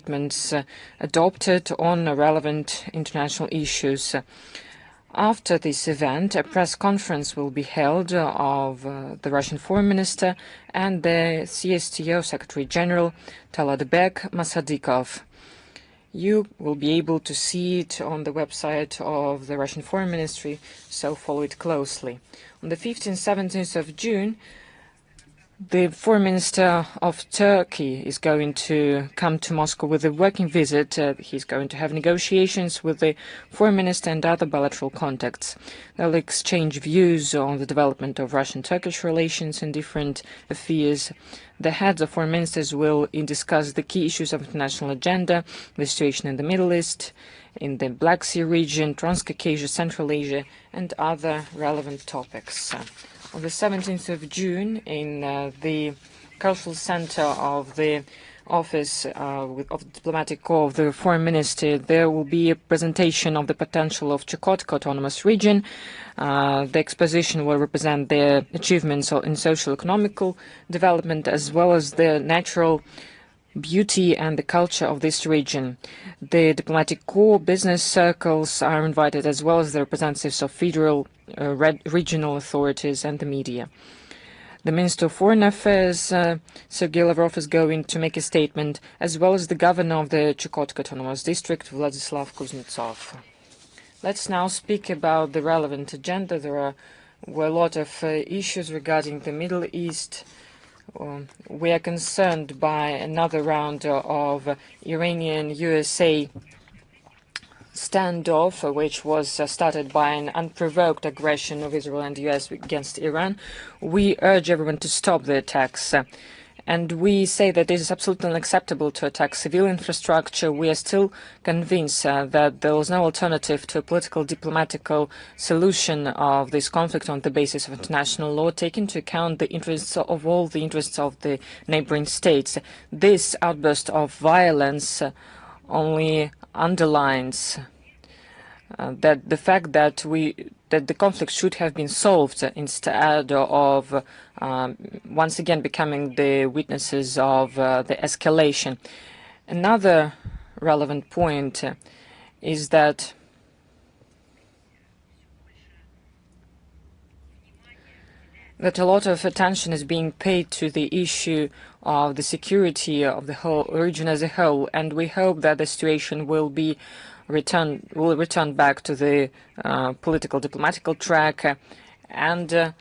statements adopted on relevant international issues. After this event, a press conference will be held of the Russian Foreign Minister and the CSTO Secretary General Talatbek Masadikov. You will be able to see it on the website of the Russian Foreign Ministry, so follow it closely. On the 15th and 17th of June, the Foreign Minister of Turkey is going to come to Moscow with a working visit. He's going to have negotiations with the Foreign Minister and other bilateral contacts. They'll exchange views on the development of Russian-Turkish relations and different affairs. The heads of foreign ministers will discuss the key issues of the international agenda, the situation in the Middle East, in the Black Sea region, Transcaucasia, Central Asia, and other relevant topics. On the 17th of June, in the Cultural Center of the Office of the Diplomatic Corps of the Foreign Ministry, there will be a presentation of the potential of Chukotka Autonomous Region. The exposition will represent the achievements in social-economical development as well as the natural beauty and the culture of this region. The diplomatic corps business circles are invited, as well as the representatives of federal, regional authorities and the media. The Minister of Foreign Affairs, Sergei Lavrov, is going to make a statement, as well as the governor of the Chukotka Autonomous District, Vladislav Kuznetsov. Let's now speak about the relevant agenda. There were a lot of issues regarding the Middle East. We are concerned by another round of Iranian-USA standoff, which was started by an unprovoked aggression of Israel and the US against Iran. We urge everyone to stop the attacks. And we say that it is absolutely unacceptable to attack civil infrastructure. We are still convinced that there is no alternative to a political, diplomatical solution of this conflict on the basis of international law, taking into account the interests of all the interests of the neighboring states. This outburst of violence only underlines that the fact that the conflict should have been solved instead of once again becoming the witnesses of the escalation. Another relevant point is that a lot of attention is being paid to the issue of the security of the whole region as a whole, and we hope that the situation will return back to the political, diplomatical track, and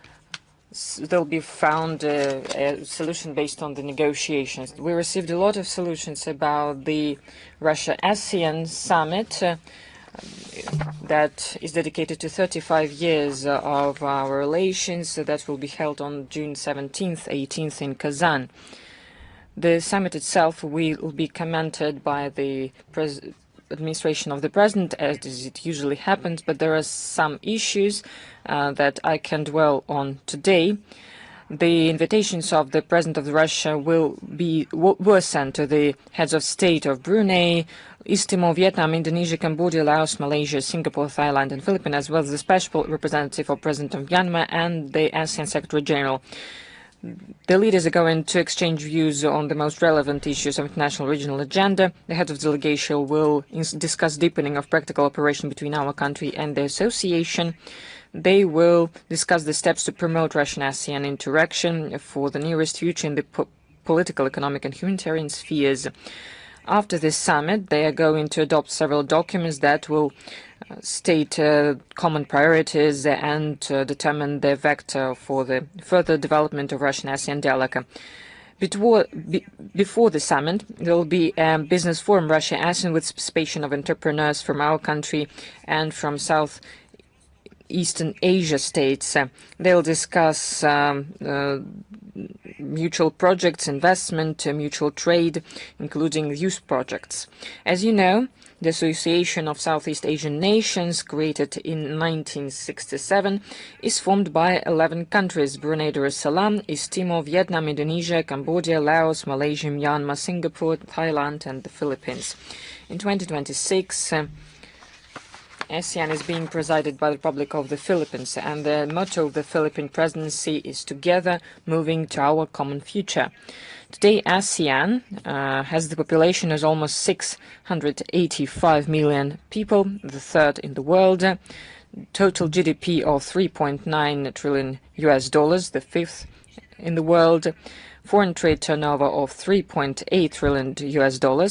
there'll be found a solution based on the negotiations. We received a lot of solutions about the Russia-ASEAN summit that is dedicated to 35 years of our relations. That will be held on June 17th, 18th in Kazan. The summit itself will be commented by the administration of the president, as it usually happens, but there are some issues that I can dwell on today. The invitations of the president of Russia were sent to the heads of state of Brunei, East Timor, Vietnam, Indonesia, Cambodia, Laos, Malaysia, Singapore, Thailand, and Philippines, as well as the special representative of President of Myanmar and the ASEAN Secretary General. The leaders are going to exchange views on the most relevant issues of international regional agenda. The head of delegation will discuss deepening of practical cooperation between our country and the association. They will discuss the steps to promote Russian-ASEAN interaction for the nearest future in the political, economic, and humanitarian spheres. After this summit, they are going to adopt several documents that will state common priorities and determine the vector for the further development of Russian-ASEAN dialogue. Before the summit, there will be a business forum Russia-ASEAN with participation of entrepreneurs from our country and from Southeastern Asia states. They'll discuss mutual projects, investment, mutual trade, including youth projects. As you know, the Association of Southeast Asian Nations, created in 1967, is formed by 11 countries: Brunei Darussalam, East Timor, Vietnam, Indonesia, Cambodia, Laos, Malaysia, Myanmar, Singapore, Thailand, and the Philippines. In 2026, ASEAN is being presided by the Republic of the Philippines, and the motto of the Philippine presidency is "Together, moving to our common future." Today, ASEAN has the population of almost 685 million people, the third in the world. Total GDP of $3.9 trillion, the fifth in the world. Foreign trade turnover of $3.8 trillion.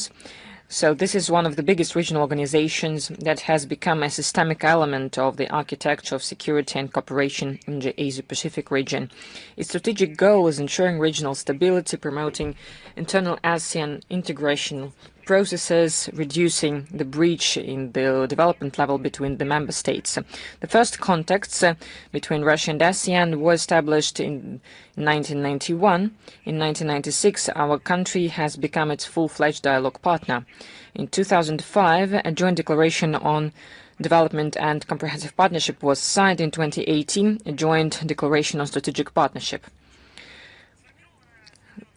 So this is one of the biggest regional organizations that has become a systemic element of the architecture of security and cooperation in the Asia-Pacific region. Its strategic goal is ensuring regional stability, promoting internal ASEAN integration processes, reducing the breach in the development level between the member states. The first contacts between Russia and ASEAN were established in 1991. In 1996, our country has become its full-fledged dialogue partner. In 2005, a joint declaration on development and comprehensive partnership was signed. In 2018, a joint declaration on strategic partnership.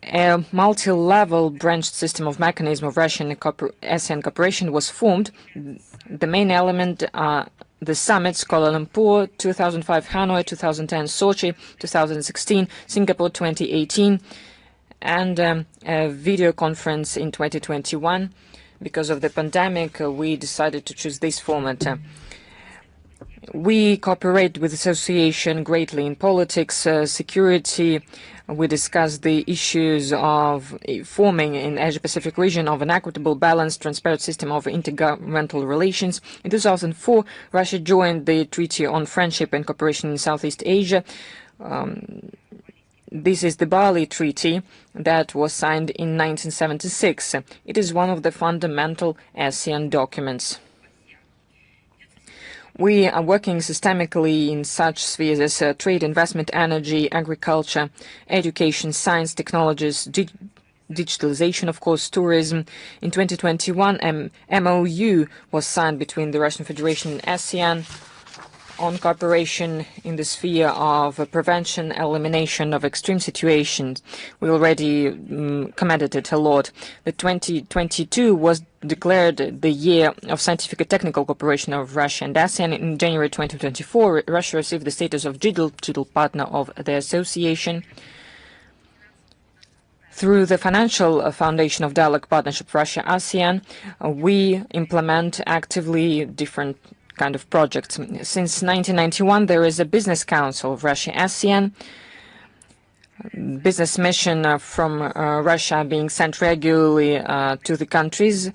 A multi-level branched system of mechanism of Russian ASEAN cooperation was formed. The main element are the summits: Kuala Lumpur 2005, Hanoi 2010, Sochi 2016, Singapore 2018, and a video conference in 2021. Because of the pandemic, we decided to choose this format. We cooperate with the association greatly in politics, security. We discuss the issues of forming in Asia-Pacific region of an equitable, balanced, transparent system of intergovernmental relations. In 2004, Russia joined the Treaty on Friendship and Cooperation in Southeast Asia. This is the Bali Treaty that was signed in 1976. It is one of the fundamental ASEAN documents. We are working systemically in such spheres as trade, investment, energy, agriculture, education, science, technologies, digitalization, of course, tourism. In 2021, an MOU was signed between the Russian Federation and ASEAN on cooperation in the sphere of prevention, elimination of extreme situations. We already commented it a lot. The 2022 was declared the year of scientific and technical cooperation of Russia and ASEAN. In January 2024, Russia received the status of digital partner of the association. Through the financial foundation of dialogue partnership Russia-ASEAN, we implement actively different kind of projects. Since 1991, there is a business council of Russia-ASEAN, business mission from Russia being sent regularly to the countries.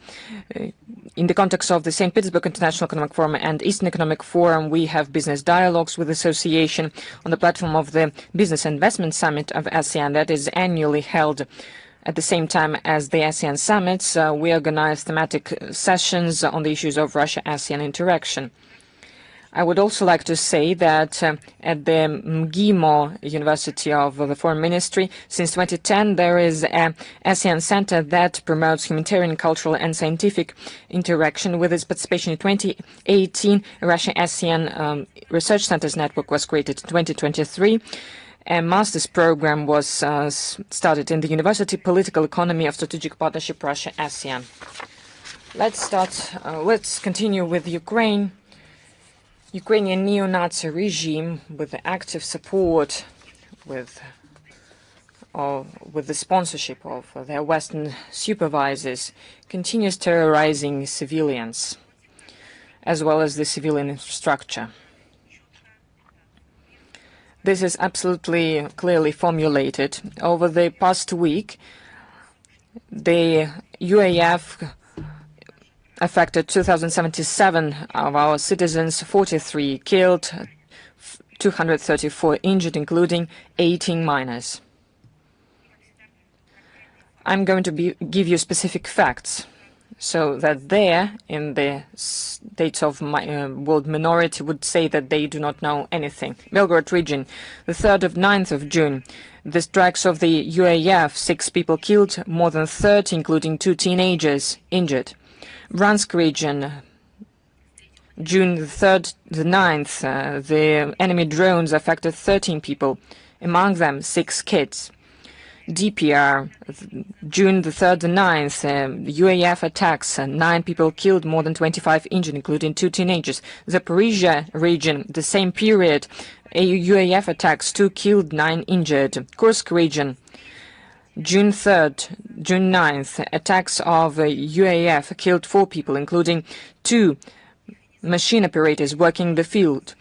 In the context of the St. Petersburg International Economic Forum and Eastern Economic Forum, we have business dialogues with the association on the platform of the Business Investment Summit of ASEAN that is annually held at the same time as the ASEAN summits. We organize thematic sessions on the issues of Russia-ASEAN interaction. I would also like to say that at the MGIMO University of the Foreign Ministry, since 2010, there is an ASEAN Center that promotes humanitarian, cultural, and scientific interaction. With its participation in 2018, Russia-ASEAN Research Centers Network was created in 2023. A master's program was started in the University Political Economy of Strategic Partnership Russia-ASEAN. Let's continue with Ukraine. Ukrainian neo-Nazi regime, with the active support, with the sponsorship of their Western supervisors, continues terrorizing civilians, as well as the civilian infrastructure. This is absolutely clearly formulated. Over the past week, the UAF affected 2,077 of our citizens, 43 killed, 234 injured, including 18 minors. I'm going to give you specific facts, so that there, in the states of world minority, would say that they do not know anything. Belgorod region, the 3rd of 9th of June, the strikes of the UAF, 6 people killed, more than 30, including 2 teenagers, injured. Bryansk region, June the 3rd, the 9th, the enemy drones affected 13 people, among them 6 kids. DPR, June the 3rd, the 9th, UAF attacks, 9 people killed, more than 25 injured, including 2 teenagers. Zaporizhia region, the same period, UAF attacks, 2 killed, 9 injured. Kursk region, June 3rd, June 9th, attacks of UAF killed 4 people, including 2 machine operators working the field.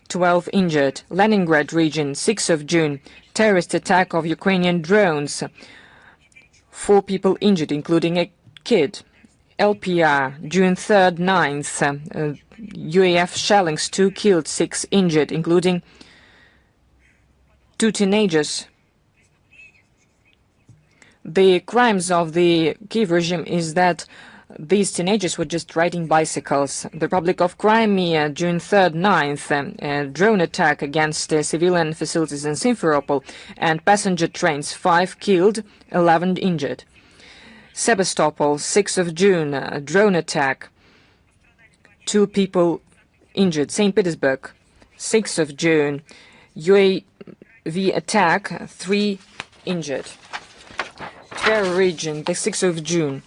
12 injured. Leningrad region, 6th of June, terrorist attack of Ukrainian drones. 4 people injured, including a kid. LPR, June 3rd, 9th, UAF shellings, 2 killed, 6 injured, including 2 teenagers. The crimes of the Kiev regime is that these teenagers were just riding bicycles. The Republic of Crimea, June 3rd, 9th, a drone attack against civilian facilities in Simferopol and passenger trains, 5 killed, 11 injured. Sebastopol, 6th of June, a drone attack, 2 people injured. St. Petersburg, 6th of June, UAV attack, 3 injured. Tver region, the 6th of June,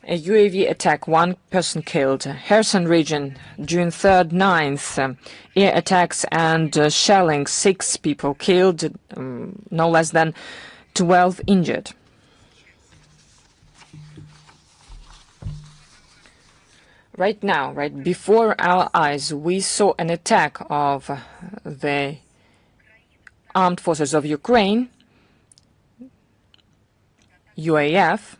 a UAV attack, 1 person killed. Kherson region, June 3rd, 9th, air attacks and shelling, 6 people killed, no less than 12 injured. Right now, right before our eyes, we saw an attack of the armed forces of Ukraine, UAF.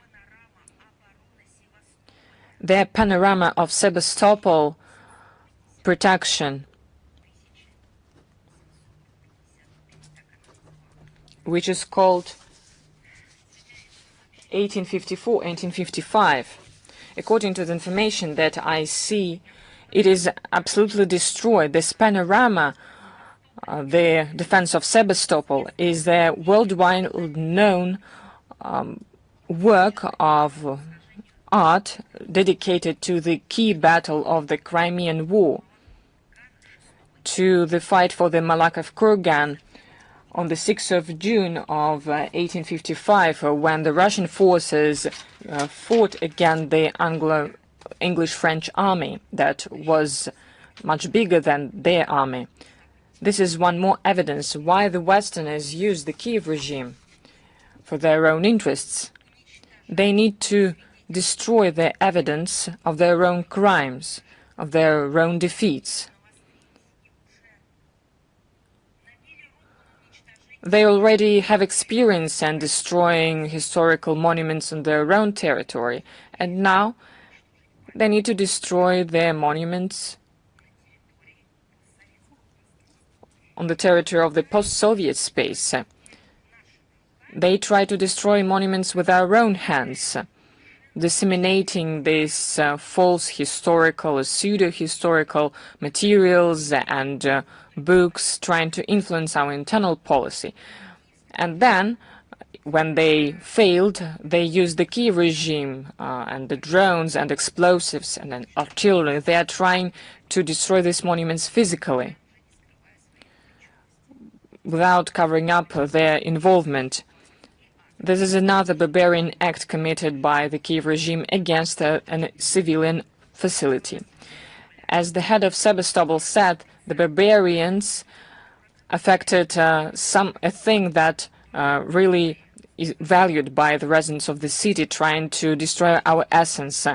The panorama of Sebastopol protection, which is called 1854-1855. According to the information that I see, it is absolutely destroyed. This panorama, the defense of Sebastopol, is the worldwide known work of art dedicated to the key battle of the Crimean War, to the fight for the Malakoff kurgan on the 6th of June of 1855, when the Russian forces fought against the Anglo-English-French army that was much bigger than their army. This is one more evidence why the Westerners use the Kiev regime for their own interests. They need to destroy the evidence of their own crimes, of their own defeats. They already have experience in destroying historical monuments on their own territory, and now they need to destroy their monuments on the territory of the post-Soviet space. They try to destroy monuments with their own hands, disseminating these false historical, pseudo-historical materials and books, trying to influence our internal policy. And then, when they failed, they used the Kiev regime and the drones and explosives and then artillery. They are trying to destroy these monuments physically, without covering up their involvement. This is another barbarian act committed by the Kiev regime against a civilian facility. As the head of Sebastopol said, the barbarians affected a thing that really is valued by the residents of the city, trying to destroy our essence.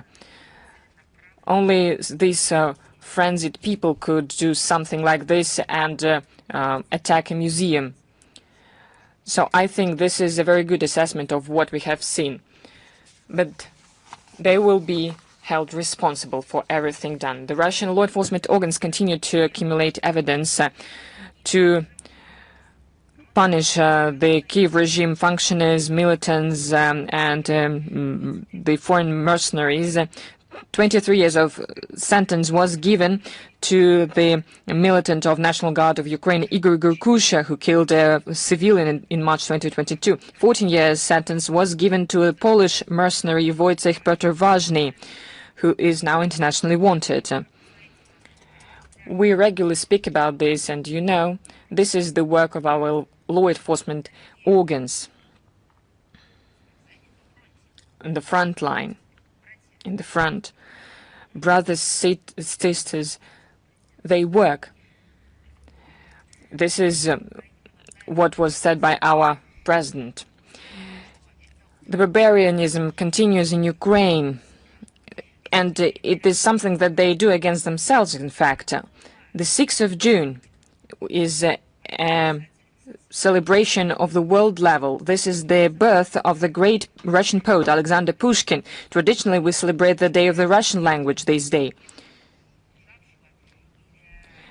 Only these frenzied people could do something like this and attack a museum. So I think this is a very good assessment of what we have seen. But they will be held responsible for everything done. The Russian law enforcement organs continue to accumulate evidence to punish the Kiev regime functionaries, militants, and the foreign mercenaries. 23 years of sentence was given to the militant of National Guard of Ukraine, Igor Gurkusha, who killed a civilian in March 2022. 14 years sentence was given to a Polish mercenary, Wojciech Piotr Ważny, who is now internationally wanted. We regularly speak about this, and you know, this is the work of our law enforcement organs on the front line. In the front, brothers, sisters, they work. This is what was said by our president. The barbarianism continues in Ukraine, and it is something that they do against themselves, in fact. The 6th of June is a celebration of the world level. This is the birth of the great Russian poet Alexander Pushkin. Traditionally, we celebrate the day of the Russian language this day.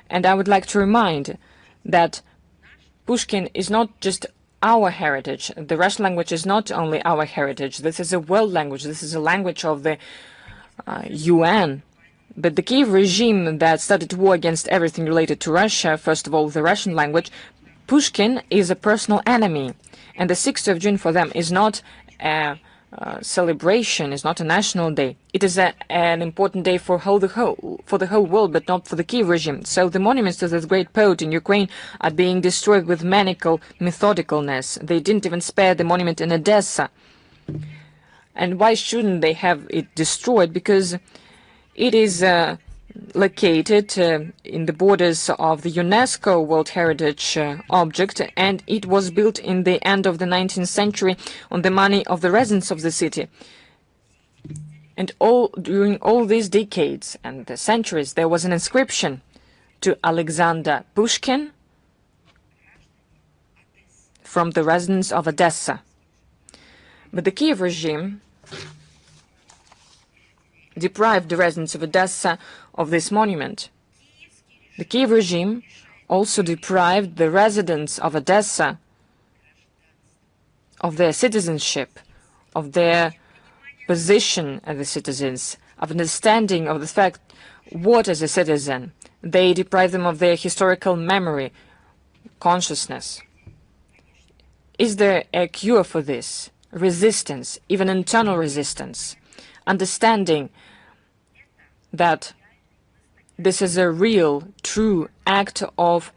And I would like to remind that Pushkin is not just our heritage. The Russian language is not only our heritage. This is a world language. This is a language of the UN. But the Kiev regime that started war against everything related to Russia, first of all the Russian language, Pushkin is a personal enemy. And the 6th of June for them is not a celebration, is not a national day. It is an important day for the whole world, but not for the Kiev regime. So the monuments to this great poet in Ukraine are being destroyed with maniacal methodicalness. They didn't even spare the monument in Odessa. And why shouldn't they have it destroyed? Because it is located in the borders of the UNESCO World Heritage object, and it was built in the end of the 19th century on the money of the residents of the city. And during all these decades and the centuries, there was an inscription to Alexander Pushkin from the residents of Odessa. But the Kiev regime deprived the residents of Odessa of this monument. The Kiev regime also deprived the residents of Odessa of their citizenship, of their position as the citizens, of understanding of the fact what is a citizen. They deprived them of their historical memory, consciousness. Is there a cure for this? Resistance, even internal resistance. Understanding that this is a real, true act of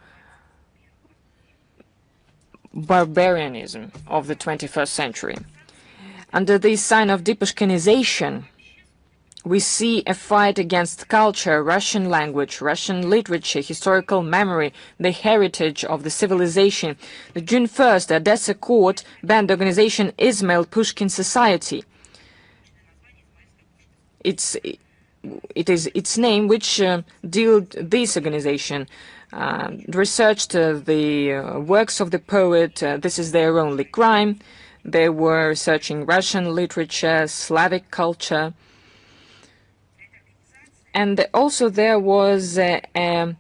barbarianism of the 21st century. Under this sign of depushkinization, we see a fight against culture, Russian language, Russian literature, historical memory, the heritage of the civilization. The June 1st, the Odessa court banned the organization Ismail Pushkin Society. It is its name which this organization researched the works of the poet. This is their only crime. They were researching Russian literature, Slavic culture. And also there was a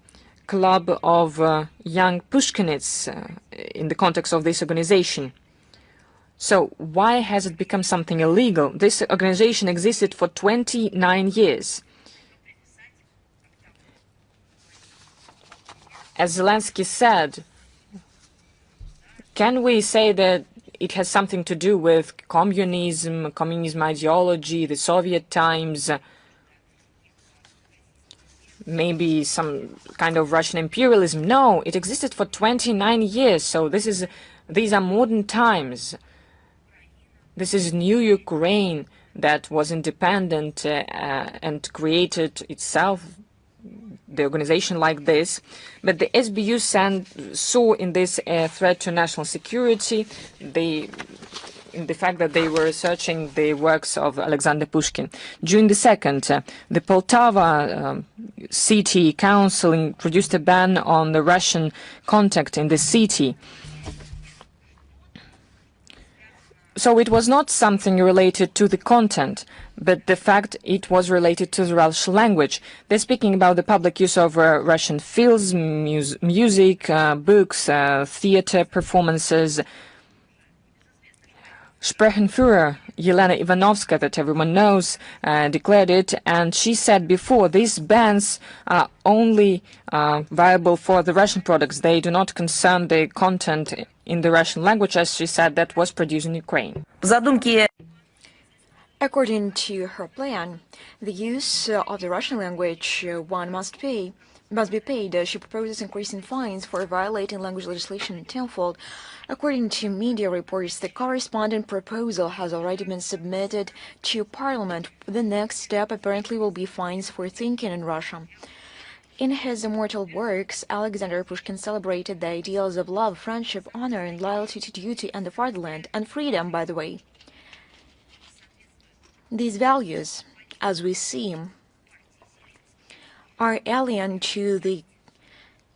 club of young Pushkinists in the context of this organization. So why has it become something illegal? This organization existed for 29 years. As Zelensky said, can we say that it has something to do with communism ideology, the Soviet times, maybe some kind of Russian imperialism? No, it existed for 29 years, so these are modern times. This is new Ukraine that was independent and created itself, the organization like this. But the SBU saw in this a threat to national security, in the fact that they were researching the works of Alexander Pushkin. June the 2nd, the Poltava city council introduced a ban on the Russian contact in the city. So it was not something related to the content, but the fact it was related to the Russian language. They're speaking about the public use of Russian films, music, books, theater performances. Sprachenführer Yelena Ivanovska, that everyone knows, declared it, and she said before these bans are only viable for the Russian products. They do not concern the content in the Russian language, as she said, that was produced in Ukraine. According to her plan, the use of the Russian language must be paid. She proposes increasing fines for violating language legislation tenfold. According to media reports, the corresponding proposal has already been submitted to Parliament. The next step apparently will be fines for thinking in Russian. In his immortal works, Alexander Pushkin celebrated the ideals of love, friendship, honor, and loyalty to duty and the fatherland, and freedom, by the way. These values, as we see, are alien to the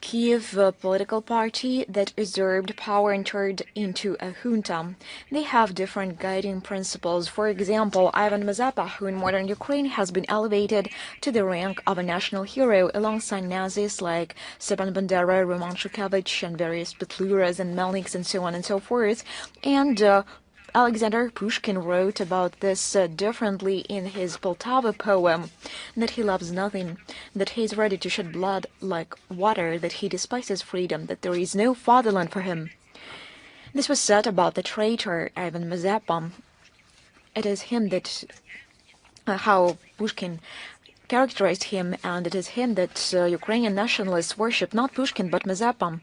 Kiev political party that usurped power and turned into a junta. They have different guiding principles. For example, Ivan Mazeppa, who in modern Ukraine has been elevated to the rank of a national hero alongside Nazis like Stepan Bandera, Roman Shukevich, and various Petluras and Melniks and so on and so forth. And Alexander Pushkin wrote about this differently in his Poltava poem, that he loves nothing, that he is ready to shed blood like water, that he despises freedom, that there is no fatherland for him. This was said about the traitor Ivan Mazeppa. It is him that, how Pushkin characterized him, and it is him that Ukrainian nationalists worship, not Pushkin but Mazeppa.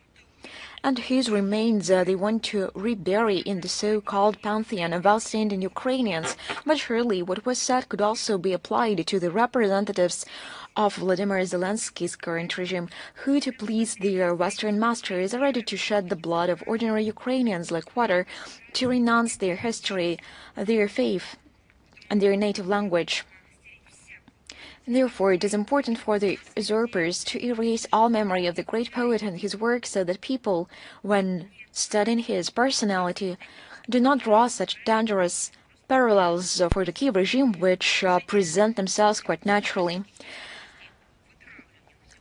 And his remains they want to rebury in the so-called pantheon of outstanding Ukrainians. But surely what was said could also be applied to the representatives of Vladimir Zelensky's current regime, who, to please their Western masters, are ready to shed the blood of ordinary Ukrainians like water, to renounce their history, their faith, and their native language. Therefore, it is important for the usurpers to erase all memory of the great poet and his work, so that people, when studying his personality, do not draw such dangerous parallels for the Kiev regime, which present themselves quite naturally.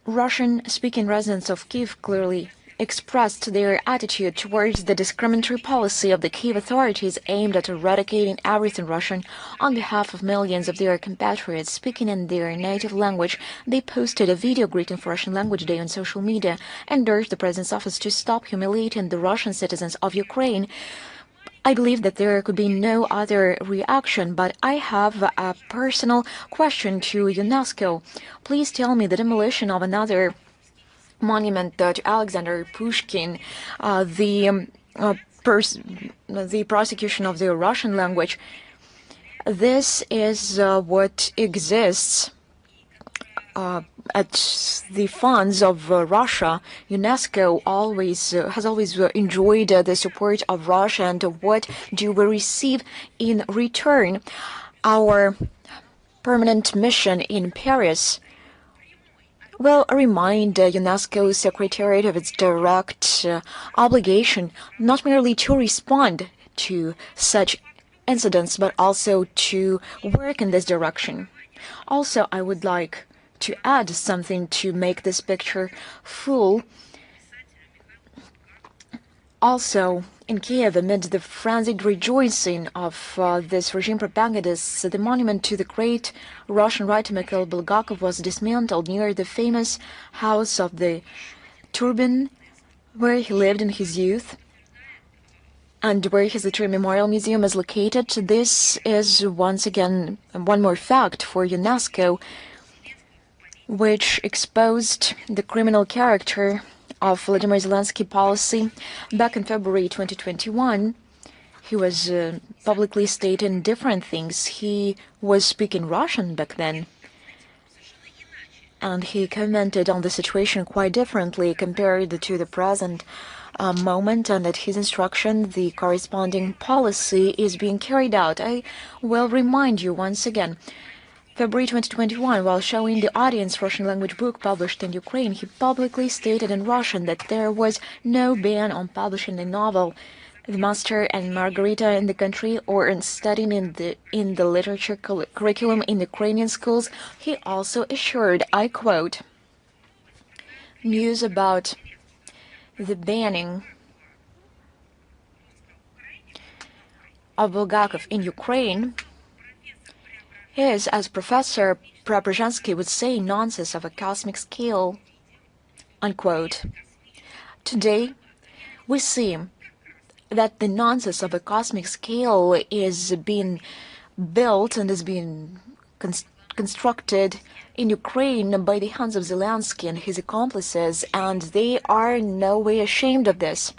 Russian-speaking residents of Kiev clearly expressed their attitude towards the discriminatory policy of the Kiev authorities aimed at eradicating everything Russian on behalf of millions of their compatriots speaking in their native language. They posted a video greeting for Russian Language Day on social media and urged the President's office to stop humiliating the Russian citizens of Ukraine. I believe that there could be no other reaction, but I have a personal question to UNESCO. Please tell me the demolition of another monument to Alexander Pushkin, the prosecution of the Russian language. This is what exists at the funds of Russia. UNESCO has always enjoyed the support of Russia, and what do we receive in return? Our permanent mission in Paris will remind UNESCO's Secretariat of its direct obligation not merely to respond to such incidents, but also to work in this direction. Also, I would like to add something to make this picture full. Also, in Kiev, amid the frenzied rejoicing of this regime propagandists, the monument to the great Russian writer Mikhail Bulgakov was dismantled near the famous house of the Turbin, where he lived in his youth, and where his literary memorial museum is located. This is once again one more fact for UNESCO, which exposed the criminal character of Vladimir Zelensky policy. Back in February 2021, he was publicly stating different things. He was speaking Russian back then, and he commented on the situation quite differently compared to the present moment, and at his instruction the corresponding policy is being carried out. I will remind you once again. February 2021, while showing the audience Russian language book published in Ukraine, he publicly stated in Russian that there was no ban on publishing a novel, The Master and Margarita, in the country, or in studying in the literature curriculum in Ukrainian schools. He also assured, I quote, "News about the banning of Bulgakov in Ukraine is, as Professor Preobrazhensky would say, nonsense of a cosmic scale," unquote. Today, we see that the nonsense of a cosmic scale is being built and is being constructed in Ukraine by the hands of Zelensky and his accomplices, and they are in no way ashamed of this.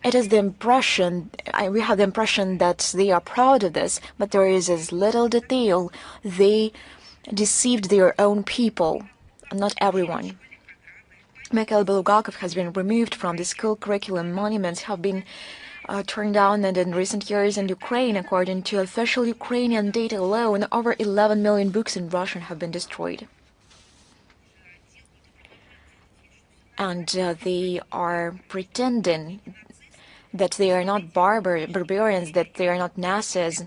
It is the impression, we have the impression that they are proud of this, but there is as little detail. They deceived their own people, not everyone. Mikhail Bulgakov has been removed from the school curriculum. Monuments have been turned down, and in recent years in Ukraine, according to official Ukrainian data alone, over 11 million books in Russian have been destroyed. And they are pretending that they are not barbarians, that they are not Nazis.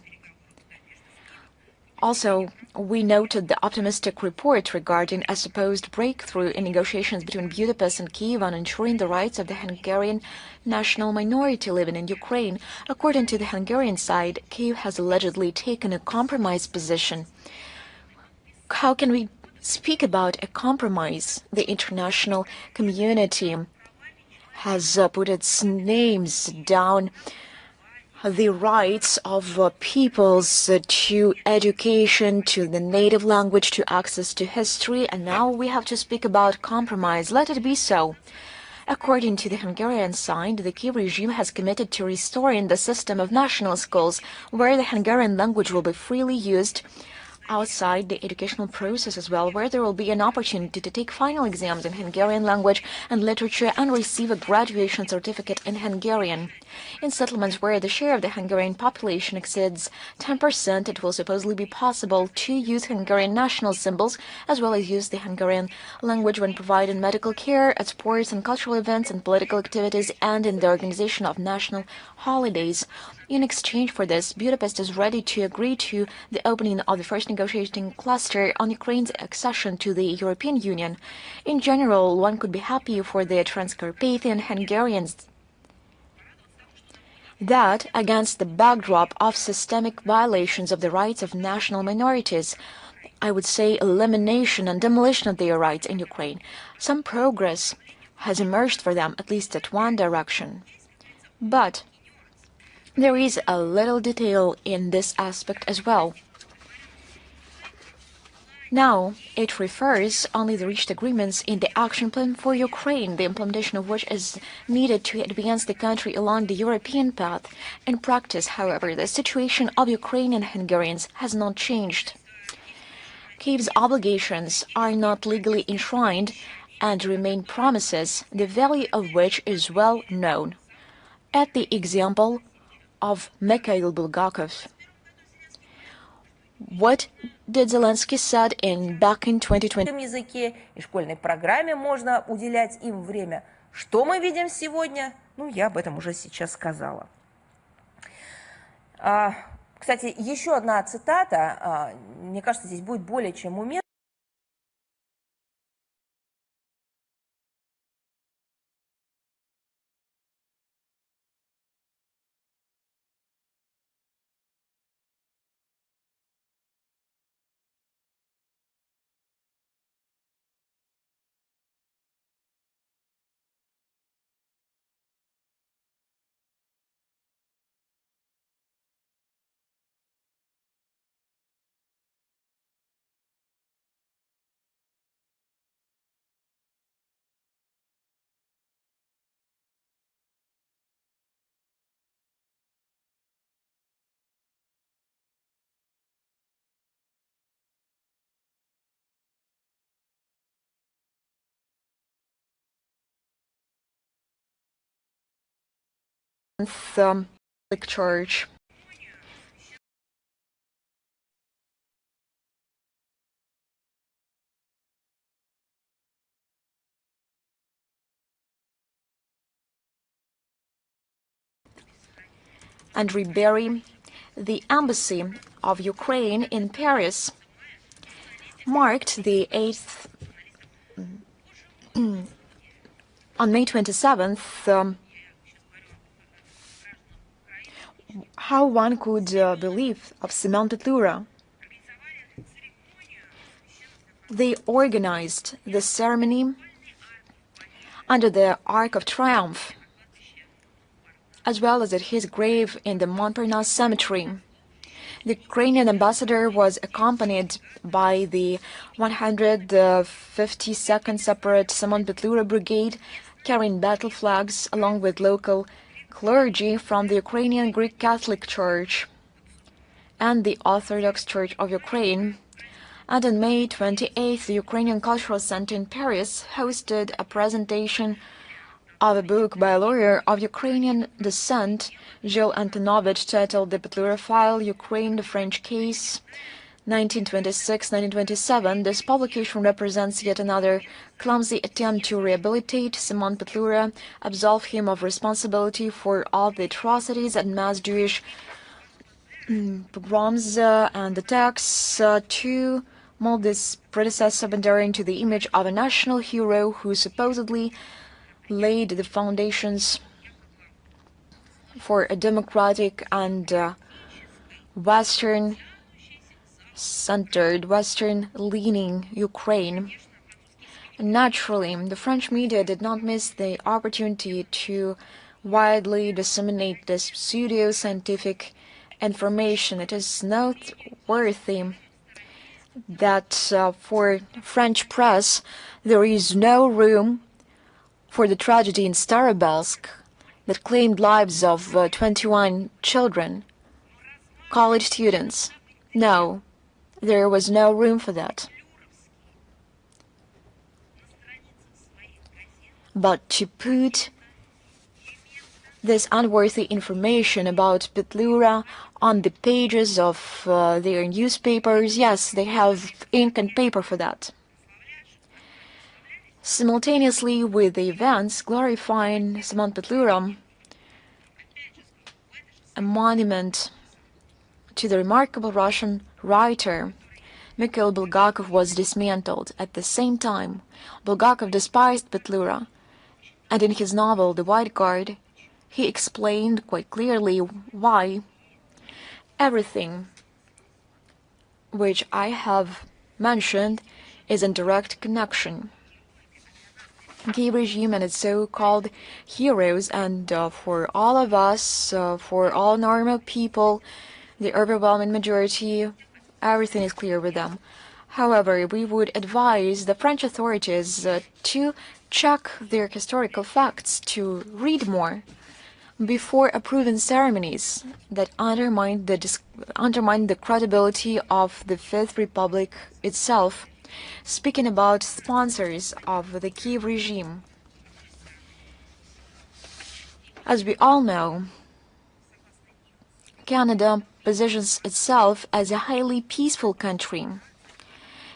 Also, we noted the optimistic report regarding a supposed breakthrough in negotiations between Budapest and Kyiv on ensuring the rights of the Hungarian national minority living in Ukraine. According to the Hungarian side, Kyiv has allegedly taken a compromise position. How can we speak about a compromise? The international community has put its names down the rights of peoples to education, to the native language, to access to history, and now we have to speak about compromise. Let it be so. According to the Hungarian side, the Kyiv regime has committed to restoring the system of national schools, where the Hungarian language will be freely used outside the educational process as well, where there will be an opportunity to take final exams in Hungarian language and literature and receive a graduation certificate in Hungarian. In settlements where the share of the Hungarian population exceeds 10%, it will supposedly be possible to use Hungarian national symbols as well as use the Hungarian language when providing medical care, at sports and cultural events and political activities, and in the organization of national holidays. In exchange for this, Budapest is ready to agree to the opening of the first negotiating cluster on Ukraine's accession to the European Union. In general, one could be happy for the Transcarpathian Hungarians that, against the backdrop of systemic violations of the rights of national minorities, I would say elimination and demolition of their rights in Ukraine, some progress has emerged for them, at least at one direction. But there is a little detail in this aspect as well. Now, it refers only the reached agreements in the action plan for Ukraine, the implementation of which is needed to advance the country along the European path. In practice, however, the situation of Ukrainian Hungarians has not changed. Kyiv's obligations are not legally enshrined and remain promises, the value of which is well known. At the example of Mikhail Bulgakov. What did Zelensky said back in 2020? языке и школьной программе можно уделять им время. Что мы видим сегодня? Ну, я об этом уже сейчас сказала. Кстати, еще одна цитата, мне кажется, здесь будет более чем уместна. Catholic Church. And rebury the embassy of Ukraine in Paris marked the 8th on May 27th. How one could believe of Semyon Petlura. They organized the ceremony under the Arc of Triumph, as well as at his grave in the Montparnasse Cemetery. The Ukrainian ambassador was accompanied by the 152nd Separate Semyon Petlura Brigade, carrying battle flags along with local clergy from the Ukrainian Greek Catholic Church and the Orthodox Church of Ukraine. And on May 28th, the Ukrainian Cultural Center in Paris hosted a presentation of a book by a lawyer of Ukrainian descent, Jill Antonovich, titled The Petlura File, Ukraine, the French Case, 1926-1927. This publication represents yet another clumsy attempt to rehabilitate Simon Petlura, absolve him of responsibility for all the atrocities and mass Jewish pogroms and attacks, to mold this predecessor Bandera into the image of a national hero who supposedly laid the foundations for a democratic and Western-centered, Western-leaning Ukraine. Naturally, the French media did not miss the opportunity to widely disseminate this pseudo-scientific information. It is noteworthy that for French press there is no room for the tragedy in Starobelsk that claimed lives of 21 children, college students. No, there was no room for that. But to put this unworthy information about Petlura on the pages of their newspapers, yes, they have ink and paper for that. Simultaneously with the events glorifying Simon Petlura, a monument to the remarkable Russian writer Mikhail Bulgakov was dismantled. At the same time, Bulgakov despised Petlura, and in his novel The White Guard, he explained quite clearly why everything which I have mentioned is in direct connection. Kiev regime and its so-called heroes, and for all of us, for all normal people, the overwhelming majority, everything is clear with them. However, we would advise the French authorities to check their historical facts, to read more before approving ceremonies that undermine the credibility of the Fifth Republic itself. Speaking about sponsors of the Kiev regime, as we all know, Canada positions itself as a highly peaceful country.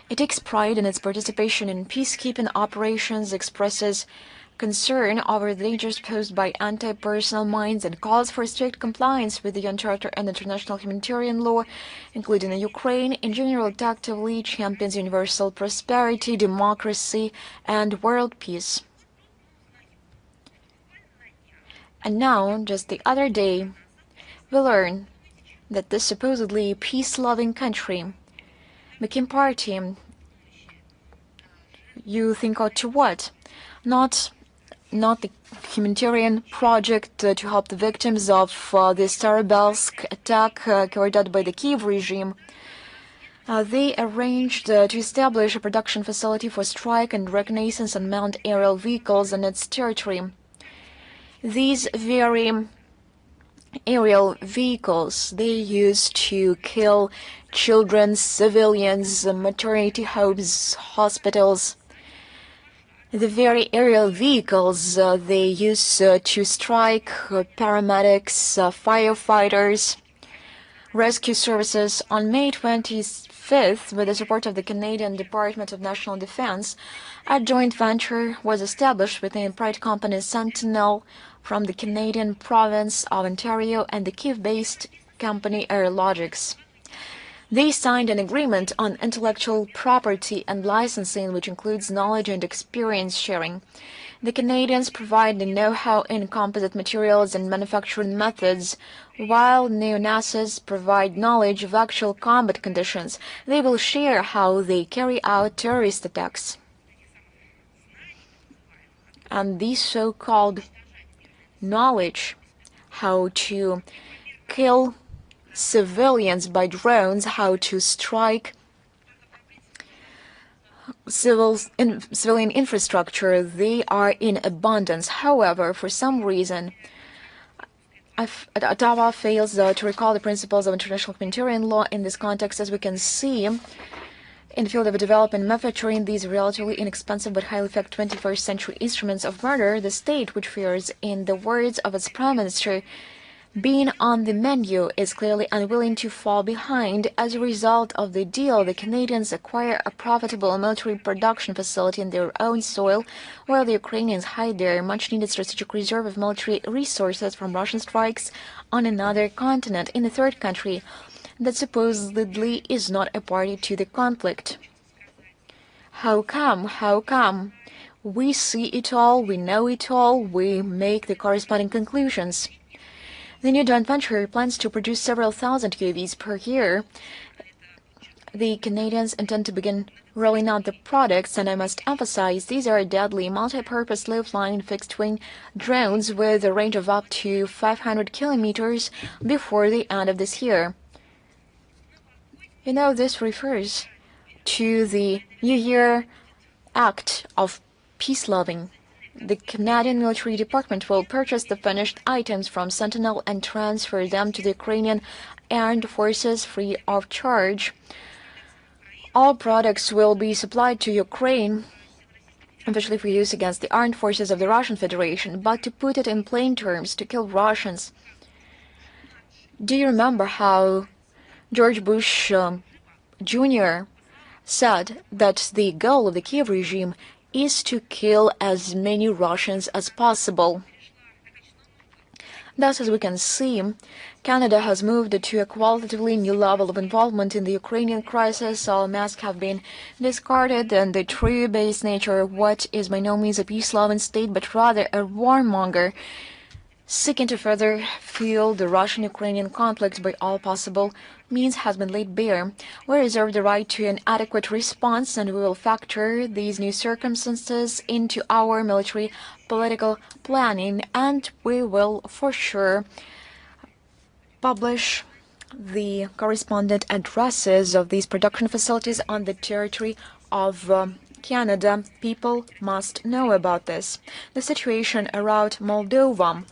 It takes pride in its participation in peacekeeping operations, expresses concern over the dangers posed by anti-personnel mines, and calls for strict compliance with the UN Charter and international humanitarian law, including in Ukraine. In general, it actively champions universal prosperity, democracy, and world peace. And now, just the other day, we learn that this supposedly peace-loving country became party. You think out to what? Not the humanitarian project to help the victims of the Starobelsk attack carried out by the Kiev regime. They arranged to establish a production facility for strike and reconnaissance unmanned aerial vehicles on its territory. These very aerial vehicles they used to kill children, civilians, maternity homes, hospitals. The very aerial vehicles they use to strike paramedics, firefighters, rescue services. On May 25th, with the support of the Canadian Department of National Defense, a joint venture was established between private company Sentinel from the Canadian province of Ontario and the Kiev-based company Aerologics. They signed an agreement on intellectual property and licensing, which includes knowledge and experience sharing. The Canadians provide the know-how in composite materials and manufacturing methods, while neo-Nazis provide knowledge of actual combat conditions. They will share how they carry out terrorist attacks. And these so-called knowledge, how to kill civilians by drones, how to strike civilian infrastructure, they are in abundance. However, for some reason, Ottawa fails to recall the principles of international humanitarian law in this context. As we can see, In the field of development manufacturing these relatively inexpensive but highly effective 21st century instruments of murder, the state, which fears, in the words of its prime minister, being on the menu, is clearly unwilling to fall behind. As a result of the deal, the Canadians acquire a profitable military production facility in their own soil, while the Ukrainians hide their much-needed strategic reserve of military resources from Russian strikes on another continent, in a third country that supposedly is not a party to the conflict. How come? How come? We see it all, we know it all, we make the corresponding conclusions. The new joint venture plans to produce several thousand UAVs per year. The Canadians intend to begin rolling out the products, and I must emphasize these are deadly, multi-purpose, low-flying, fixed-wing drones with a range of up to 500 kilometers before the end of this year. You know, this refers to the New Year Act of peace-loving. The Canadian Military Department will purchase the finished items from Sentinel and transfer them to the Ukrainian Armed Forces free of charge. All products will be supplied to Ukraine, officially for use against the armed forces of the Russian Federation. But to put it in plain terms, to kill Russians. Do you remember how George Bush Jr. said that the goal of the Kiev regime is to kill as many Russians as possible? Thus, as we can see, Canada has moved to a qualitatively new level of involvement in the Ukrainian crisis. All masks have been discarded, and the true-based nature of what is by no means a peace-loving state, but rather a warmonger, seeking to further fuel the Russian-Ukrainian conflict by all possible means, has been laid bare. We reserve the right to an adequate response, and we will factor these new circumstances into our military political planning, and we will for sure publish the correspondent addresses of these production facilities on the territory of Canada. People must know about this. The situation around Moldova.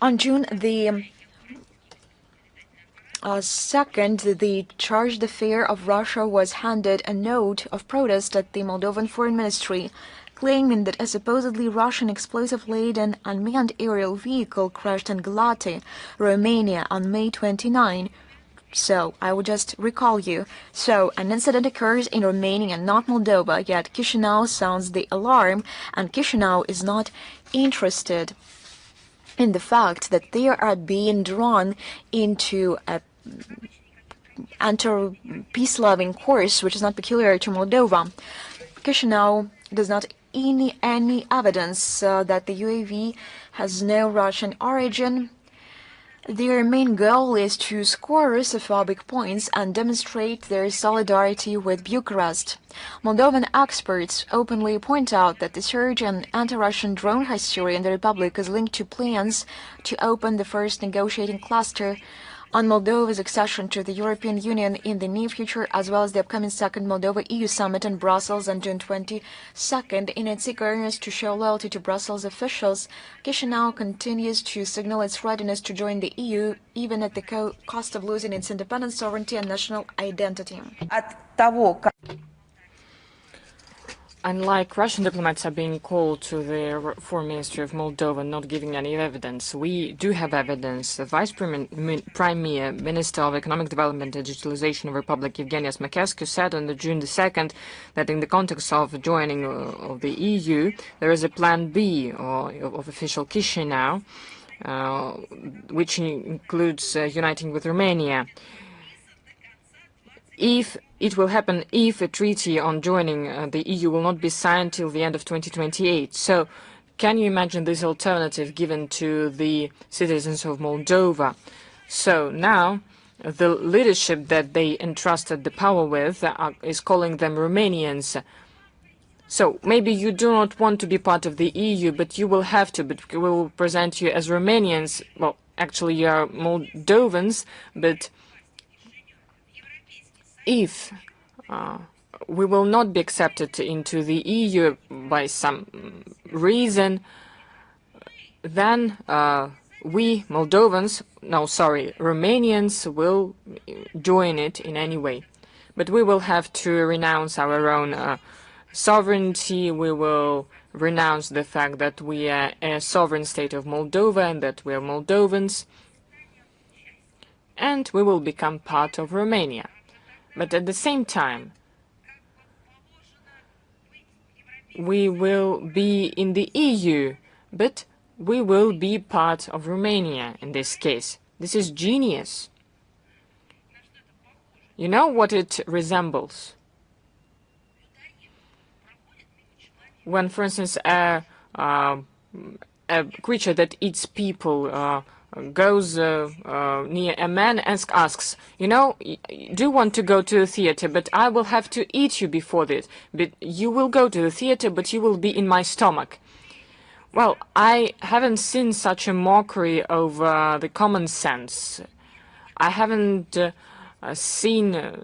On June the 2nd, the chargé d'affaires of Russia was handed a note of protest at the Moldovan Foreign Ministry, claiming that a supposedly Russian explosive-laden unmanned aerial vehicle crashed in Galati, Romania on May 29. So, I would just recall you. So, an incident occurs in Romania and not Moldova, yet Chisinau sounds the alarm, and Chisinau is not interested in the fact that they are being drawn into a anti-peace-loving course, which is not peculiar to Moldova. Chisinau does not any evidence that the UAV has no Russian origin. Their main goal is to score Russophobic points and demonstrate their solidarity with Bucharest. Moldovan experts openly point out that the surge in anti-Russian drone hysteria in the Republic is linked to plans to open the first negotiating cluster on Moldova's accession to the European Union in the near future, as well as the upcoming second Moldova-EU summit in Brussels on June 22nd. In its eagerness to show loyalty to Brussels officials, Chisinau continues to signal its readiness to join the EU, even at the cost of losing its independence, sovereignty, and national identity. Unlike Russian diplomats are being called to the Foreign Ministry of Moldova not giving any evidence, we do have evidence. The Vice Premier, Minister of Economic Development and Digitalization of the Republic, Evgenia Smachescu, said on June the 2nd that in the context of joining of the EU, there is a Plan B of official Chisinau, which includes uniting with Romania. It will happen if a treaty on joining the EU will not be signed till the end of 2028. So, can you imagine this alternative given to the citizens of Moldova? So now, the leadership that they entrusted the power with is calling them Romanians. So maybe you do not want to be part of the EU, but you will have to. But we will present you as Romanians. Well, actually, you are Moldovans, but if we will not be accepted into the EU by some reason, then we Moldovans, no, sorry, Romanians will join it in any way. But we will have to renounce our own sovereignty. We will renounce the fact that we are a sovereign state of Moldova and that we are Moldovans. And we will become part of Romania. But at the same time, we will be in the EU, but we will be part of Romania in this case. This is genius. You know what it resembles? When, for instance, a creature that eats people goes near a man and asks, you know, do you want to go to the theater, but I will have to eat you before this. But you will go to the theater, but you will be in my stomach. Well, I haven't seen such a mockery of the common sense. I haven't seen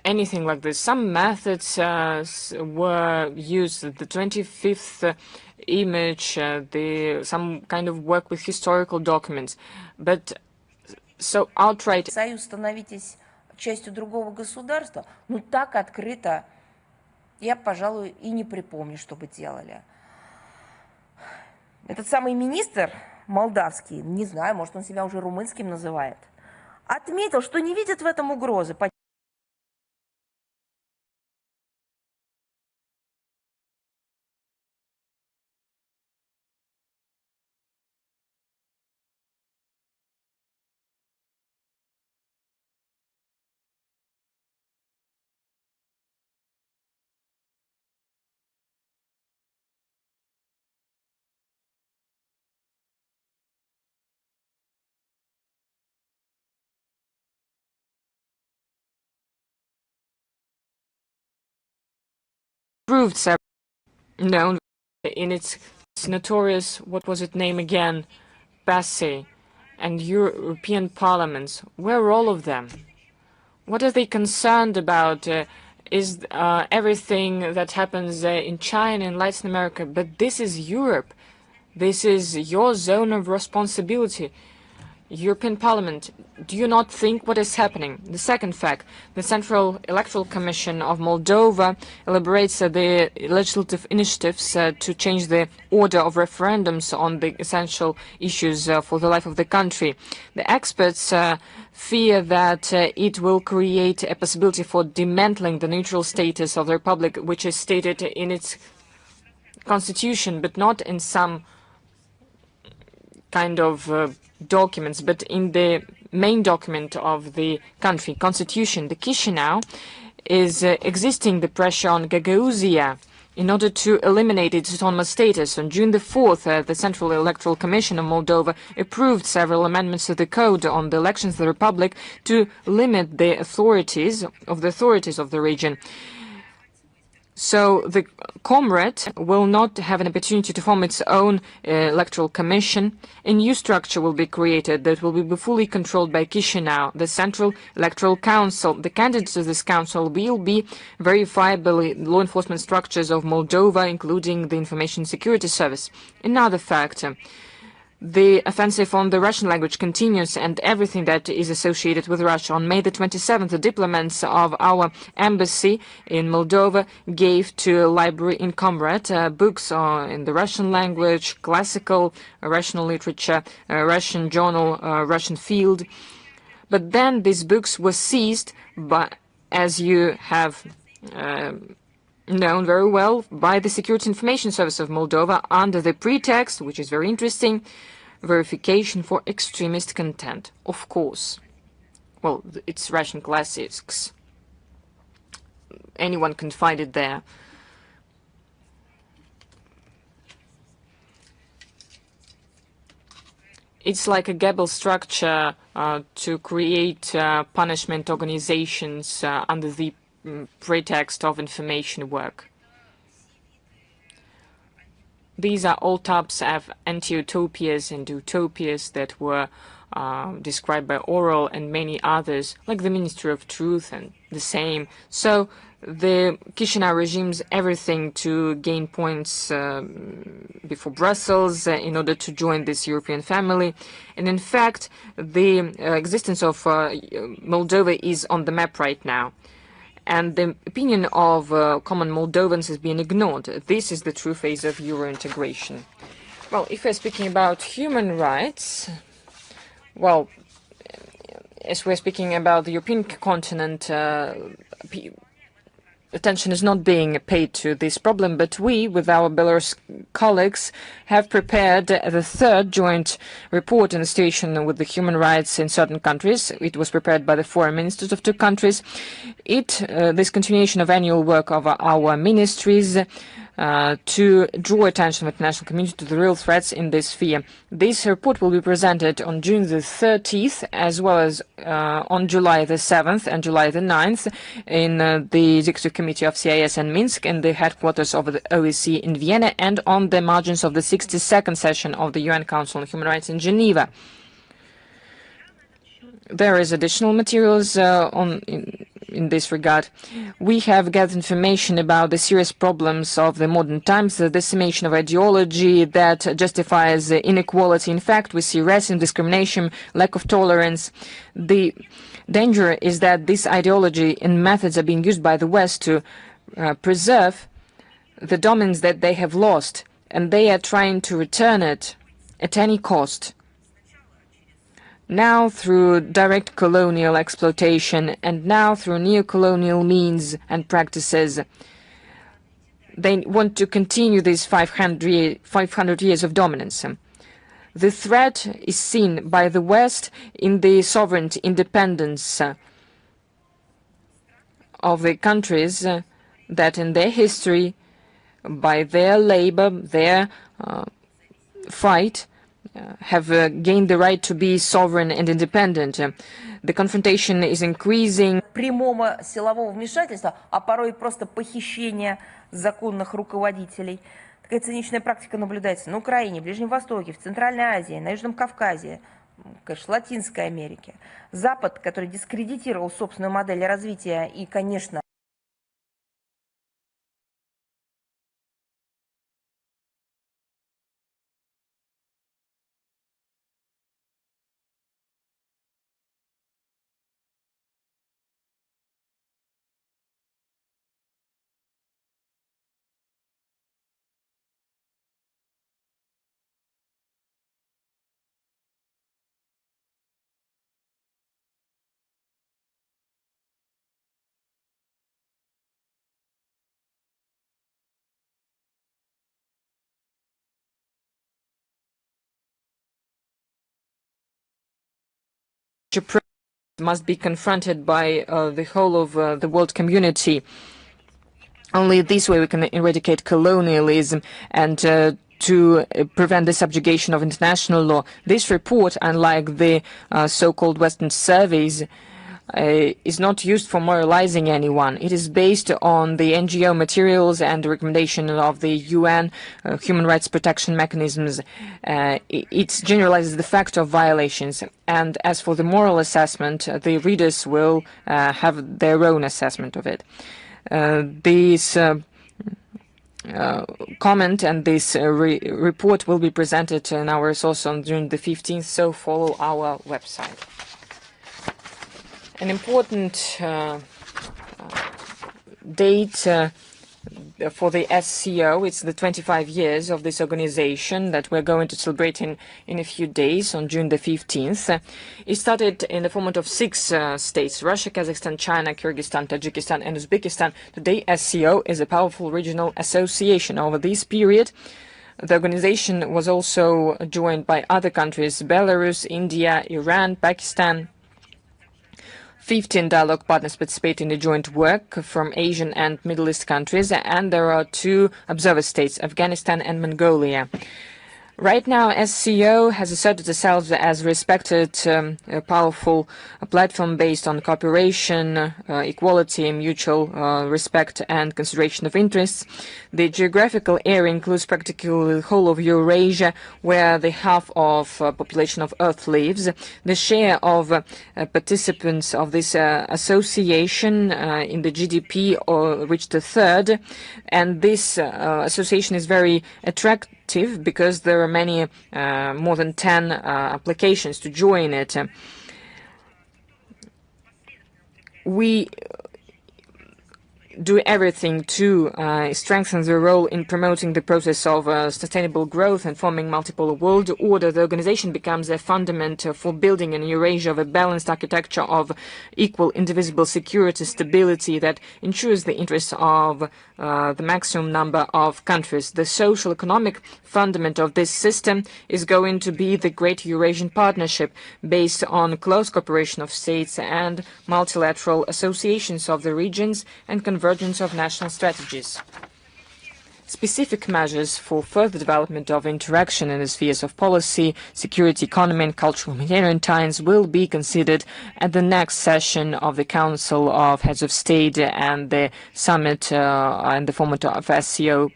anything like this. Some methods were used. The 25th image, some kind of work with historical documents. But so outright... Союз становитесь частью другого государства, ну так открыто я, пожалуй, и не припомню, чтобы делали. Этот самый министр молдавский, не знаю, может, он себя уже румынским называет, отметил, что не видит в этом угрозы. Proved several known in its notorious, what was its name again, PASSE and European parliaments. Where are all of them? What are they concerned about? Is everything that happens in China and Latin America? But this is Europe. This is your zone of responsibility. European Parliament, do you not think what is happening? The second fact, the Central Electoral Commission of Moldova elaborates the legislative initiatives to change the order of referendums on the essential issues for the life of the country. The experts fear that it will create a possibility for dismantling the neutral status of the Republic, which is stated in its constitution, but not in some kind of documents, but in the main document of the country, constitution. The Chisinau is existing the pressure on Gagauzia in order to eliminate its autonomous status. On June the 4th, the Central Electoral Commission of Moldova approved several amendments to the code on the elections of the Republic to limit the authorities of the region. So the Comrade will not have an opportunity to form its own electoral commission. A new structure will be created that will be fully controlled by Chisinau, the Central Electoral Council. The candidates of this council will be verified by law enforcement structures of Moldova, including the Information Security Service. Another fact, the offensive on the Russian language continues and everything that is associated with Russia. On May the 27th, the diplomats of our embassy in Moldova gave to a library in Comrade books in the Russian language, classical Russian literature, Russian journal, Russian field. But then these books were seized, as you have known very well, by the Security Information Service of Moldova under the pretext, which is very interesting, verification for extremist content. Of course. Well, it's Russian classics. Anyone can find it there. It's like a Goebbels structure to create punishment organizations under the pretext of information work. These are all types of anti-utopias and utopias that were described by Oral and many others, like the Ministry of Truth and the same. So the Chisinau regime's everything to gain points before Brussels in order to join this European family. And in fact, the existence of Moldova is on the map right now. And the opinion of common Moldovans is being ignored. This is the true phase of Euro integration. Well, if we're speaking about human rights, well, as we're speaking about the European continent, attention is not being paid to this problem, but we, with our Belarus colleagues, have prepared the third joint report on the situation with the human rights in certain countries. It was prepared by the foreign ministers of two countries. This continuation of annual work of our ministries to draw attention of the international community to the real threats in this sphere. This report will be presented on June the 30th, as well as on July the 7th and July the 9th in the Executive Committee of CIS in Minsk, in the headquarters of the OSCE in Vienna, and on the margins of the 62nd session of the UN Council on Human Rights in Geneva. There is additional materials in this regard. We have gathered information about the serious problems of the modern times, the decimation of ideology that justifies inequality. In fact, we see racism, discrimination, lack of tolerance. The danger is that this ideology and methods are being used by the West to preserve the dominance that they have lost, and they are trying to return it at any cost. Now through direct colonial exploitation, and now through neo-colonial means and practices. They want to continue these 500 years of dominance. The threat is seen by the West in the sovereign independence of the countries that in their history, by their labor, their fight, have gained the right to be sovereign and independent. The confrontation is increasing. Прямого силового вмешательства, а порой просто похищения законных руководителей. Такая циничная практика наблюдается на Украине, в Ближнем Востоке, в Центральной Азии, на Южном Кавказе, конечно, Латинской Америке. Запад, который дискредитировал собственную модель развития и, конечно, must be confronted by the whole of the world community. Only this way we can eradicate colonialism and to prevent the subjugation of international law. This report, unlike the so-called Western surveys, is not used for moralizing anyone. It is based on the NGO materials and the recommendation of the UN human rights protection mechanisms. It generalizes the fact of violations. And as for the moral assessment, the readers will have their own assessment of it. This comment and this report will be presented in our resource on June the 15th, so follow our website. An important date for the SCO, it's the 25 years of this organization that we're going to celebrate in a few days on June the 15th. It started in the format of 6 states, Russia, Kazakhstan, China, Kyrgyzstan, Tajikistan, and Uzbekistan. Today, SCO is a powerful regional association. Over this period, the organization was also joined by other countries, Belarus, India, Iran, Pakistan. 15 dialogue partners participate in the joint work from Asian and Middle East countries, and there are 2 observer states, Afghanistan and Mongolia. Right now, SCO has asserted itself as respected, powerful platform based on cooperation, equality, mutual respect and consideration of interests. The geographical area includes practically the whole of Eurasia, where the half of population of Earth lives. The share of participants of this association in the GDP reached a third, and this association is very attractive because there are many, more than 10 applications to join it. We do everything to strengthen the role in promoting the process of sustainable growth and forming multiple world order. The organization becomes a fundament for building an Eurasia of a balanced architecture of equal, indivisible security, stability that ensures the interests of the maximum number of countries. The social economic fundament of this system is going to be the Great Eurasian Partnership, based on close cooperation of states and multilateral associations of the regions and convergence of national strategies. Specific measures for further development of interaction in the spheres of policy, security, economy and cultural humanitarian ties will be considered at the next session of the Council of Heads of State and the summit and the format of SCO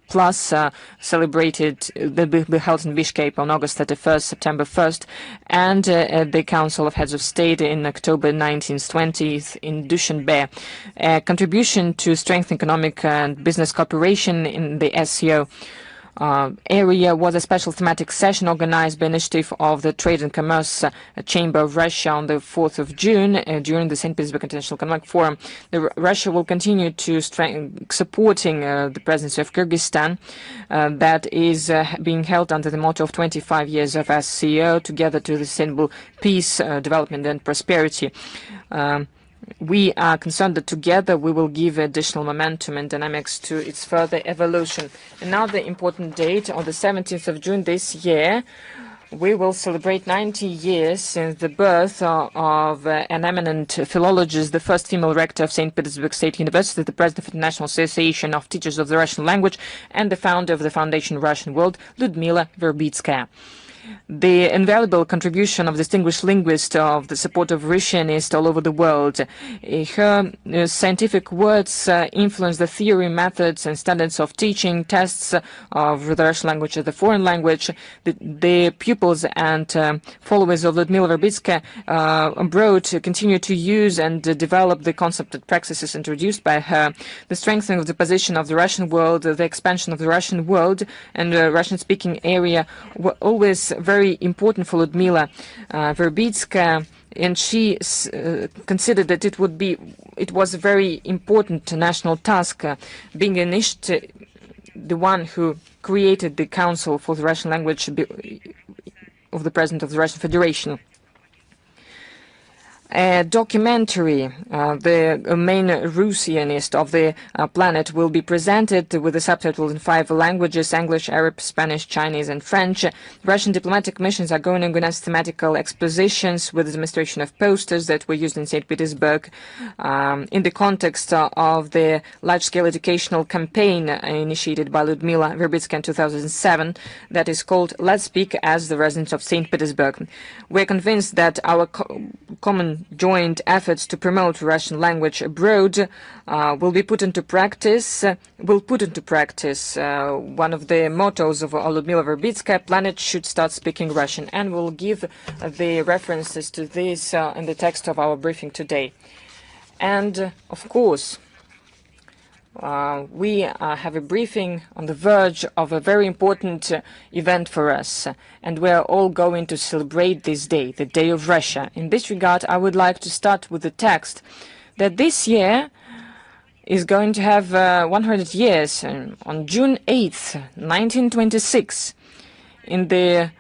Plus celebrated will be held in Bishkek on August 31st, September 1st, and the Council of Heads of State in October 19th, 20th in Dushanbe. Contribution to strengthen economic and business cooperation in the SCO area was a special thematic session organized by initiative of the Trade and Commerce Chamber of Russia on the 4th of June during the St. Petersburg International Economic Forum. Russia will continue to supporting the presidency of Kyrgyzstan that is being held under the motto of 25 years of SCO, together to the sustainable peace, development and prosperity. We are concerned that together we will give additional momentum and dynamics to its further evolution. Another important date, on the 17th of June this year, we will celebrate 90 years since the birth of an eminent philologist, the first female rector of St. Petersburg State University, the president of the National Association of Teachers of the Russian Language, and the founder of the Foundation Russian World, Lyudmila Verbitskaya. The invaluable contribution of distinguished linguist of the support of Russianists all over the world. Her scientific words influence the theory, methods, and standards of teaching, tests of the Russian language as a foreign language. The pupils and followers of Lyudmila Verbitskaya abroad continue to use and develop the concept and practices introduced by her. The strengthening of the position of the Russian world, the expansion of the Russian world and the Russian-speaking area were always very important for Lyudmila Verbitskaya, and she considered that it was a very important national task, being the one who created the Council for the Russian Language of the President of the Russian Federation. A documentary, the main Russianist of the planet, will be presented with the subtitles in 5 languages: English, Arab, Spanish, Chinese, and French. Russian diplomatic missions are going to organize thematical expositions with the demonstration of posters that were used in St. Petersburg in the context of the large-scale educational campaign initiated by Lyudmila Verbitskaya in 2007 that is called Let's Speak as the Residents of St. Petersburg. We're convinced that our common joint efforts to promote Russian language abroad will put into practice one of the mottos of Lyudmila Verbitskaya: planet should start speaking Russian, and we'll give the references to this in the text of our briefing today. And of course, we have a briefing on the verge of a very important event for us, and we are all going to celebrate this day, the Day of Russia. In this regard, I would like to start with the text that this year is going to have 100 years. On June 8th, 1926, in the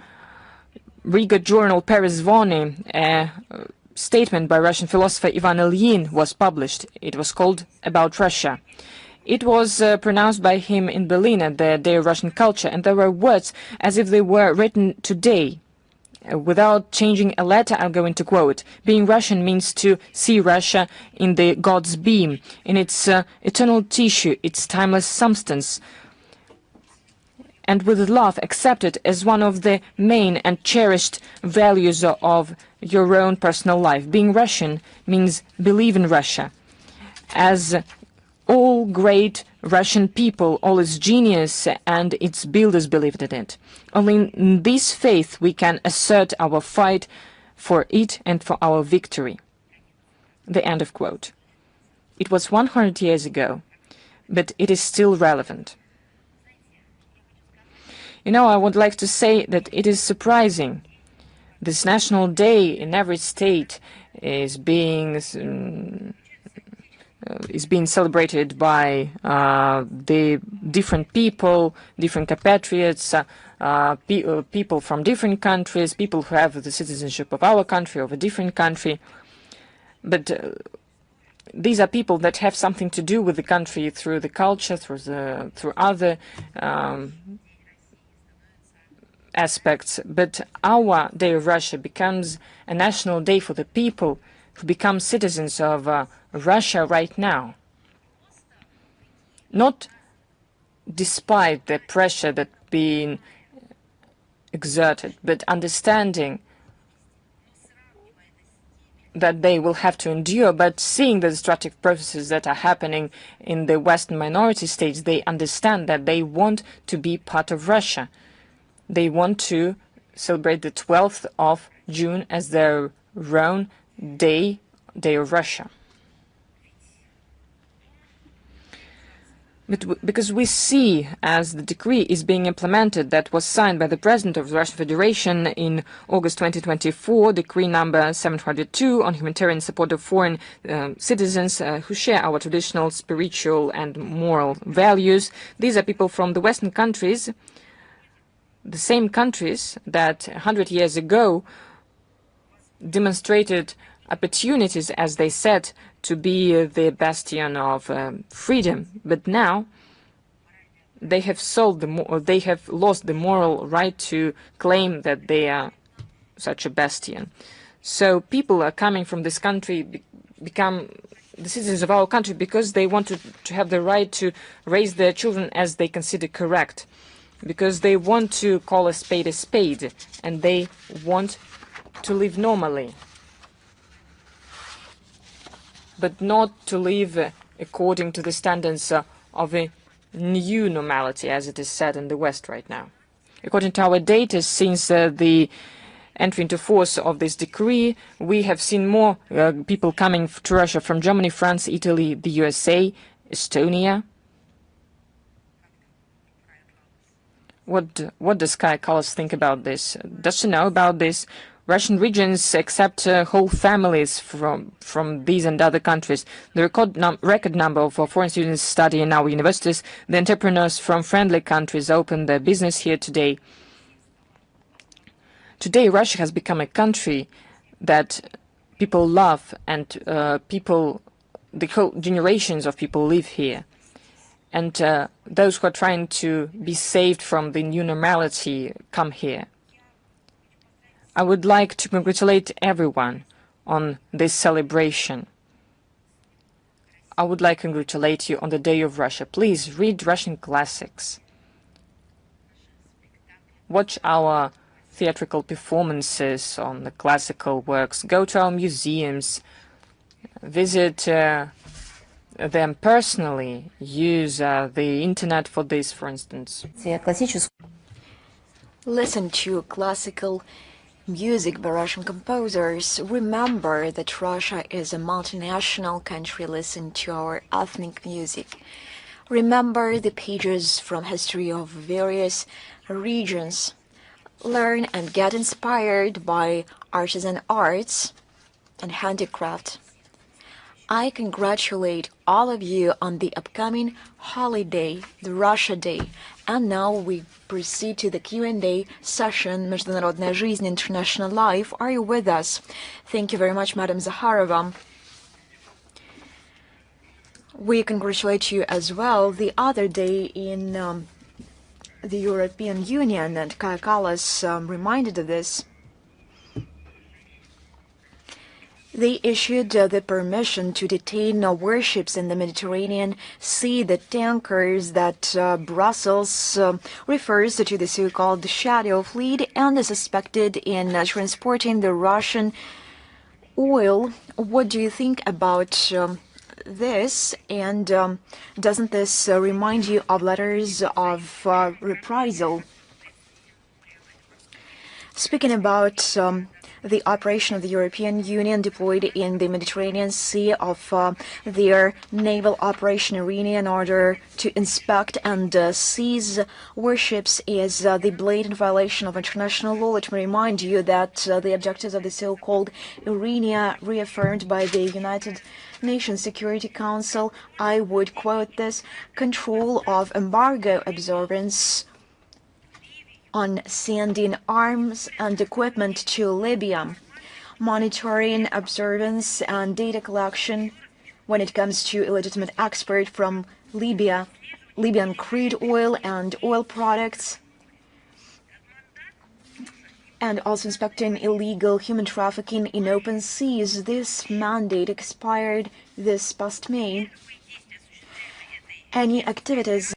Riga journal Peresvony, a statement by Russian philosopher Ivan Ilyin was published. It was called About Russia. It was pronounced by him in Berlin at the Day of Russian Culture, and there were words as if they were written today. Without changing a letter, I'm going to quote: being Russian means to see Russia in the God's beam, in its eternal tissue, its timeless substance. and with love accept it as one of the main and cherished values of your own personal life. Being Russian means believe in Russia. As all great Russian people, all its genius and its builders believed in it. Only in this faith we can assert our fight for it and for our victory. The end of quote. It was 100 years ago, but it is still relevant. You know, I would like to say that it is surprising. This national day in every state is being celebrated by the different people, different compatriots, people from different countries, people who have the citizenship of our country, of a different country. But these are people that have something to do with the country through the culture, through other aspects. But our Day of Russia becomes a national day for the people who become citizens of Russia right now. Not despite the pressure that's being exerted, but understanding that they will have to endure, but seeing the destructive processes that are happening in the Western minority states, they understand that they want to be part of Russia. They want to celebrate the 12th of June as their own Day of Russia. But because we see, as the decree is being implemented that was signed by the President of the Russian Federation in August 2024, decree number 702 on humanitarian support of foreign citizens who share our traditional, spiritual and moral values. These are people from the Western countries, the same countries that 100 years ago demonstrated opportunities, as they said, to be the bastion of freedom, but now they have lost the moral right to claim that they are such a bastion. So people are coming from this country, become the citizens of our country because they want to have the right to raise their children as they consider correct, because they want to call a spade, and they want to live normally, but not to live according to the standards of a new normality, as it is said in the West right now. According to our data, since the entry into force of this decree, we have seen more people coming to Russia from Germany, France, Italy, the USA, Estonia. What does Kaya Kallas think about this? Does she know about this? Russian regions accept whole families from these and other countries. The record number of foreign students study in our universities. The entrepreneurs from friendly countries open their business here today. Today, Russia has become a country that people love, and the whole generations of people live here. And those who are trying to be saved from the new normality come here. I would like to congratulate everyone on this celebration. I would like to congratulate you on the Day of Russia. Please read Russian classics. Watch our theatrical performances on the classical works. Go to our museums. Visit them personally. Use the internet for this, for instance. Listen to classical music by Russian composers. Remember that Russia is a multinational country. Listen to our ethnic music. Remember the pages from history of various regions. Learn and get inspired by artisan arts and handicraft. I congratulate all of you on the upcoming holiday, the Russia Day. And now we proceed to the Q&A session, Международная жизнь, International Life. Are you with us? Thank you very much, Madam Zakharova. We congratulate you as well. The other day in the European Union, and Kaya Kallas reminded of this. They issued the permission to detain warships in the Mediterranean Sea, the tankers that Brussels refers to the so-called Shadow Fleet, and is suspected in transporting the Russian oil. What do you think about this? And doesn't this remind you of letters of reprisal? Speaking about the operation of the European Union deployed in the Mediterranean Sea of their naval operation arena in order to inspect and seize warships is the blatant violation of international law. Let me remind you that the objectives of the so-called arena reaffirmed by the United Nations Security Council, I would quote this, control of embargo observance on sending arms and equipment to Libya, monitoring observance and data collection when it comes to illegitimate export from Libyan crude oil and oil products, and also inspecting illegal human trafficking in open seas. This mandate expired this past May. Any activities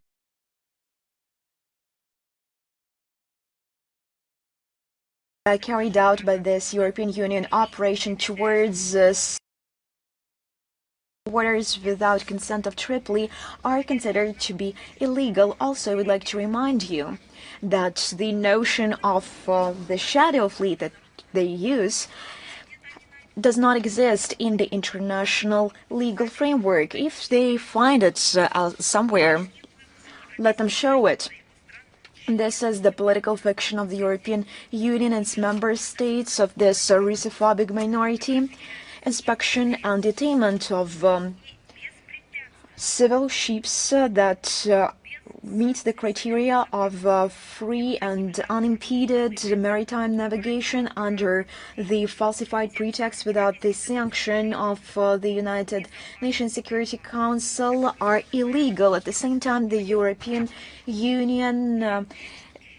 carried out by this European Union operation towards waters without consent of Tripoli are considered to be illegal. Also, I would like to remind you that the notion of the shadow fleet that they use does not exist in the international legal framework. If they find it somewhere, let them show it. This is the political fiction of the European Union and its member states of this Russophobic minority. Inspection and detainment of civil ships that meet the criteria of free and unimpeded maritime navigation under the falsified pretext without the sanction of the United Nations Security Council are illegal. At the same time, the European Union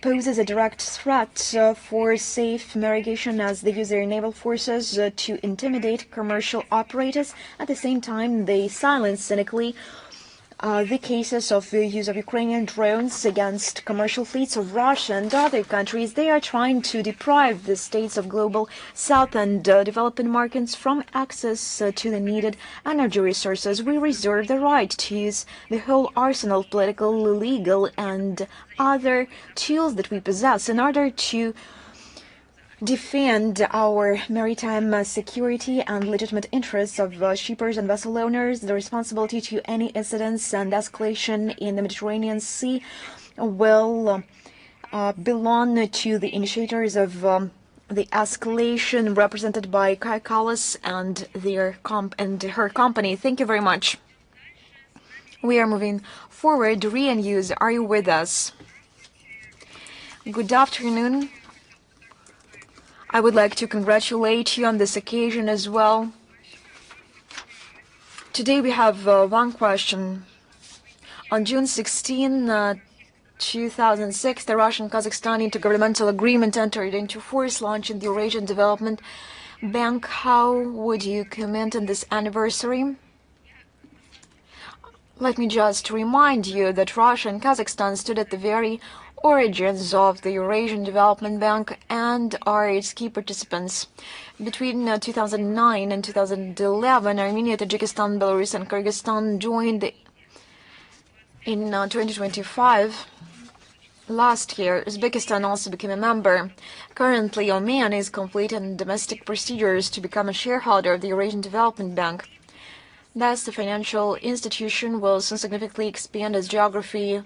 poses a direct threat for safe navigation as they use their naval forces to intimidate commercial operators. At the same time, they silence cynically the cases of the use of Ukrainian drones against commercial fleets of Russia and other countries. They are trying to deprive the states of global south and developing markets from access to the needed energy resources. We reserve the right to use the whole arsenal of political, legal, and other tools that we possess in order to defend our maritime security and legitimate interests of shippers and vessel owners. The responsibility to any incidents and escalation in the Mediterranean Sea will belong to the initiators of the escalation, represented by Kai Kallas and her company. Thank you very much. We are moving forward. DawnNews, are you with us? Good afternoon. I would like to congratulate you on this occasion as well. Today we have one question. On June 16, 2006, the Russian-Kazakhstan intergovernmental agreement entered into force, launching the Eurasian Development Bank. How would you comment on this anniversary? Let me just remind you that Russia and Kazakhstan stood at the very origins of the Eurasian Development Bank and are its key participants. Between 2009 and 2011, Armenia, Tajikistan, Belarus, and Kyrgyzstan joined. In 2025, last year, Uzbekistan also became a member. Currently, Oman is completing domestic procedures to become a shareholder of the Eurasian Development Bank. Thus, the financial institution will soon significantly expand its geography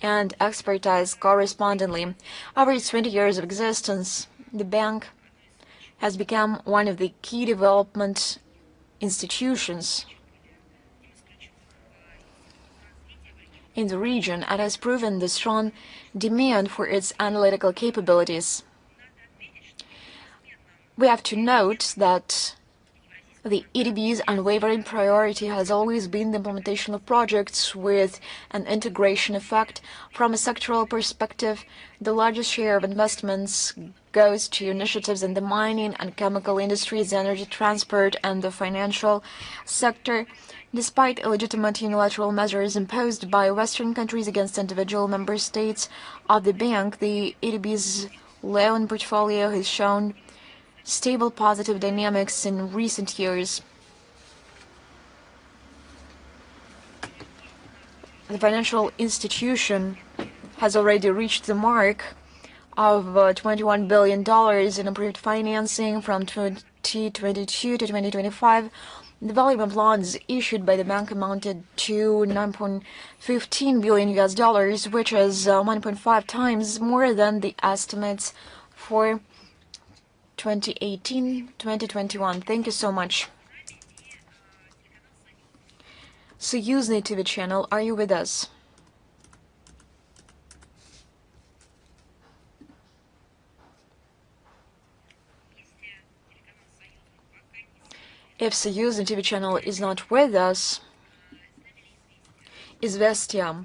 and expertise correspondingly. Over its 20 years of existence, the bank has become one of the key development institutions in the region and has proven the strong demand for its analytical capabilities. We have to note that The EDB's unwavering priority has always been the implementation of projects with an integration effect. From a sectoral perspective, the largest share of investments goes to initiatives in the mining and chemical industries, energy, transport, and the financial sector. Despite illegitimate unilateral measures imposed by Western countries against individual member states of the bank, the EDB's loan portfolio has shown stable positive dynamics in recent years. The financial institution has already reached the mark of $21 billion in approved financing from 2022 to 2025. The volume of loans issued by the bank amounted to $9.15 billion, which is 1.5 times more than the estimates for 2018-2021. Thank you so much. Союзный TV channel, are you with us? If Союзный TV channel is not with us, Известия.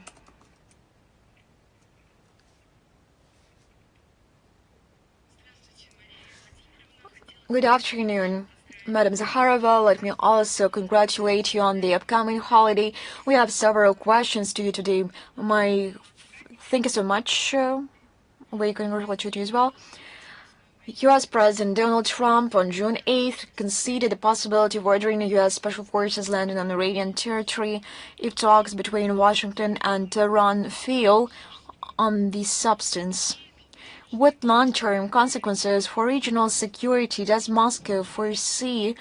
Good afternoon, Madam Zakharova. Let me also congratulate you on the upcoming holiday. We have several questions to you today. Thank you so much. We congratulate you as well. U.S. President Donald Trump on June 8th conceded the possibility of ordering U.S. Special Forces landing on Iranian territory if talks between Washington and Tehran fail on the substance. What long-term consequences for regional security does Moscow foresee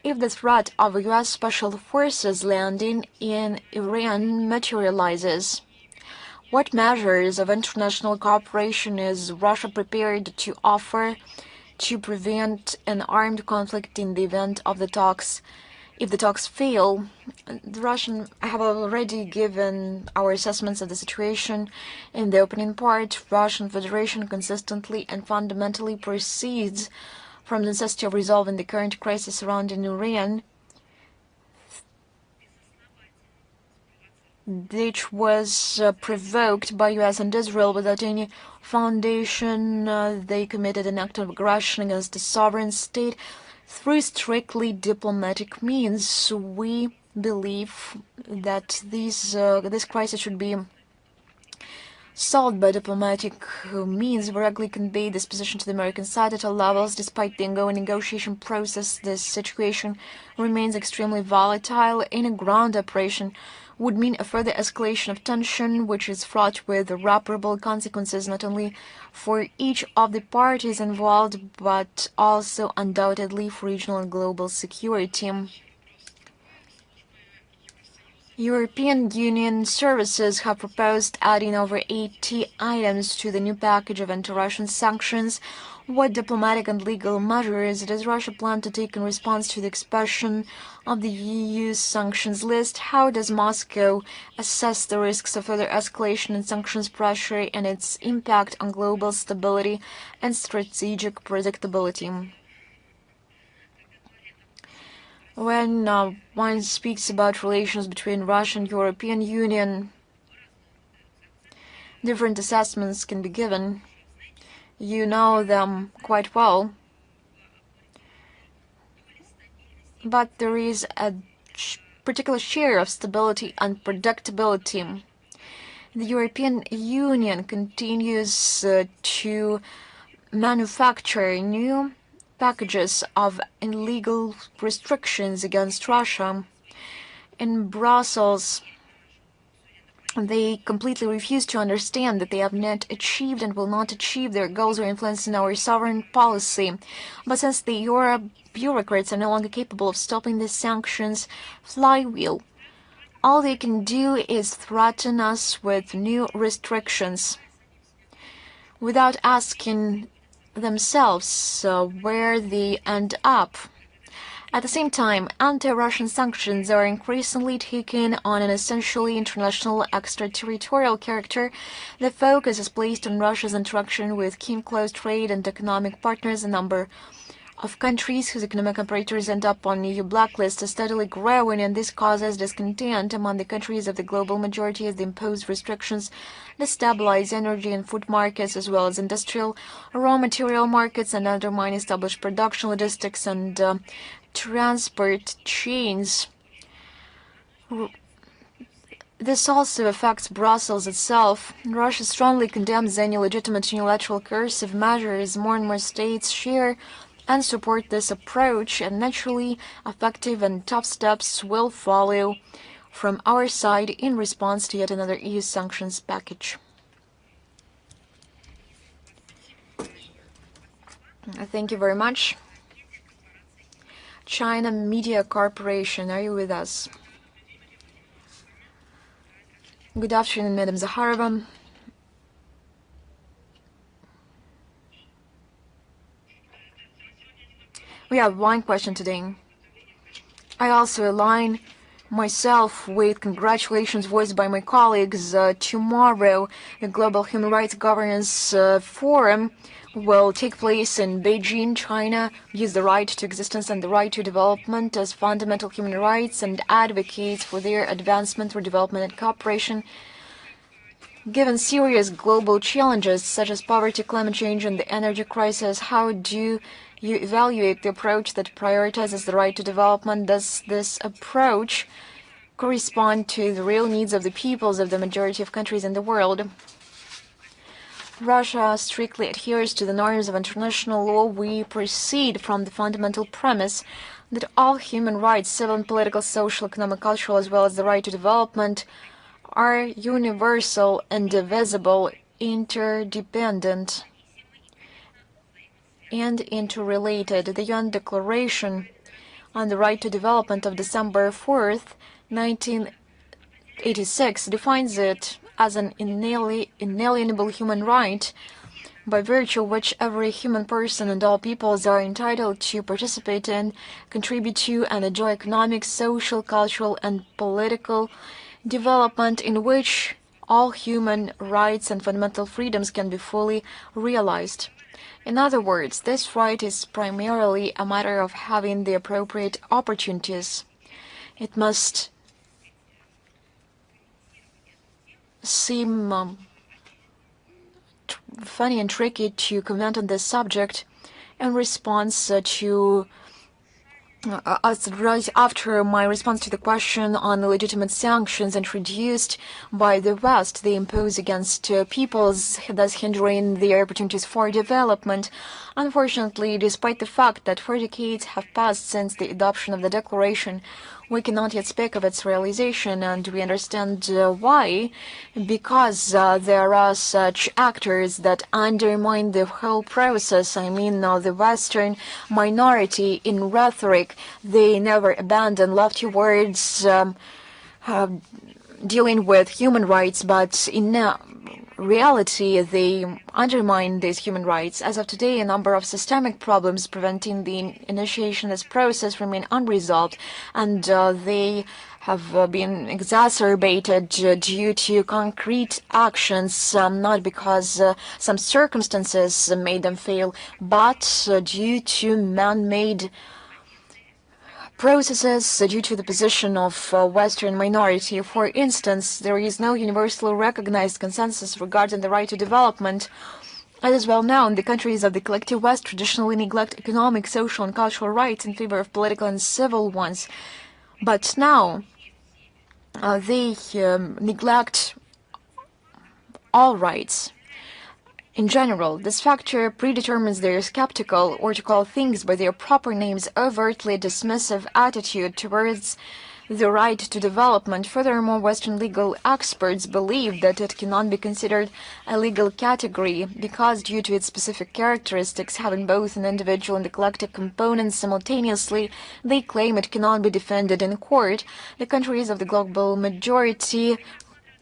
if the threat of U.S. Special Forces landing in Iran materializes? What measures of international cooperation is Russia prepared to offer to prevent an armed conflict in the event of the talks? If the talks fail, I have already given our assessments of the situation. In the opening part, Russian Federation consistently and fundamentally proceeds from the necessity of resolving the current crisis surrounding Iran, which was provoked by U.S. and Israel without any foundation. They committed an act of aggression against a sovereign state through strictly diplomatic means. We believe that this crisis should be solved by diplomatic means. We regularly conveyed this position to the American side at all levels. Despite the ongoing negotiation process, this situation remains extremely volatile. Any ground operation would mean a further escalation of tension, which is fraught with irreparable consequences not only for each of the parties involved, but also undoubtedly for regional and global security. European Union services have proposed adding over 80 items to the new package of anti-Russian sanctions. What diplomatic and legal measures does Russia plan to take in response to the expansion of the EU's sanctions list? How does Moscow assess the risks of further escalation in sanctions pressure and its impact on global stability and strategic predictability? When one speaks about relations between Russia and European Union, different assessments can be given. You know them quite well. But there is a particular share of stability and predictability. The European Union continues to manufacture new packages of illegal restrictions against Russia. In Brussels, they completely refuse to understand that they have not achieved and will not achieve their goals or influence in our sovereign policy. But since the Euro bureaucrats are no longer capable of stopping the sanctions flywheel, all they can do is threaten us with new restrictions without asking themselves where they end up. At the same time, anti-Russian sanctions are increasingly taking on an essentially international extraterritorial character. The focus is placed on Russia's interaction with key close trade and economic partners, a number of countries whose economic operators end up on EU blacklist is steadily growing, and this causes discontent among the countries of the global majority as the imposed restrictions destabilize energy and food markets as well as industrial raw material markets and undermine established production, logistics, and transport chains. This also affects Brussels itself. Russia strongly condemns any legitimate unilateral coercive measures. More and more states share and support this approach, and naturally effective and tough steps will follow from our side in response to yet another EU sanctions package. Thank you very much. China Media Corporation, are you with us? Good afternoon, Madam Zakharova. We have one question today. I also align myself with congratulations voiced by my colleagues. Tomorrow, the Global Human Rights Governance Forum will take place in Beijing, China, views the right to existence and the right to development as fundamental human rights and advocates for their advancement through development and cooperation. Given serious global challenges such as poverty, climate change, and the energy crisis, how do you evaluate the approach that prioritizes the right to development? Does this approach correspond to the real needs of the peoples of the majority of countries in the world? Russia strictly adheres to the norms of international law. We proceed from the fundamental premise that all human rights, civil and political, social, economic, cultural, as well as the right to development, are universal, indivisible, interdependent, and interrelated. The UN Declaration on the Right to Development of December 4th, 1986 defines it as an inalienable human right, by virtue of which every human person and all peoples are entitled to participate in, contribute to, and enjoy economic, social, cultural, and political development in which all human rights and fundamental freedoms can be fully realized. In other words, this right is primarily a matter of having the appropriate opportunities. It must seem funny and tricky to comment on this subject in response to right after my response to the question on the legitimate sanctions introduced by the West, they impose against peoples, thus hindering their opportunities for development. Unfortunately, despite the fact that 4 decades have passed since the adoption of the declaration, we cannot yet speak of its realization, and we understand why. Because there are such actors that undermine the whole process. I mean, the Western minority in rhetoric, they never abandon lofty words dealing with human rights, but in reality, they undermine these human rights. As of today, a number of systemic problems preventing the initiation of this process remain unresolved, and they have been exacerbated due to concrete actions, not because some circumstances made them fail, but due to man-made processes due to the position of Western minority. For instance, there is no universally recognized consensus regarding the right to development. As is well known, the countries of the collective West traditionally neglect economic, social, and cultural rights in favor of political and civil ones. But now, they neglect all rights. In general, this factor predetermines their skeptical, or to call things by their proper names, overtly dismissive attitude towards the right to development. Furthermore, Western legal experts believe that it cannot be considered a legal category because, due to its specific characteristics, having both an individual and a collective component simultaneously, they claim it cannot be defended in court. The countries of the global majority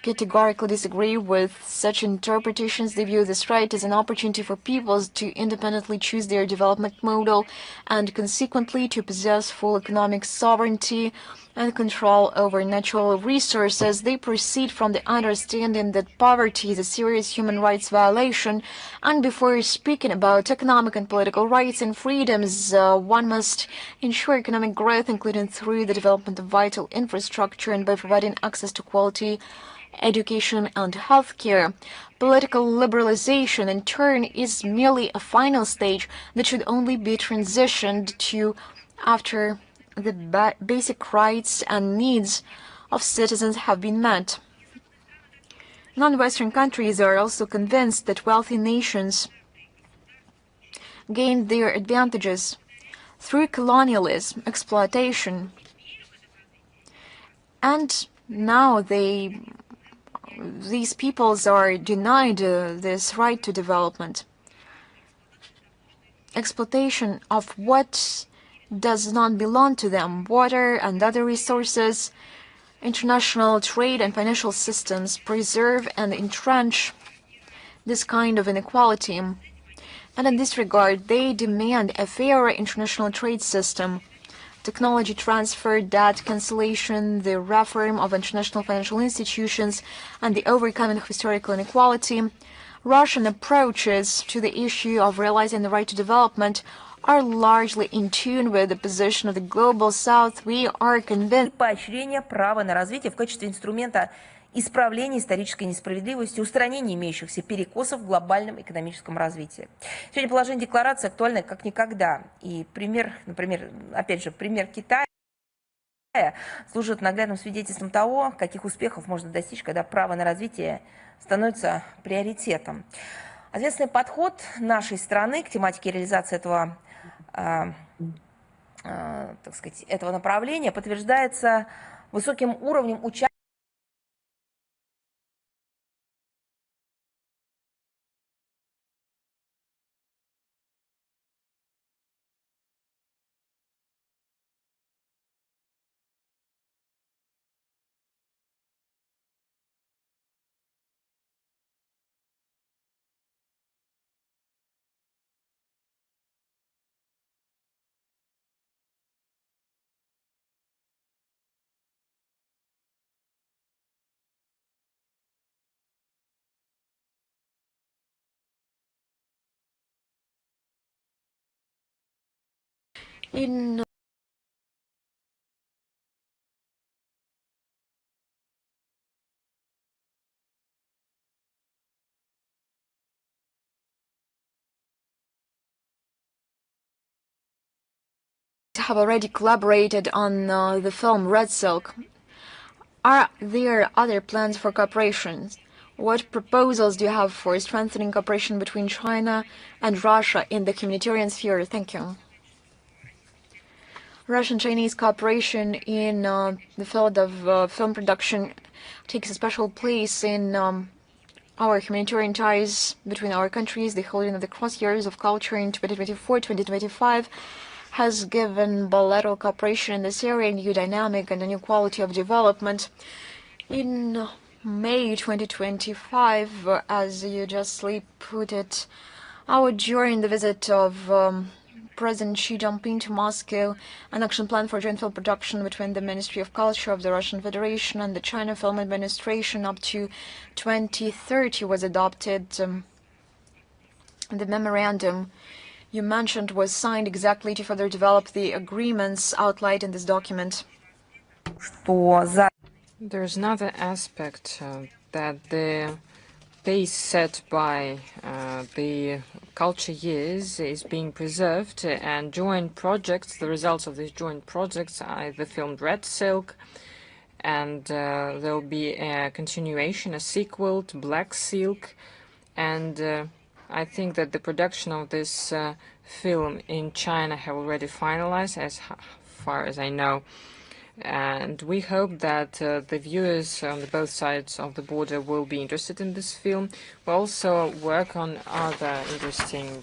categorically disagree with such interpretations. They view this right as an opportunity for peoples to independently choose their development model and consequently to possess full economic sovereignty and control over natural resources. They proceed from the understanding that poverty is a serious human rights violation, and before speaking about economic and political rights and freedoms, one must ensure economic growth, including through the development of vital infrastructure and by providing access to quality education and healthcare. Political liberalization, in turn, is merely a final stage that should only be transitioned to after the basic rights and needs of citizens have been met. Non-Western countries are also convinced that wealthy nations gained their advantages through colonialism, exploitation, and now these peoples are denied this right to development. Exploitation of what does not belong to them, water and other resources, international trade and financial systems preserve and entrench this kind of inequality. And in this regard, they demand a fairer international trade system, technology transfer, debt cancellation, the reform of international financial institutions, and the overcoming of historical inequality. Russian approaches to the issue of realizing the right to development are largely in tune with the position of the global South. We are convinced поощрение права на развитие в качестве инструмента исправления исторической несправедливости, устранения имеющихся перекосов в глобальном экономическом развитии. Сегодня положение декларации актуально как никогда. И пример, например, опять же, пример Китая служит наглядным свидетельством того, каких успехов можно достичь, когда право на развитие становится приоритетом. Ответственный подход нашей страны к тематике реализации этого, так сказать, этого направления подтверждается высоким уровнем участия in have already collaborated on the film Red Silk. Are there other plans for cooperation? What proposals do you have for strengthening cooperation between China and Russia in the humanitarian sphere? Thank you. Russian-Chinese cooperation in the field of film production takes a special place in our humanitarian ties between our countries. The holding of the Cross Years of Culture in 2024-2025 has given bilateral cooperation in this area a new dynamic and a new quality of development. In May 2025, as you justly put it, during the visit of President Xi Jinping to Moscow, an action plan for joint film production between the Ministry of Culture of the Russian Federation and the China Film Administration up to 2030 was adopted. The memorandum you mentioned was signed exactly to further develop the agreements outlined in this document. There's another aspect that the pace set by the culture years is being preserved, and joint projects, the results of these joint projects are the film Red Silk, and there'll be a continuation, a sequel to Black Silk, and I think that the production of this film in China have already finalized, as far as I know. And we hope that the viewers on both sides of the border will be interested in this film. We'll also work on other interesting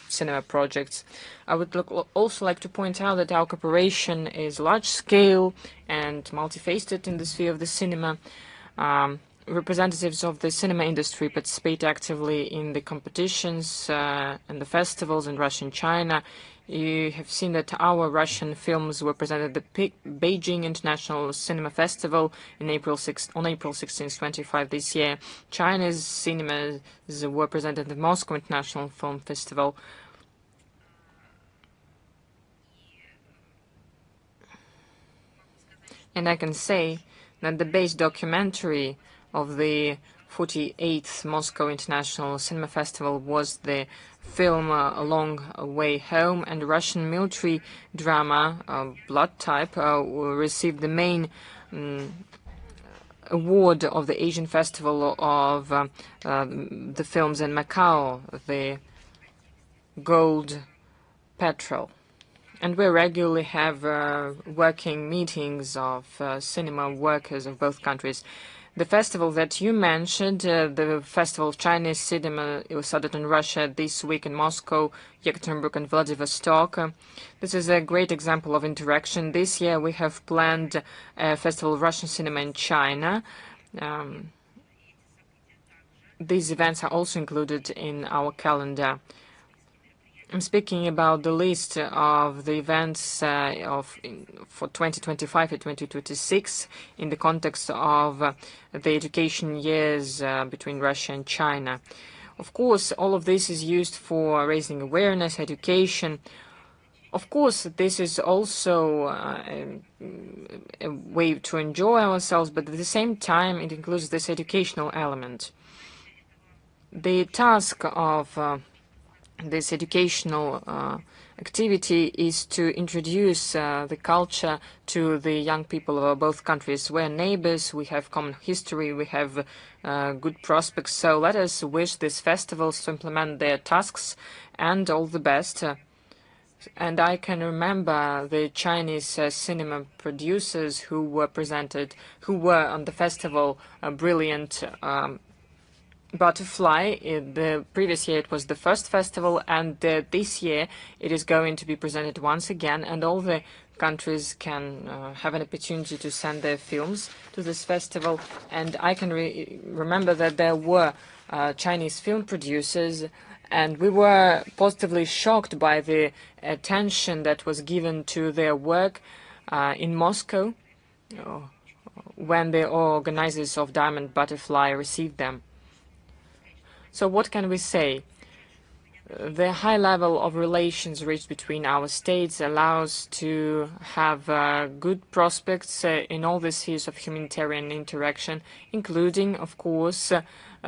cinema projects. I would also like to point out that our cooperation is large-scale and multifaceted in the sphere of the cinema. Representatives of the cinema industry participate actively in the competitions and the festivals in Russia and China, You have seen that our Russian films were presented at the Beijing International Cinema Festival on April 16, 25 this year. China's cinemas were presented at the Moscow International Film Festival. And I can say that the base documentary of the 48th Moscow International Cinema Festival was the film A Long Way Home, and the Russian military drama Blood Type received the main award of the Asian Festival of the films in Macau, the Gold Petrel. And we regularly have working meetings of cinema workers of both countries. The festival that you mentioned, the Festival of Chinese Cinema, it was started in Russia this week in Moscow, Yekaterinburg, and Vladivostok. This is a great example of interaction. This year we have planned a Festival of Russian Cinema in China. These events are also included in our calendar. I'm speaking about the list of the events for 2025 and 2026 in the context of the education years between Russia and China. Of course, all of this is used for raising awareness, education. Of course, this is also a way to enjoy ourselves, but at the same time, it includes this educational element. The task of this educational activity is to introduce the culture to the young people of both countries. We're neighbors, we have common history, we have good prospects, so let us wish these festivals to implement their tasks, and all the best. And I can remember the Chinese cinema producers who were on the festival, brilliant Butterfly. The previous year it was the first festival, and this year it is going to be presented once again, and all the countries can have an opportunity to send their films to this festival. And I can remember that there were Chinese film producers, and we were positively shocked by the attention that was given to their work in Moscow when the organizers of Diamond Butterfly received them. So what can we say? The high level of relations reached between our states allows to have good prospects in all the spheres of humanitarian interaction, including, of course,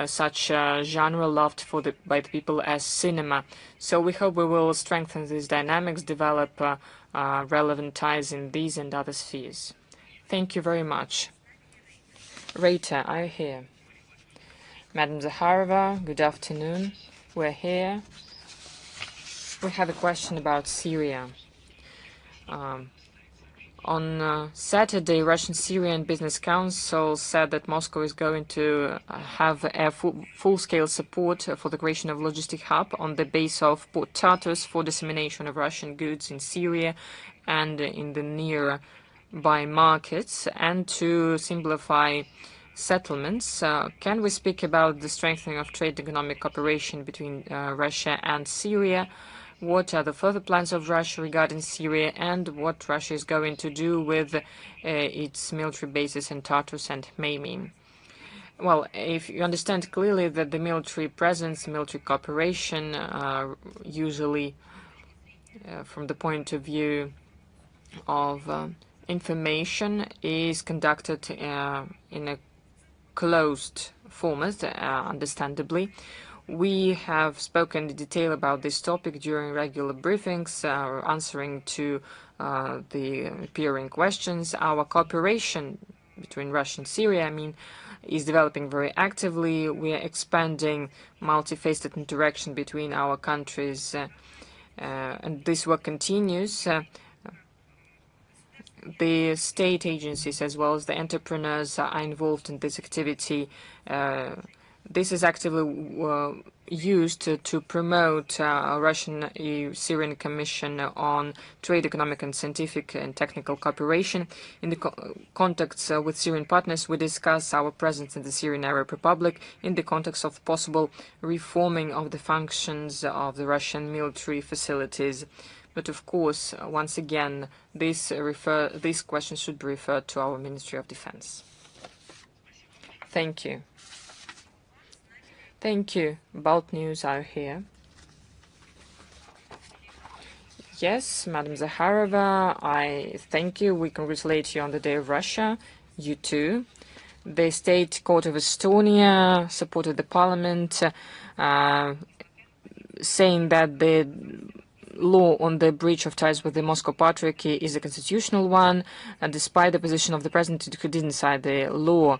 such genre loved by the people as cinema. So we hope we will strengthen these dynamics, develop relevant ties in these and other spheres. Thank you very much. Rita, are you here? Madam Zakharova, good afternoon. We're here. We have a question about Syria. On Saturday, Russian-Syrian Business Council said that Moscow is going to have a full-scale support for the creation of logistic hub on the base of Port Tartus for dissemination of Russian goods in Syria and in the nearby markets, and to simplify settlements. Can we speak about the strengthening of trade and economic cooperation between Russia and Syria? What are the further plans of Russia regarding Syria, and what Russia is going to do with its military bases in Tartus and Maymin? Well, if you understand clearly that the military presence, military cooperation, usually from the point of view of information, is conducted in a closed format, understandably. We have spoken in detail about this topic during regular briefings, answering to the appearing questions. Our cooperation between Russia and Syria, is developing very actively. We are expanding multifaceted interaction between our countries, and this work continues. The state agencies as well as the entrepreneurs are involved in this activity. This is actively used to promote a Russian-Syrian Commission on Trade, Economic and Scientific and Technical Cooperation. In the contacts with Syrian partners, we discuss our presence in the Syrian Arab Republic in the context of possible reforming of the functions of the Russian military facilities. But of course, once again, these questions should be referred to our Ministry of Defense. Thank you. Thank you. DawnNews are here. Yes, Madam Zakharova, I thank you. We congratulate you on the Day of Russia. You too. The State Court of Estonia supported the parliament, saying that the law on the breach of ties with the Moscow Patriarchy is a constitutional one, despite the position of the president who didn't sign the law.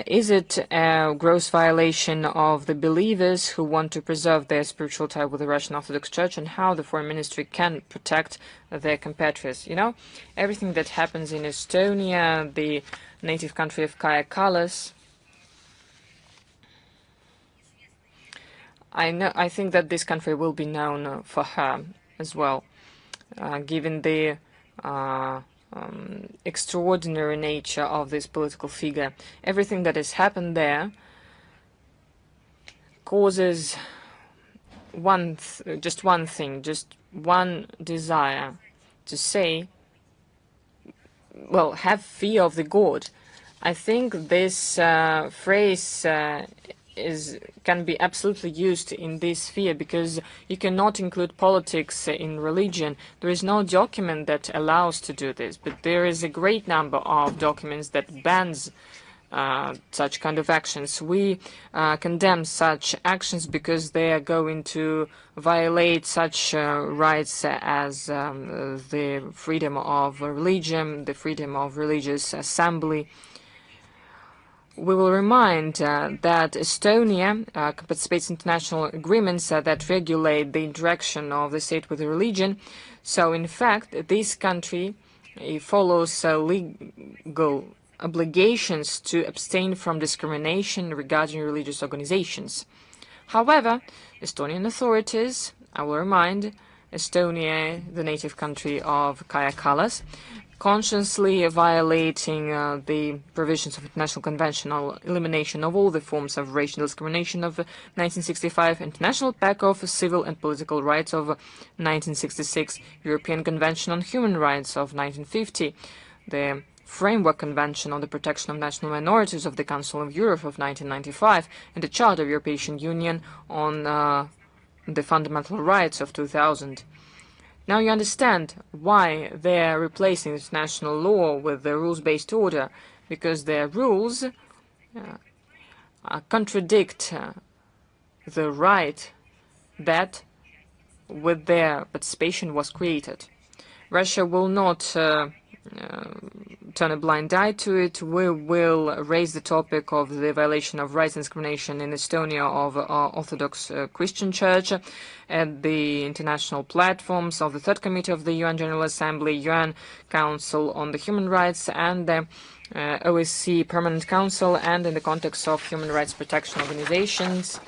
Is it a gross violation of the believers who want to preserve their spiritual tie with the Russian Orthodox Church, and how the foreign ministry can protect their compatriots? You know, everything that happens in Estonia, the native country of Kaja Kallas, I think that this country will be known for her as well, given the extraordinary nature of this political figure. Everything that has happened there causes just one thing, just one desire to say, well, have fear of the God. I think this phrase can be absolutely used in this sphere, because you cannot include politics in religion. There is no document that allows to do this, but there is a great number of documents that bans such kind of actions. We condemn such actions because they are going to violate such rights as the freedom of religion, the freedom of religious assembly. We will remind that Estonia participates in international agreements that regulate the interaction of the state with the religion. So, in fact, this country follows legal obligations to abstain from discrimination regarding religious organizations. However, Estonian authorities, I will remind, Estonia, the native country of Kaja Kallas, consciously violating the provisions of International Convention on Elimination of all the forms of racial discrimination of 1965, International Pact of Civil and Political Rights of 1966, European Convention on Human Rights of 1950, the Framework Convention on the Protection of National Minorities of the Council of Europe of 1995, and the Charter of the European Union on the Fundamental Rights of 2000. Now you understand why they're replacing international law with the rules-based order, because their rules contradict the right that, with their participation, was created. Russia will not turn a blind eye to it. We will raise the topic of the violation of rights and discrimination in Estonia of Orthodox Christian Church at the international platforms of the Third Committee of the UN General Assembly, UN Council on the Human Rights, and the OSCE Permanent Council, and in the context of human rights protection organizations.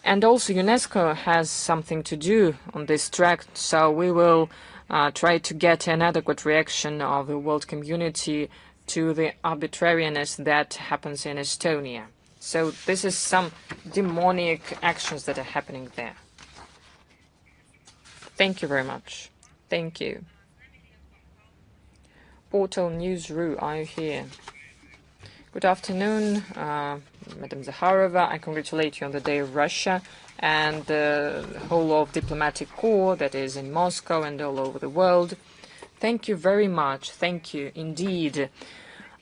And also UNESCO has something to do on this track, so we will try to get an adequate reaction of the world community to the arbitrariness that happens in Estonia. So this is some demonic actions that are happening there. Thank you very much. Thank you. Portal News.ru, are you here? Good afternoon, Madam Zakharova. I congratulate you on the Day of Russia and the whole of diplomatic corps that is in Moscow and all over the world. Thank you very much. Thank you indeed.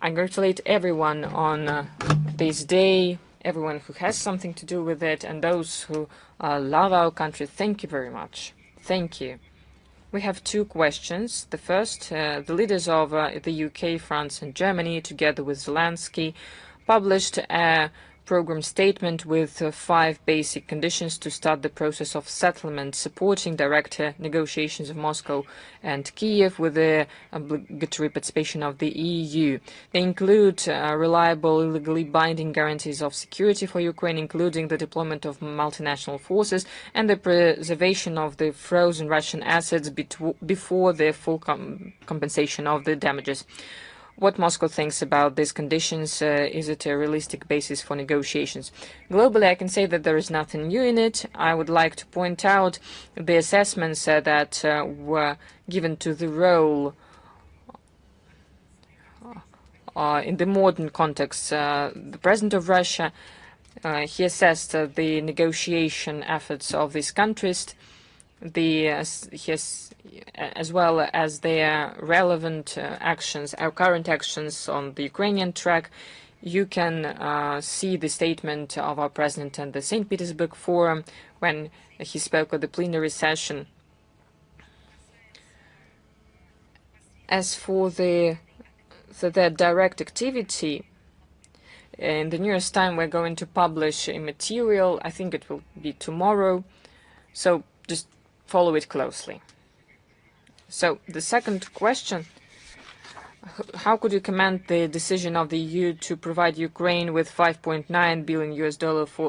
I congratulate everyone on this day, everyone who has something to do with it, and those who love our country. Thank you very much. Thank you. We have two questions. The first, the leaders of the UK, France and Germany, together with Zelensky, published a program statement with 5 basic conditions to start the process of settlement, supporting direct negotiations of Moscow and Kiev with the obligatory participation of the EU. They include reliable, legally binding guarantees of security for Ukraine, including the deployment of multinational forces and the preservation of the frozen Russian assets before the full compensation of the damages. what Moscow thinks about these conditions. Is it a realistic basis for negotiations? Globally, I can say that there is nothing new in it. I would like to point out the assessments that were given to the role in the modern context. The President of Russia, he assessed the negotiation efforts of these countries, as well as their relevant actions, our current actions on the Ukrainian track. You can see the statement of our president at the St. Petersburg Forum when he spoke at the plenary session. As for their direct activity, in the nearest time we're going to publish a material. I think it will be tomorrow, so just follow it closely. So the second question: how could you comment the decision of the EU to provide Ukraine with $5.9 billion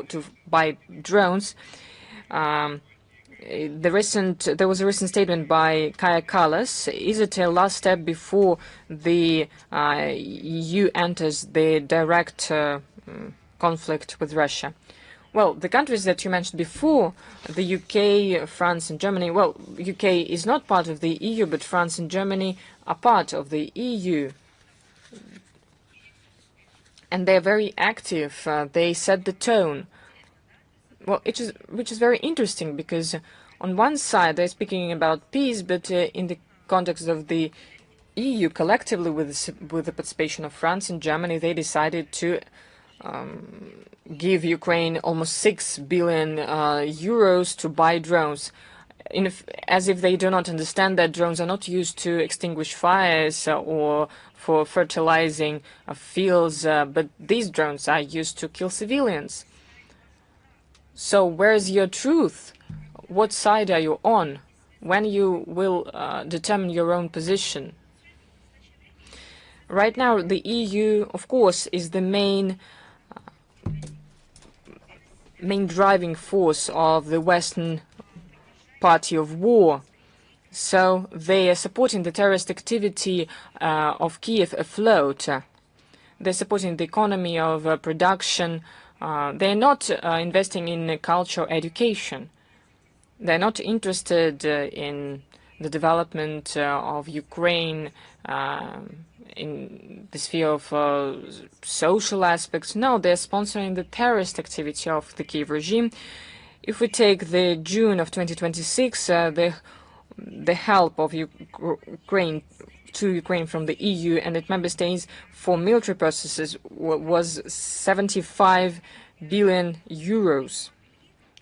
to buy drones? There was a recent statement by Kaja Kallas. Is it a last step before the EU enters the direct conflict with Russia? Well, the countries that you mentioned before, the UK, France and Germany, well, UK is not part of the EU, but France and Germany are part of the EU. And they're very active. They set the tone. Well, which is very interesting, because on one side they're speaking about peace, but in the context of the EU collectively, with the participation of France and Germany, they decided to give Ukraine almost 6 billion euros to buy drones, as if they do not understand that drones are not used to extinguish fires or for fertilizing fields, but these drones are used to kill civilians. So where's your truth? What side are you on? When you will determine your own position? Right now, the EU, of course, is the main driving force of the Western party of war. So they are supporting the terrorist activity of Kiev afloat. They're supporting the economy of production. They're not investing in culture or education. They're not interested in the development of Ukraine in the sphere of social aspects. No, they're sponsoring the terrorist activity of the Kiev regime. If we take the June of 2026, the help of Ukraine to Ukraine from the EU and its member states for military purposes was 75 billion euros.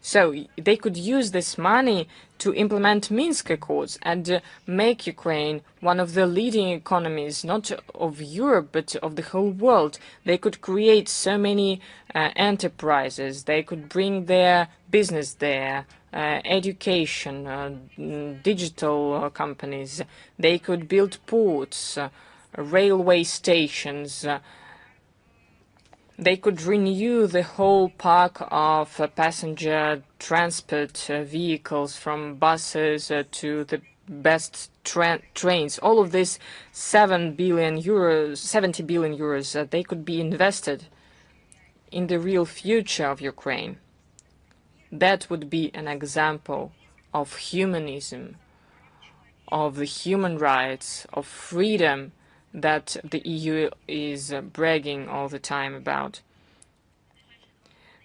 So they could use this money to implement Minsk Accords and make Ukraine one of the leading economies, not of Europe, but of the whole world. They could create so many enterprises. They could bring their business there, education, digital companies. They could build ports, railway stations. They could renew the whole park of passenger transport vehicles, from buses to the best trains. All of this 70 billion euros, they could be invested in the real future of Ukraine. That would be an example of humanism, of the human rights, of freedom that the EU is bragging all the time about.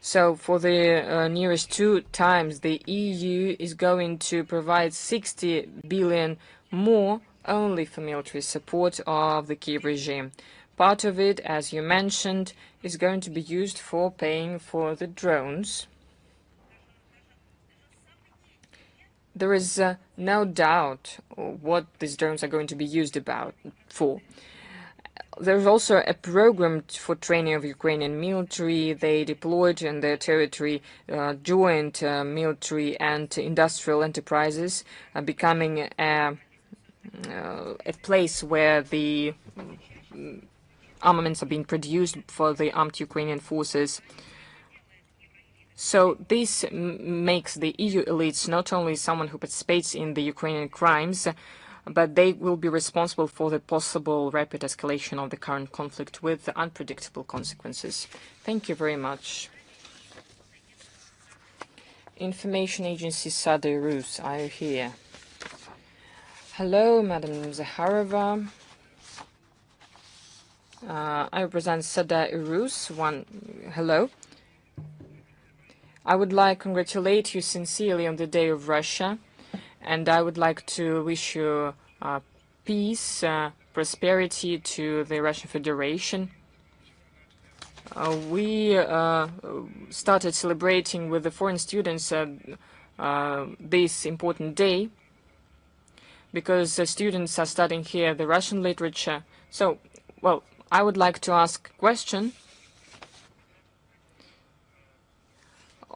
So for the nearest 2 times, the EU is going to provide 60 billion more only for military support of the Kiev regime. Part of it, as you mentioned, is going to be used for paying for the drones. There is no doubt what these drones are going to be used for. There's also a program for training of Ukrainian military. They deployed in their territory joint military and industrial enterprises, becoming a place where the armaments are being produced for the armed Ukrainian forces. So this makes the EU elites not only someone who participates in the Ukrainian crimes, but they will be responsible for the possible rapid escalation of the current conflict with unpredictable consequences. Thank you very much. Information Agency Sada Rus, are you here? Hello, Madam Zakharova. I represent Sada Rus. Hello. I would like to congratulate you sincerely on the Day of Russia, and I would like to wish you peace, prosperity to the Russian Federation. We started celebrating with the foreign students this important day because the students are studying here the Russian literature. So, well, I would like to ask a question.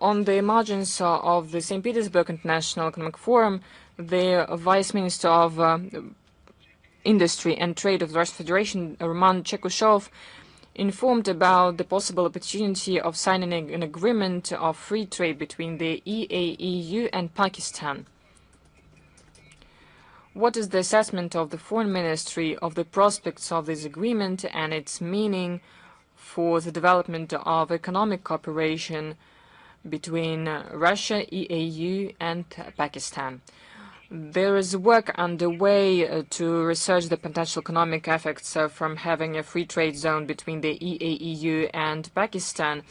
On the margins of the St. Petersburg International Economic Forum, the Vice Minister of Industry and Trade of the Russian Federation, Roman Chekushov, informed about the possible opportunity of signing an agreement of free trade between the EAEU and Pakistan. What is the assessment of the Foreign Ministry of the prospects of this agreement and its meaning for the development of economic cooperation between Russia, EAU, and Pakistan? There is work underway to research the potential economic effects from having a free trade zone between the EAEU and Pakistan.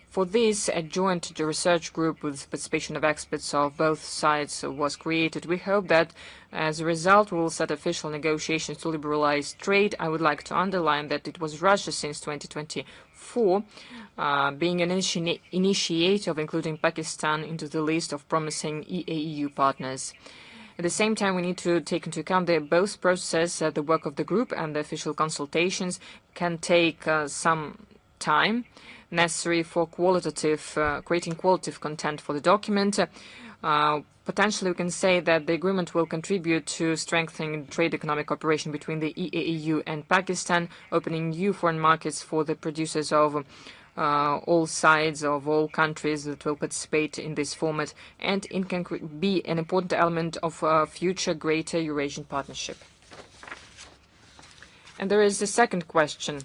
For this, a joint research group with participation of experts of both sides was created. We hope that as a result we will start official negotiations to liberalize trade. I would like to underline that it was Russia since 2024 being an initiator of including Pakistan into the list of promising EAEU partners. At the same time, we need to take into account that both processes, the work of the group and the official consultations, can take some time necessary for creating qualitative content for the document. Potentially, we can say that the agreement will contribute to strengthening trade economic cooperation between the EAEU and Pakistan, opening new foreign markets for the producers of all sides of all countries that will participate in this format, and it can be an important element of future greater Eurasian partnership. And there is a second question.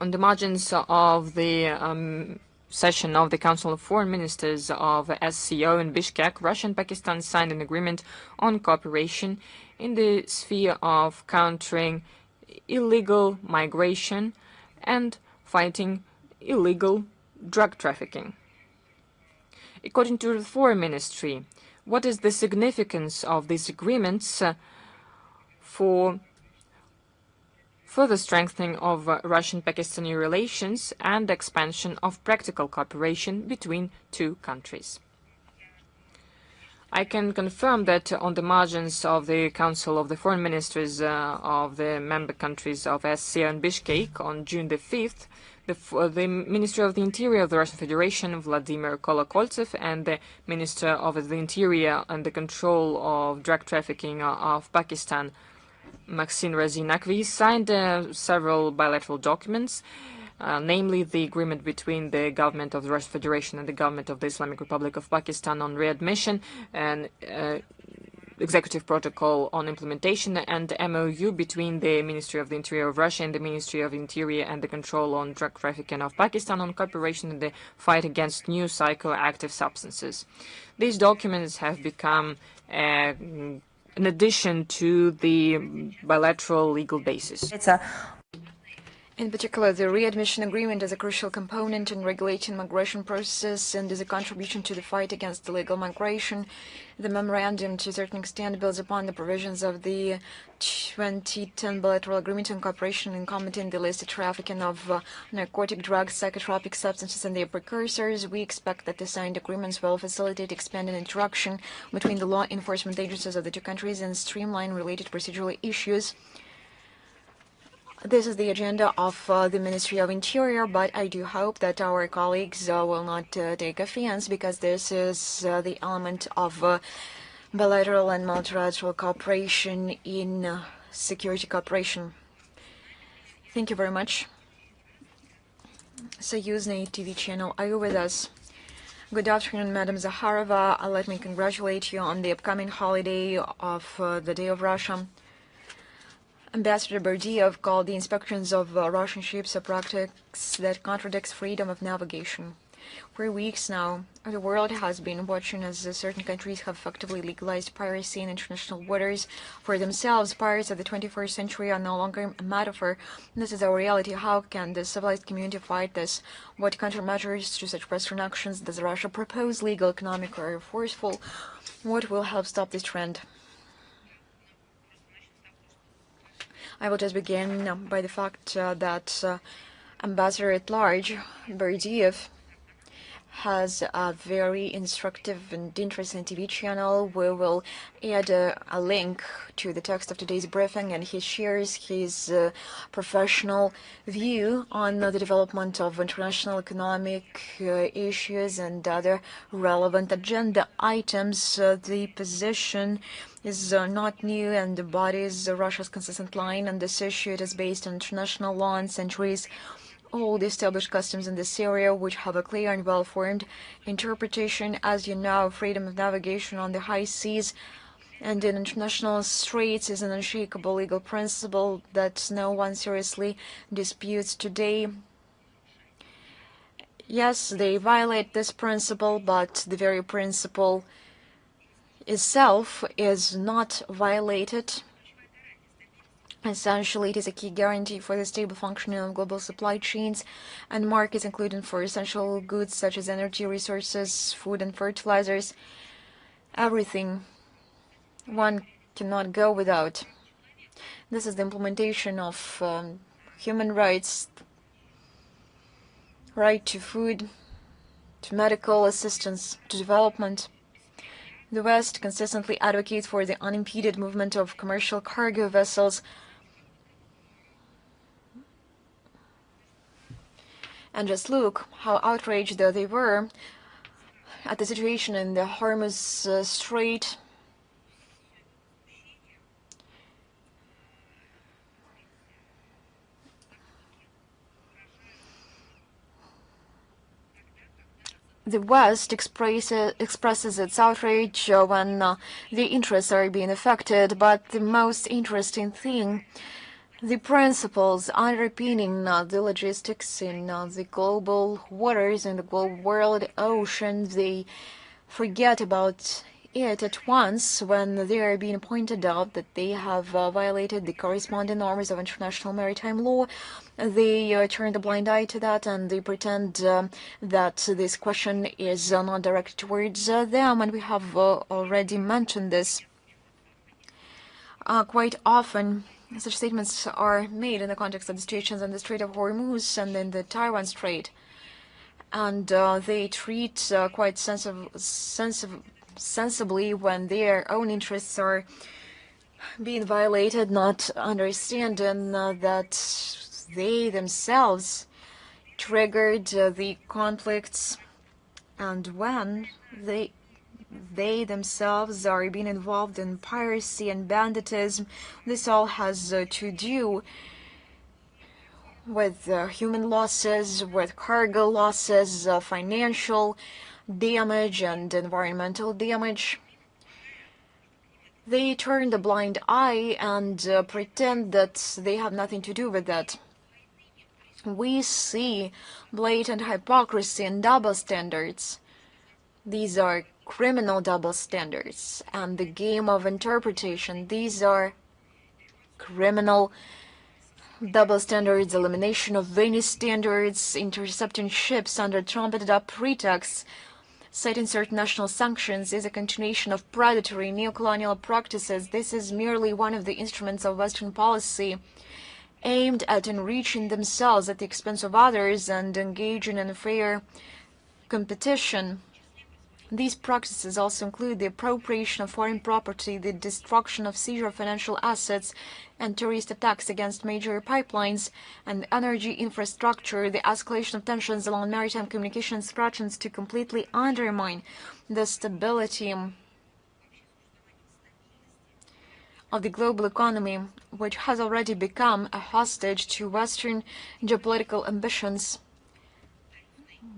On the margins of the session of the Council of Foreign Ministers of SCO in Bishkek, Russia and Pakistan signed an agreement on cooperation in the sphere of countering illegal migration and fighting illegal drug trafficking. According to the Foreign Ministry, what is the significance of these agreements for further strengthening of Russian-Pakistani relations and expansion of practical cooperation between two countries? I can confirm that on the margins of the Council of the Foreign Ministers of the member countries of SCO and Bishkek on June the 5th, the Minister of the Interior of the Russian Federation, Vladimir Kolokoltsev, and the Minister of the Interior and the Control of Drug Trafficking of Pakistan, Maxine Razinakvi, signed several bilateral documents, namely the agreement between the government of the Russian Federation and the government of the Islamic Republic of Pakistan on readmission, and executive protocol on implementation, and MOU between the Ministry of the Interior of Russia and the Ministry of Interior and the Control on Drug Trafficking of Pakistan on cooperation in the fight against new psychoactive substances. These documents have become an addition to the bilateral legal basis. In particular, the readmission agreement is a crucial component in regulating migration process and is a contribution to the fight against illegal migration. The memorandum, to a certain extent, builds upon the provisions of the 2010 bilateral agreement on cooperation in combating the illicit trafficking of narcotic drugs, psychotropic substances, and their precursors. We expect that the signed agreements will facilitate expanded interaction between the law enforcement agencies of the two countries and streamline related procedural issues. This is the agenda of the Ministry of Interior, but I do hope that our colleagues will not take offense, because this is the element of bilateral and multilateral cooperation in security cooperation. Thank you very much. Soyuzny TV channel, are you with us? Good afternoon, Madam Zakharova. Let me congratulate you on the upcoming holiday of the Day of Russia. Ambassador Berdiev called the inspections of Russian ships a practice that contradicts freedom of navigation. For weeks now, the world has been watching as certain countries have effectively legalized piracy in international waters for themselves. Pirates of the 21st century are no longer a metaphor. This is our reality. How can the civilized community fight this? What countermeasures to such Western actions does Russia propose, legal, economic, or forceful? What will help stop this trend? I will just begin by the fact that Ambassador at Large, Berdiev, has a very instructive and interesting TV channel. We will add a link to the text of today's briefing, and he shares his professional view on the development of international economic issues and other relevant agenda items. The position is not new and embodies Russia's consistent line on this issue. It is based on international law and centuries old established customs in this area, which have a clear and well-formed interpretation. As you know, freedom of navigation on the high seas and in international straits is an unshakable legal principle that no one seriously disputes today. Yes, they violate this principle, but the very principle itself is not violated. Essentially, it is a key guarantee for the stable functioning of global supply chains and markets, including for essential goods such as energy resources, food and fertilizers, everything one cannot go without. This is the implementation of human rights, right to food, to medical assistance, to development. The West consistently advocates for the unimpeded movement of commercial cargo vessels. And just look how outraged they were at the situation in the Hormuz Strait. The West expresses its outrage when the interests are being affected, but the most interesting thing, the principles underpinning the logistics in the global waters and the global world ocean, they forget about it at once when they are being pointed out that they have violated the corresponding norms of international maritime law. They turn a blind eye to that, and they pretend that this question is not directed towards them, and we have already mentioned this quite often. Such statements are made in the context of the situations in the Strait of Hormuz and in the Taiwan Strait, and they treat quite sensibly when their own interests are being violated, not understanding that they themselves triggered the conflicts, and when they themselves are being involved in piracy and banditism. This all has to do with human losses, with cargo losses, financial damage, and environmental damage. They turn a blind eye and pretend that they have nothing to do with that. We see blatant hypocrisy and double standards. These are criminal double standards, and the game of interpretation. These are criminal double standards, elimination of Venice standards, intercepting ships under trumpeted up pretexts, citing certain national sanctions is a continuation of predatory neocolonial practices. This is merely one of the instruments of Western policy aimed at enriching themselves at the expense of others and engaging in fair competition. These practices also include the appropriation of foreign property, the destruction of seizure of financial assets, and terrorist attacks against major pipelines and energy infrastructure, the escalation of tensions along maritime communication threatens to completely undermine the stability of the global economy, which has already become a hostage to Western geopolitical ambitions.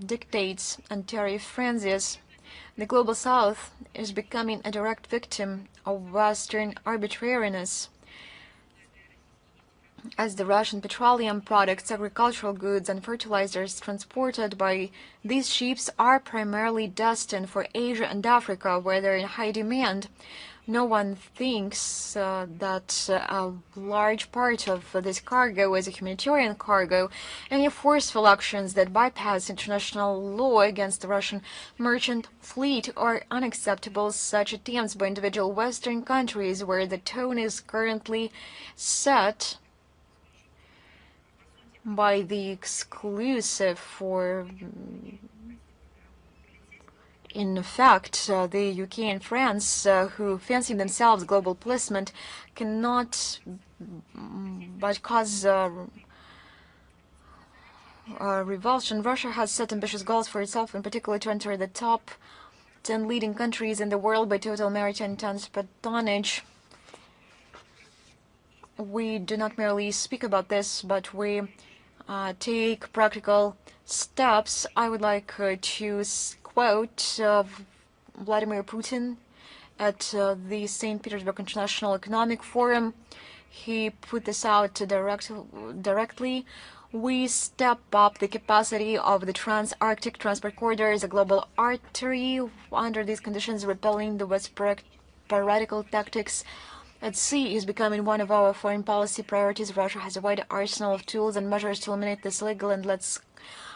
dictates and tariff frenzies, the Global South is becoming a direct victim of Western arbitrariness, as the Russian petroleum products, agricultural goods, and fertilizers transported by these ships are primarily destined for Asia and Africa, where they're in high demand. No one thinks that a large part of this cargo is a humanitarian cargo. Any forceful actions that bypass international law against the Russian merchant fleet are unacceptable. Such attempts by individual Western countries, where the tone is currently set by the exclusive for, in fact, the UK and France, who fancy themselves global policemen, cannot but cause revulsion. Russia has set ambitious goals for itself, in particular to enter the top 10 leading countries in the world by total maritime transport tonnage. We do not merely speak about this, but we take practical steps. I would like to quote Vladimir Putin at the St. Petersburg International Economic Forum. He put this out directly. We step up the capacity of the trans-Arctic transport corridor as a global artery. Under these conditions, repelling the West's piratical tactics at sea is becoming one of our foreign policy priorities. Russia has a wide arsenal of tools and measures to eliminate this illegal, and let's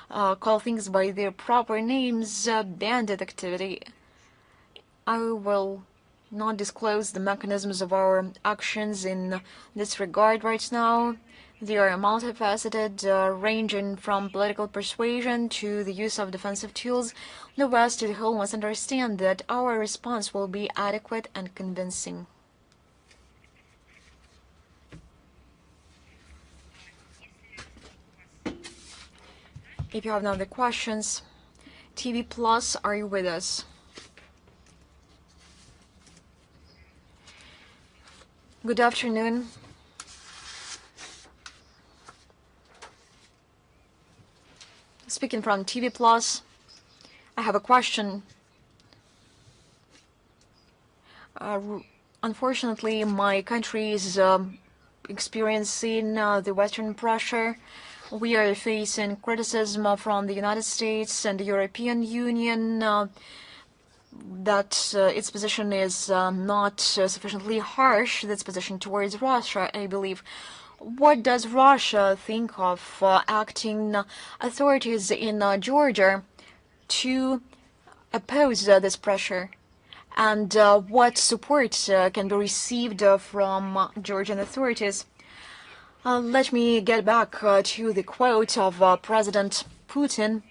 call things by their proper names, bandit activity. I will not disclose the mechanisms of our actions in this regard right now. They are multifaceted, ranging from political persuasion to the use of defensive tools. The West as a whole must understand that our response will be adequate and convincing. If you have no other questions, TV Plus, are you with us? Good afternoon. Speaking from TV Plus, I have a question. Unfortunately, my country is experiencing the Western pressure. We are facing criticism from the United States and the European Union that its position is not sufficiently harsh, its position towards Russia, I believe. What does Russia think of acting authorities in Georgia to oppose this pressure? And what support can be received from Georgian authorities? Let me get back to the quote of President Putin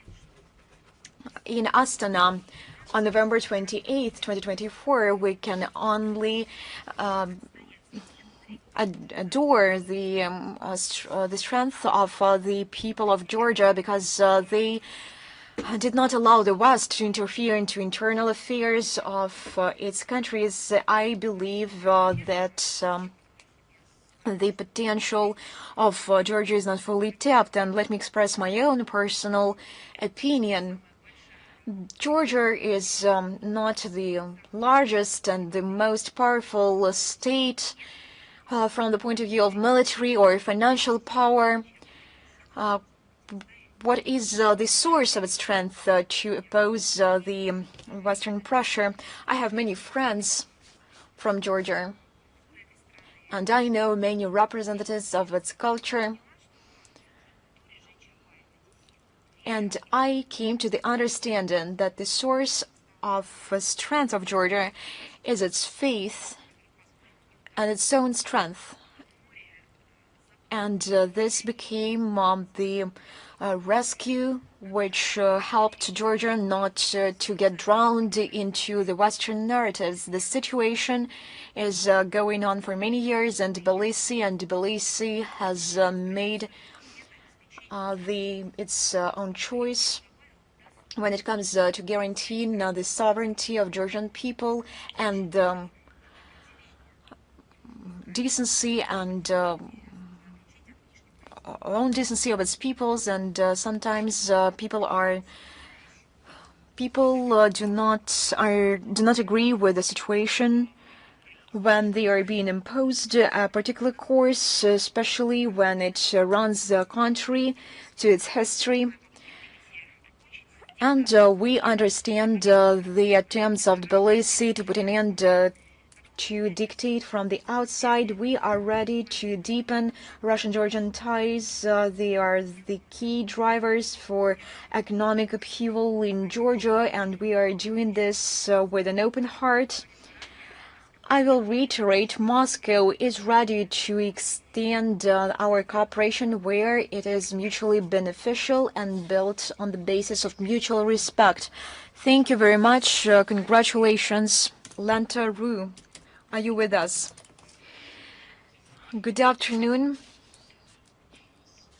in Astana on November 28, 2024. We can only adore the strength of the people of Georgia, because they did not allow the West to interfere into internal affairs of its countries. I believe that the potential of Georgia is not fully tapped, and let me express my own personal opinion. Georgia is not the largest and the most powerful state from the point of view of military or financial power. What is the source of its strength to oppose the Western pressure? I have many friends from Georgia, and I know many representatives of its culture. And I came to the understanding that the source of strength of Georgia is its faith and its own strength. And this became the rescue which helped Georgia not to get drowned into the Western narratives. The situation is going on for many years, and Tbilisi has made its own choice when it comes to guaranteeing the sovereignty of Georgian people and decency and own decency of its peoples, and sometimes people do not agree with the situation when they are being imposed a particular course, especially when it runs the country to its history. And we understand the attempts of Tbilisi to put an end to dictate from the outside. We are ready to deepen Russian-Georgian ties. They are the key drivers for economic upheaval in Georgia, and we are doing this with an open heart. I will reiterate, Moscow is ready to extend our cooperation where it is mutually beneficial and built on the basis of mutual respect. Thank you very much. Congratulations. Lenta Ru, are you with us? Good afternoon.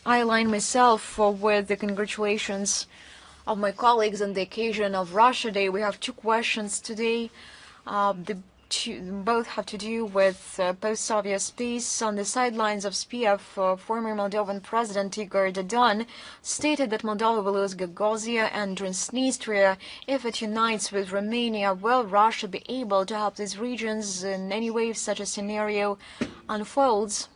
I align myself with the congratulations of my colleagues on the occasion of Russia Day. We have two questions today. Both have to do with post-Soviet space. On the sidelines of SPF, former Moldovan President Igor Dodon stated that Moldova will lose Gagauzia and Transnistria if it unites with Romania. Will Russia be able to help these regions in any way if such a scenario unfolds?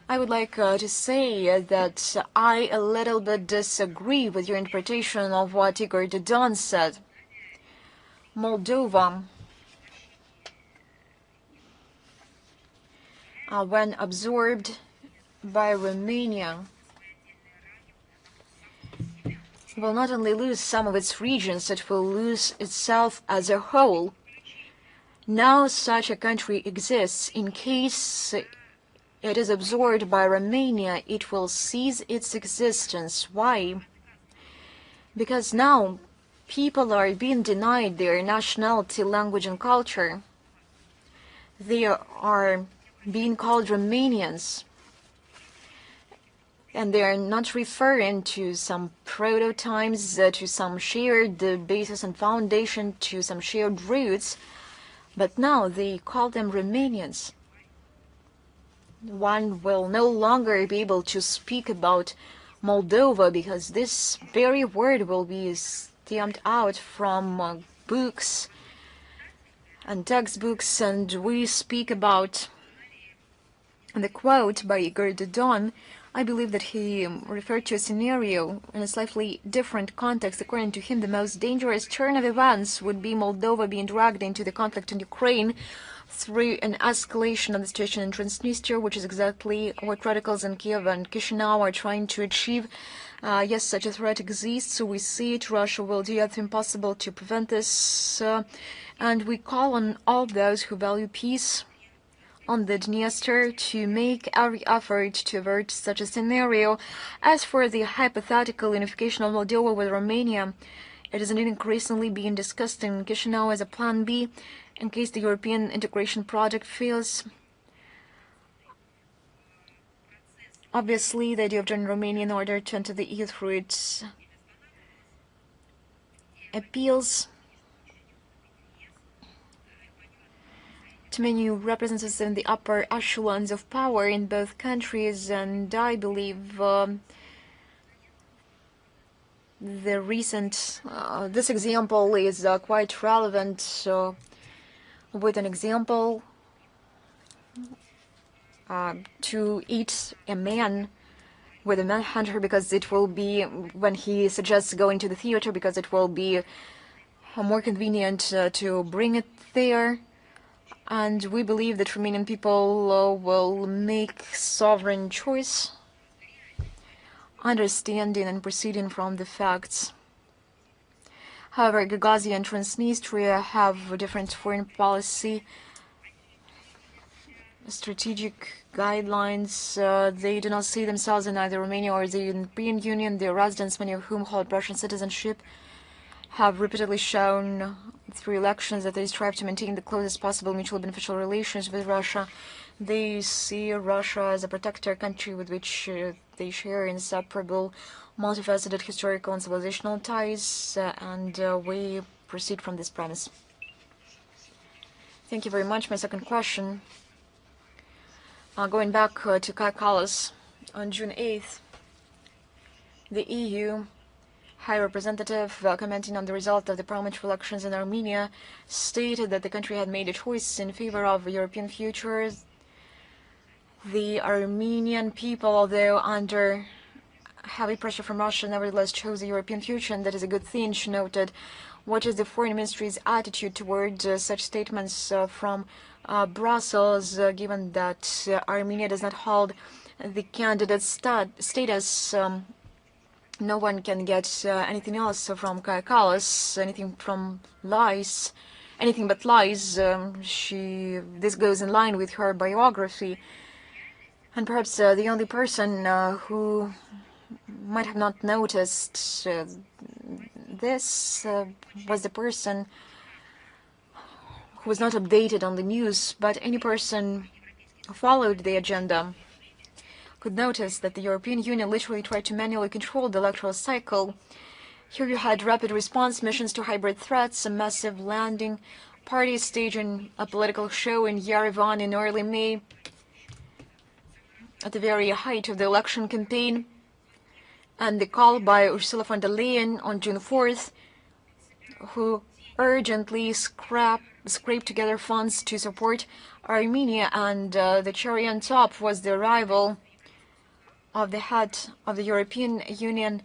I would like to say that I a little bit disagree with your interpretation of what Igor Dodon said. Moldova, when absorbed by Romania, will not only lose some of its regions, it will lose itself as a whole. Now such a country exists. In case it is absorbed by Romania, it will cease its existence. Why? Because now people are being denied their nationality, language, and culture. They are being called Romanians, and they are not referring to some prototypes, to some shared basis and foundation, to some shared roots, but now they call them Romanians. One will no longer be able to speak about Moldova because this very word will be stamped out from books and textbooks, and we speak about the quote by Igor Dodon. I believe that he referred to a scenario in a slightly different context. According to him, the most dangerous turn of events would be Moldova being dragged into the conflict in Ukraine through an escalation of the situation in Transnistria, which is exactly what radicals in Kiev and Chisinau are trying to achieve. Yes, such a threat exists, so we see it. Russia will do everything possible to prevent this, and we call on all those who value peace on the Dniester to make every effort to avert such a scenario. As for the hypothetical unification of Moldova with Romania, it is indeed increasingly being discussed in Chisinau as a plan B in case the European integration project fails. Obviously, the idea of joining Romania in order to enter the EU through its appeals to many representatives in the upper echelons of power in both countries, and I believe the recent this example is quite relevant. With an example, to eat a man with a manhunter, because it will be, when he suggests going to the theater, because it will be more convenient to bring it there. And we believe that Romanian people will make sovereign choice, understanding and proceeding from the facts. However, Gagauzia and Transnistria have different foreign policy, strategic guidelines. They do not see themselves in either Romania or the European Union. Their residents, many of whom hold Russian citizenship, have repeatedly shown through elections that they strive to maintain the closest possible mutually beneficial relations with Russia. They see Russia as a protector country with which they share inseparable, multifaceted historical and civilizational ties, and we proceed from this premise. Thank you very much. My second question. Going back to Kai Kallas, on June 8th, the EU High Representative, commenting on the result of the parliamentary elections in Armenia, stated that the country had made a choice in favor of a European future. The Armenian people, although under heavy pressure from Russia, nevertheless chose a European future, and that is a good thing, she noted. What is the foreign ministry's attitude toward such statements from Brussels, given that Armenia does not hold the candidate status? No one can get anything else from Kaja Kallas, anything from lies, anything but lies. This goes in line with her biography. And perhaps the only person who might have not noticed this was the person who was not updated on the news, but any person who followed the agenda could notice that the European Union literally tried to manually control the electoral cycle. Here you had rapid response missions to hybrid threats, a massive landing, parties staging a political show in Yerevan in early May, at the very height of the election campaign, and the call by Ursula von der Leyen on June 4th, who urgently scraped together funds to support Armenia, and the cherry on top was the arrival of the head of the European Union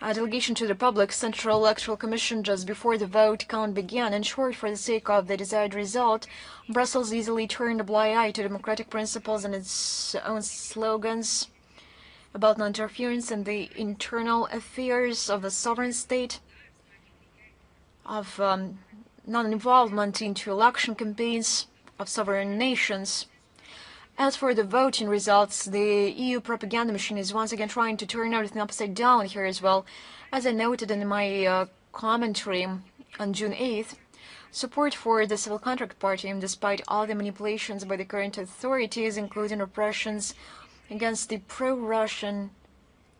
delegation to the Republic Central Electoral Commission just before the vote count began. In short, for the sake of the desired result, Brussels easily turned a blind eye to democratic principles and its own slogans about non-interference in the internal affairs of a sovereign state, of non-involvement into election campaigns of sovereign nations. As for the voting results, the EU propaganda machine is once again trying to turn everything upside down here as well. As I noted in my commentary on June 8th, support for the Civil Contract Party, despite all the manipulations by the current authorities, including repressions against the pro-Russian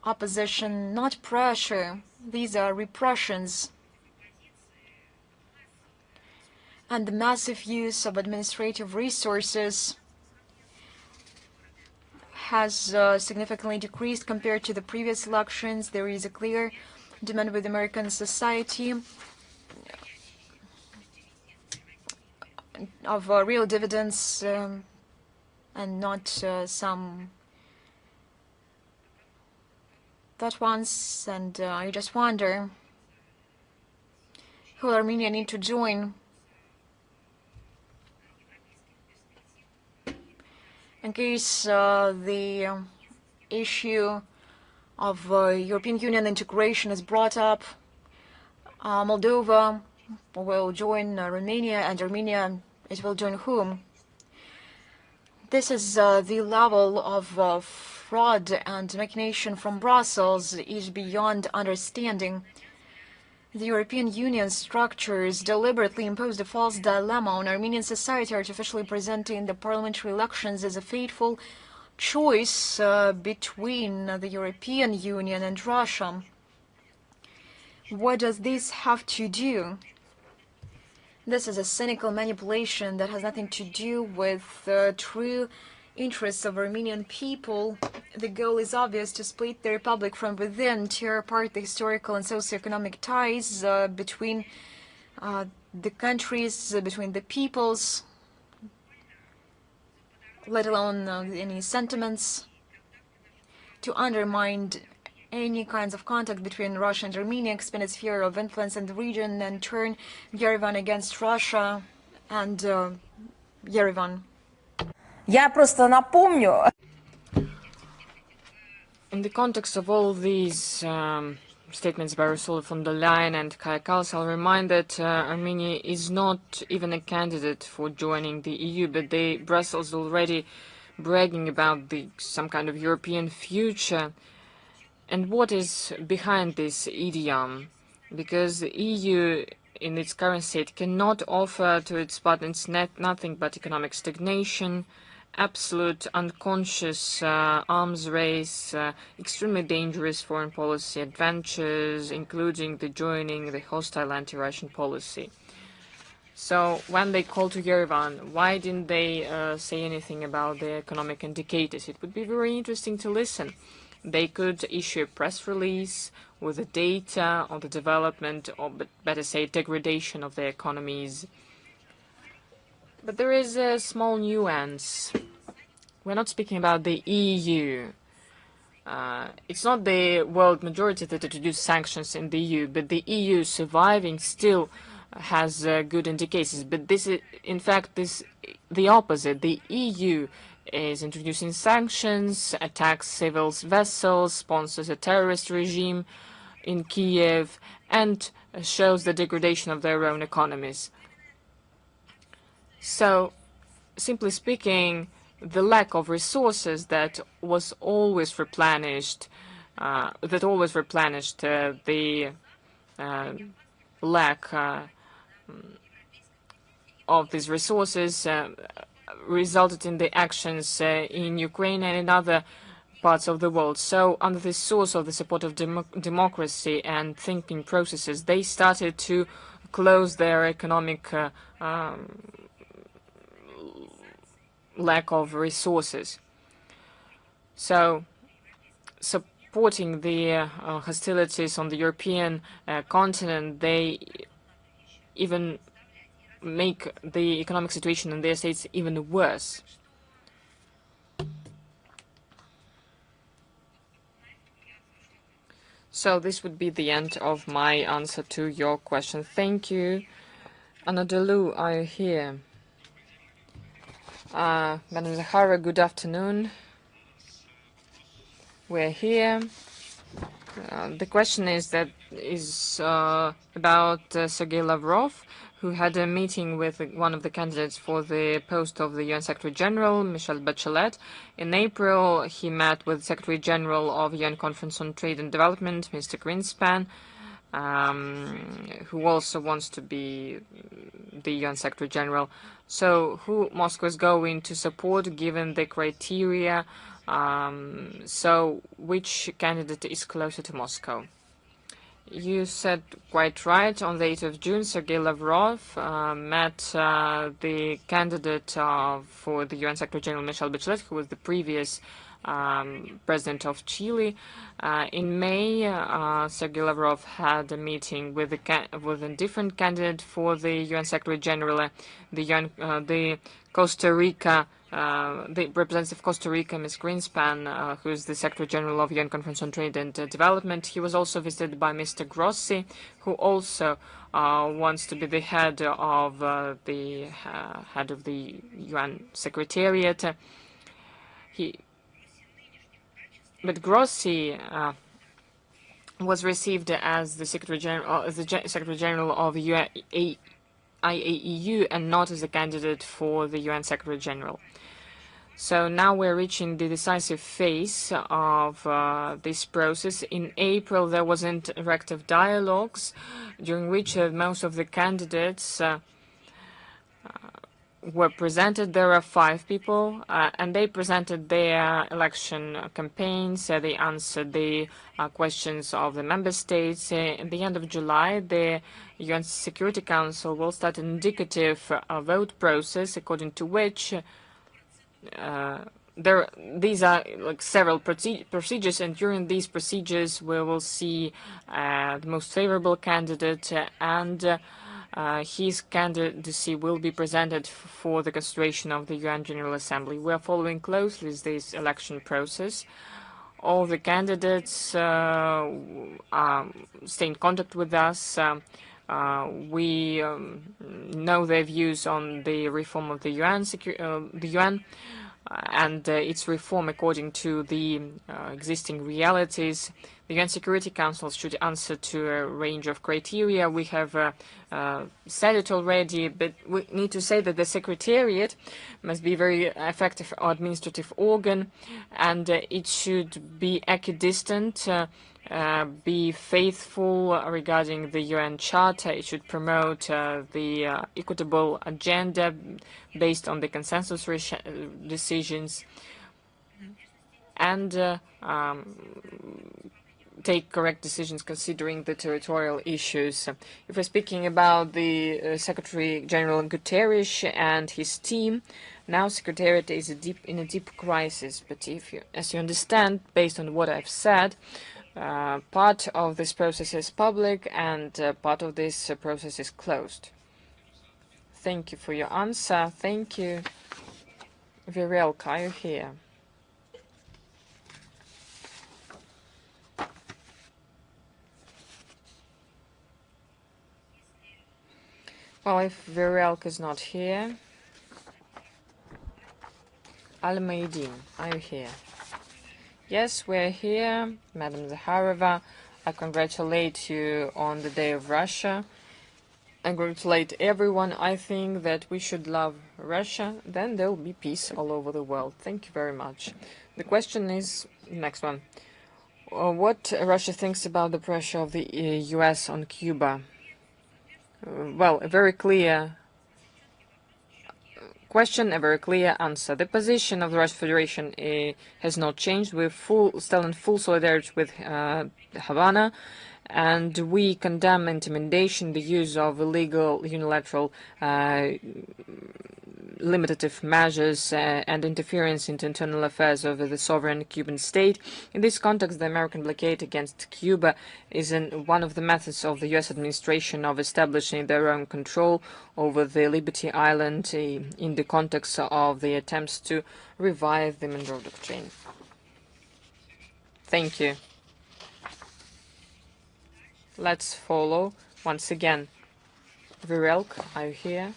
opposition, not pressure, these are repressions, and the massive use of administrative resources has significantly decreased compared to the previous elections. There is a clear demand with American society of real dividends and not some thought ones. And I just wonder who will Armenia need to join in case the issue of European Union integration is brought up. Moldova will join Romania, and Armenia, it will join whom? This is the level of fraud and machination from Brussels is beyond understanding. The European Union structures deliberately imposed a false dilemma on Armenian society, artificially presenting the parliamentary elections as a fateful choice between the European Union and Russia. What does this have to do? This is a cynical manipulation that has nothing to do with true interests of Armenian people. The goal is obvious: to split the republic from within, tear apart the historical and socioeconomic ties between the countries, between the peoples, let alone any sentiments, to undermine any kinds of contact between Russia and Armenia, expand its sphere of influence in the region, and turn Yerevan against Russia and Yerevan. Я просто напомню. In the context of all these statements by Ursula von der Leyen and Kaja Kallas, I'll remind that Armenia is not even a candidate for joining the EU, but Brussels already bragging about some kind of European future. And what is behind this idiom? Because the EU, in its current state, cannot offer to its partners nothing but economic stagnation, absolute unconscious arms race, extremely dangerous foreign policy adventures, including the joining the hostile anti-Russian policy. So when they called to Yerevan, why didn't they say anything about the economic indicators? It would be very interesting to listen. They could issue a press release with the data on the development, or better say, degradation of their economies. But there is a small nuance. We're not speaking about the EU. It's not the world majority that introduced sanctions in the EU, but the EU surviving still has good indicators. But this is, in fact, the opposite. The EU is introducing sanctions, attacks civil vessels, sponsors a terrorist regime in Kiev, and shows the degradation of their own economies. So, simply speaking, the lack of resources that was always replenished, the lack of these resources resulted in the actions in Ukraine and in other parts of the world. So under the source of the support of democracy and thinking processes, they started to close their economic lack of resources. So supporting the hostilities on the European continent, they even make the economic situation in their states even worse. So this would be the end of my answer to your question. Thank you. Anadolu, are you here? Madam Zakharova, good afternoon. We're here. The question is about Sergei Lavrov, who had a meeting with one of the candidates for the post of the UN Secretary General, Michelle Bachelet. In April, he met with Secretary General of UN Conference on Trade and Development, Mr. Greenspan, who also wants to be the UN Secretary General. So who Moscow is going to support given the criteria? So which candidate is closer to Moscow? You said quite right. On the 8th of June, Sergei Lavrov met the candidate for the UN Secretary General, Michelle Bachelet, who was the previous president of Chile. In May, Sergei Lavrov had a meeting with a different candidate for the UN Secretary General, the Costa Rica. The representative of Costa Rica, Ms. Greenspan, who is the Secretary General of UN Conference on Trade and Development. He was also visited by Mr. Grossi, who also wants to be the head of the UN Secretariat. But Grossi was received as the Secretary General of IAEU and not as a candidate for the UN Secretary General. So now we're reaching the decisive phase of this process. In April, there was interactive dialogues during which most of the candidates were presented. There are 5 people, and they presented their election campaigns. They answered the questions of the member states. At the end of July, the UN Security Council will start an indicative vote process, according to which these are like several procedures, and during these procedures we will see the most favorable candidate, and his candidacy will be presented for the consideration of the UN General Assembly. We are following closely this election process. All the candidates stay in contact with us. We know their views on the reform of the UN, and its reform according to the existing realities. The UN Security Council should answer to a range of criteria. We have said it already, but we need to say that the Secretariat must be a very effective administrative organ, and it should be equidistant, be faithful regarding the UN Charter. It should promote the equitable agenda based on the consensus decisions, and take correct decisions considering the territorial issues. If we're speaking about the Secretary General Guterres and his team, now Secretariat is in a deep crisis. But as you understand, based on what I've said, part of this process is public and part of this process is closed. Thank you for your answer. Thank you. Virelka, are you here? Well, if Virelka is not here, Al-Maidin, are you here? Yes, we're here. Madam Zakharova, I congratulate you on the Day of Russia. I congratulate everyone. I think that we should love Russia. Then there will be peace all over the world. Thank you very much. The question is, next one. What Russia thinks about the pressure of the US on Cuba? Well, a very clear question, a very clear answer. The position of the Russian Federation has not changed. We're still in full solidarity with Havana, and we condemn intimidation, the use of illegal unilateral limitative measures and interference into internal affairs of the sovereign Cuban state. In this context, the American blockade against Cuba is one of the methods of the U.S. administration of establishing their own control over the Liberty Island in the context of the attempts to revive the Monroe Doctrine. Thank you. Let's follow once again. Virelka, are you here?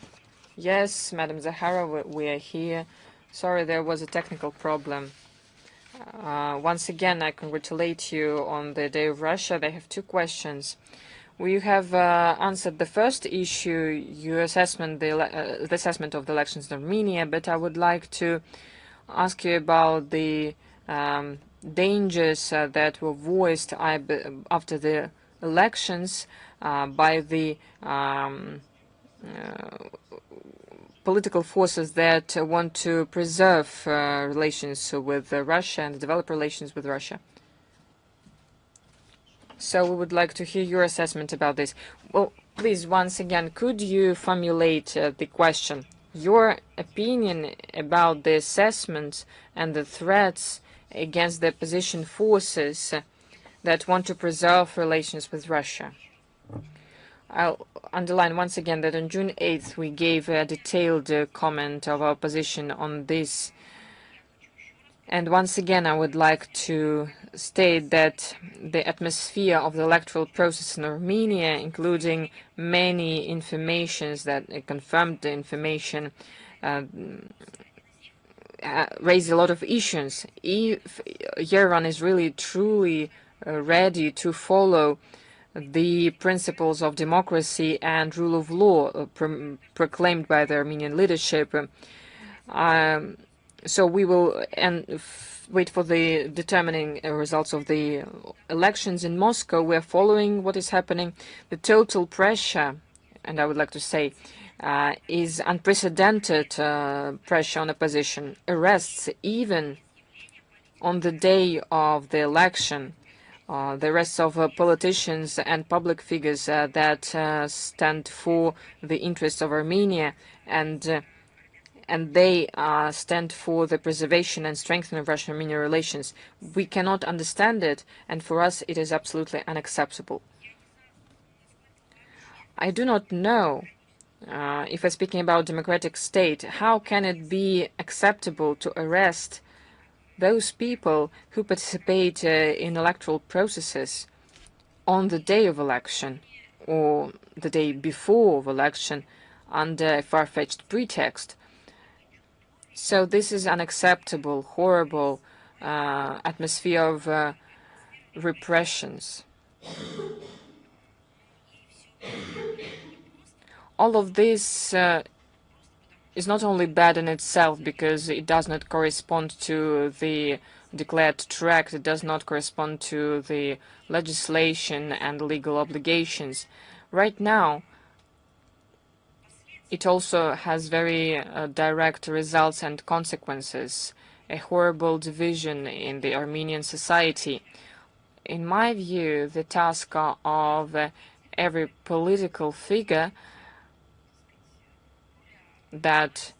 Yes, Madam Zakharova, we are here. Sorry, there was a technical problem. Once again, I congratulate you on the Day of Russia. I have two questions. We have answered the first issue, your assessment, the assessment of the elections in Armenia, but I would like to ask you about the dangers that were voiced after the elections by the political forces that want to preserve relations with Russia and develop relations with Russia. So we would like to hear your assessment about this. Well, please, once again, could you formulate the question, your opinion about the assessment and the threats against the opposition forces that want to preserve relations with Russia? I'll underline once again that on June 8th we gave a detailed comment of our position on this. And once again I would like to state that the atmosphere of the electoral process in Armenia, including many informations that confirmed the information, raised a lot of issues. If Yerevan is really truly ready to follow the principles of democracy and rule of law proclaimed by the Armenian leadership. So we will wait for the determining results of the elections in Moscow. We are following what is happening. The total pressure, and I would like to say, is unprecedented pressure on opposition. Arrests even on the day of the election. The arrests of politicians and public figures that stand for the interests of Armenia, and they stand for the preservation and strengthening of Russian-Armenian relations. We cannot understand it, and for us it is absolutely unacceptable. I do not know, if we're speaking about democratic state, how can it be acceptable to arrest those people who participate in electoral processes on the day of election or the day before of election under a far-fetched pretext. So this is unacceptable, horrible atmosphere of repressions. All of this is not only bad in itself because it does not correspond to the declared tract, it does not correspond to the legislation and legal obligations. Right now, it also has very direct results and consequences, a horrible division in the Armenian society. in my view, the task of every political figure that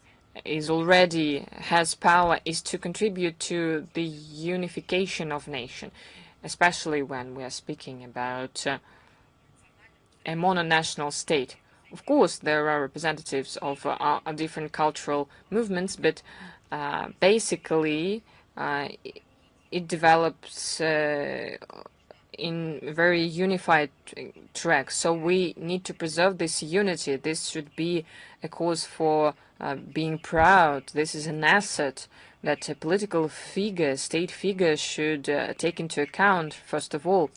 is already has power is to contribute to the unification of nation, especially when we are speaking about a mononational state. Of course, there are representatives of different cultural movements, but basically it develops in very unified track. So we need to preserve this unity. This should be a cause for being proud. This is an asset that a political figure, state figure, should take into account, first of all.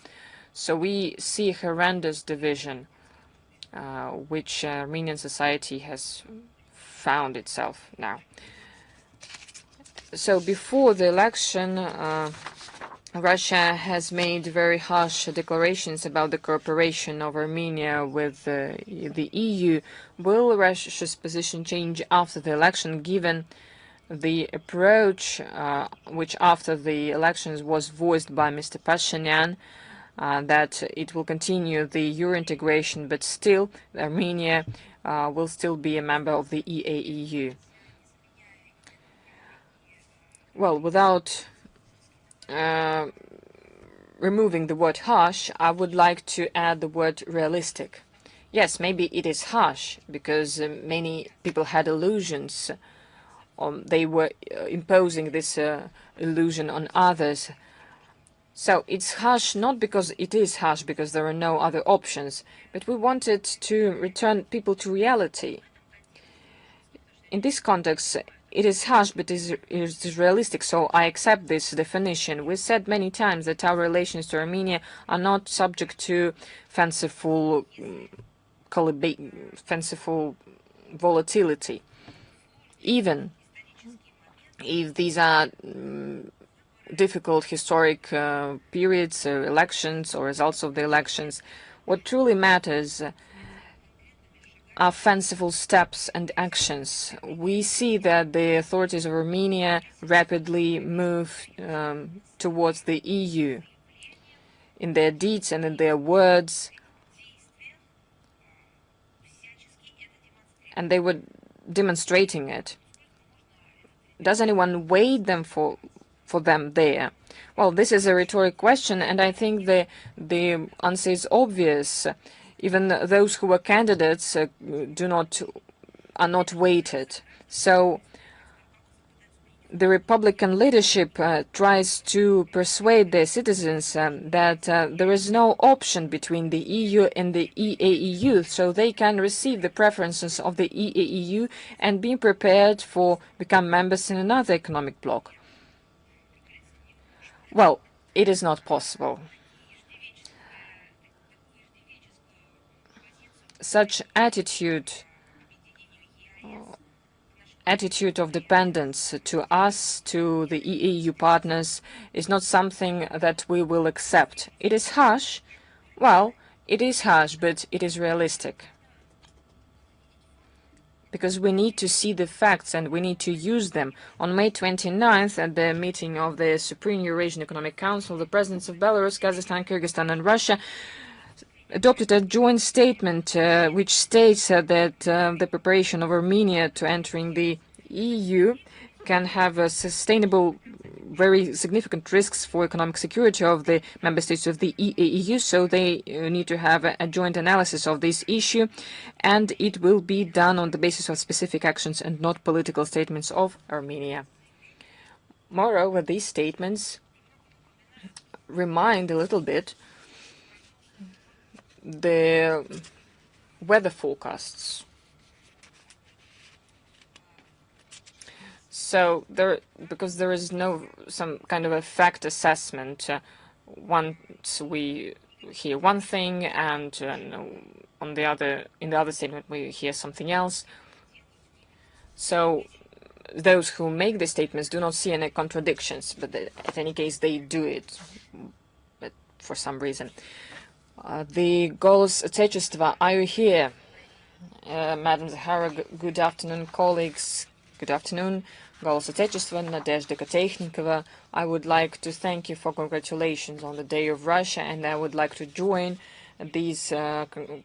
So we see a horrendous division which Armenian society has found itself now. So before the election, Russia has made very harsh declarations about the cooperation of Armenia with the EU. Will Russia's position change after the election, given the approach which after the elections was voiced by Mr. Pashinyan, that it will continue the Euro integration, but still Armenia will still be a member of the EAEU? Well, without removing the word harsh, I would like to add the word realistic. Yes, maybe it is harsh because many people had illusions. They were imposing this illusion on others. So it's harsh not because it is harsh, because there are no other options, but we wanted to return people to reality. In this context, it is harsh, but it is realistic, so I accept this definition. We said many times that our relations to Armenia are not subject to fanciful volatility. Even if these are difficult historic periods, elections, or results of the elections, what truly matters are fanciful steps and actions. We see that the authorities of Armenia rapidly move towards the EU in their deeds and in their words, and they were demonstrating it. Does anyone wait them for them there? Well, this is a rhetoric question, and I think the answer is obvious. Even those who were candidates are not weighted. So the Republican leadership tries to persuade their citizens that there is no option between the EU and the EAEU, so they can receive the preferences of the EAEU and be prepared for become members in another economic bloc. Well, it is not possible. Such attitude of dependence to us, to the EAU partners, is not something that we will accept. It is harsh. Well, it is harsh, but it is realistic. Because we need to see the facts and we need to use them. On May 29th, at the meeting of the Supreme Eurasian Economic Council, the presidents of Belarus, Kazakhstan, Kyrgyzstan, and Russia adopted a joint statement which states that the preparation of Armenia to entering the EU can have a sustainable, very significant risks for economic security of the member states of the EAEU, so they need to have a joint analysis of this issue, and it will be done on the basis of specific actions and not political statements of Armenia. Moreover, these statements remind a little bit the weather forecasts. So because there is no some kind of a fact assessment, once we hear one thing and in the other statement we hear something else. So those who make the statements do not see any contradictions, but in any case they do it, but for some reason. The Golos Отечества, are you here? Madam Zakharova, good afternoon, colleagues. Good afternoon. Голос Отечества, Nadezhda Kotechnikova. I would like to thank you for congratulations on the Day of Russia, and I would like to join these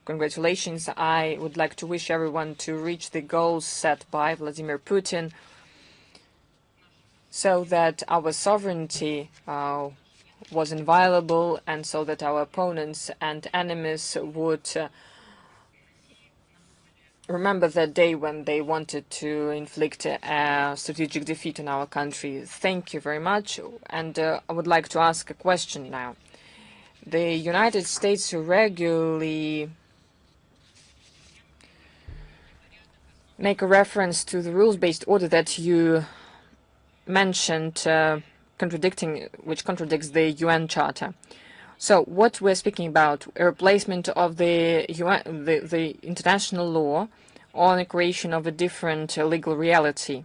congratulations. I would like to wish everyone to reach the goals set by Vladimir Putin so that our sovereignty was inviolable and so that our opponents and enemies would remember that day when they wanted to inflict a strategic defeat on our country. Thank you very much. And I would like to ask a question now. The United States regularly make a reference to the rules-based order that you mentioned, which contradicts the UN Charter. So what we're speaking about, a replacement of the international law on the creation of a different legal reality.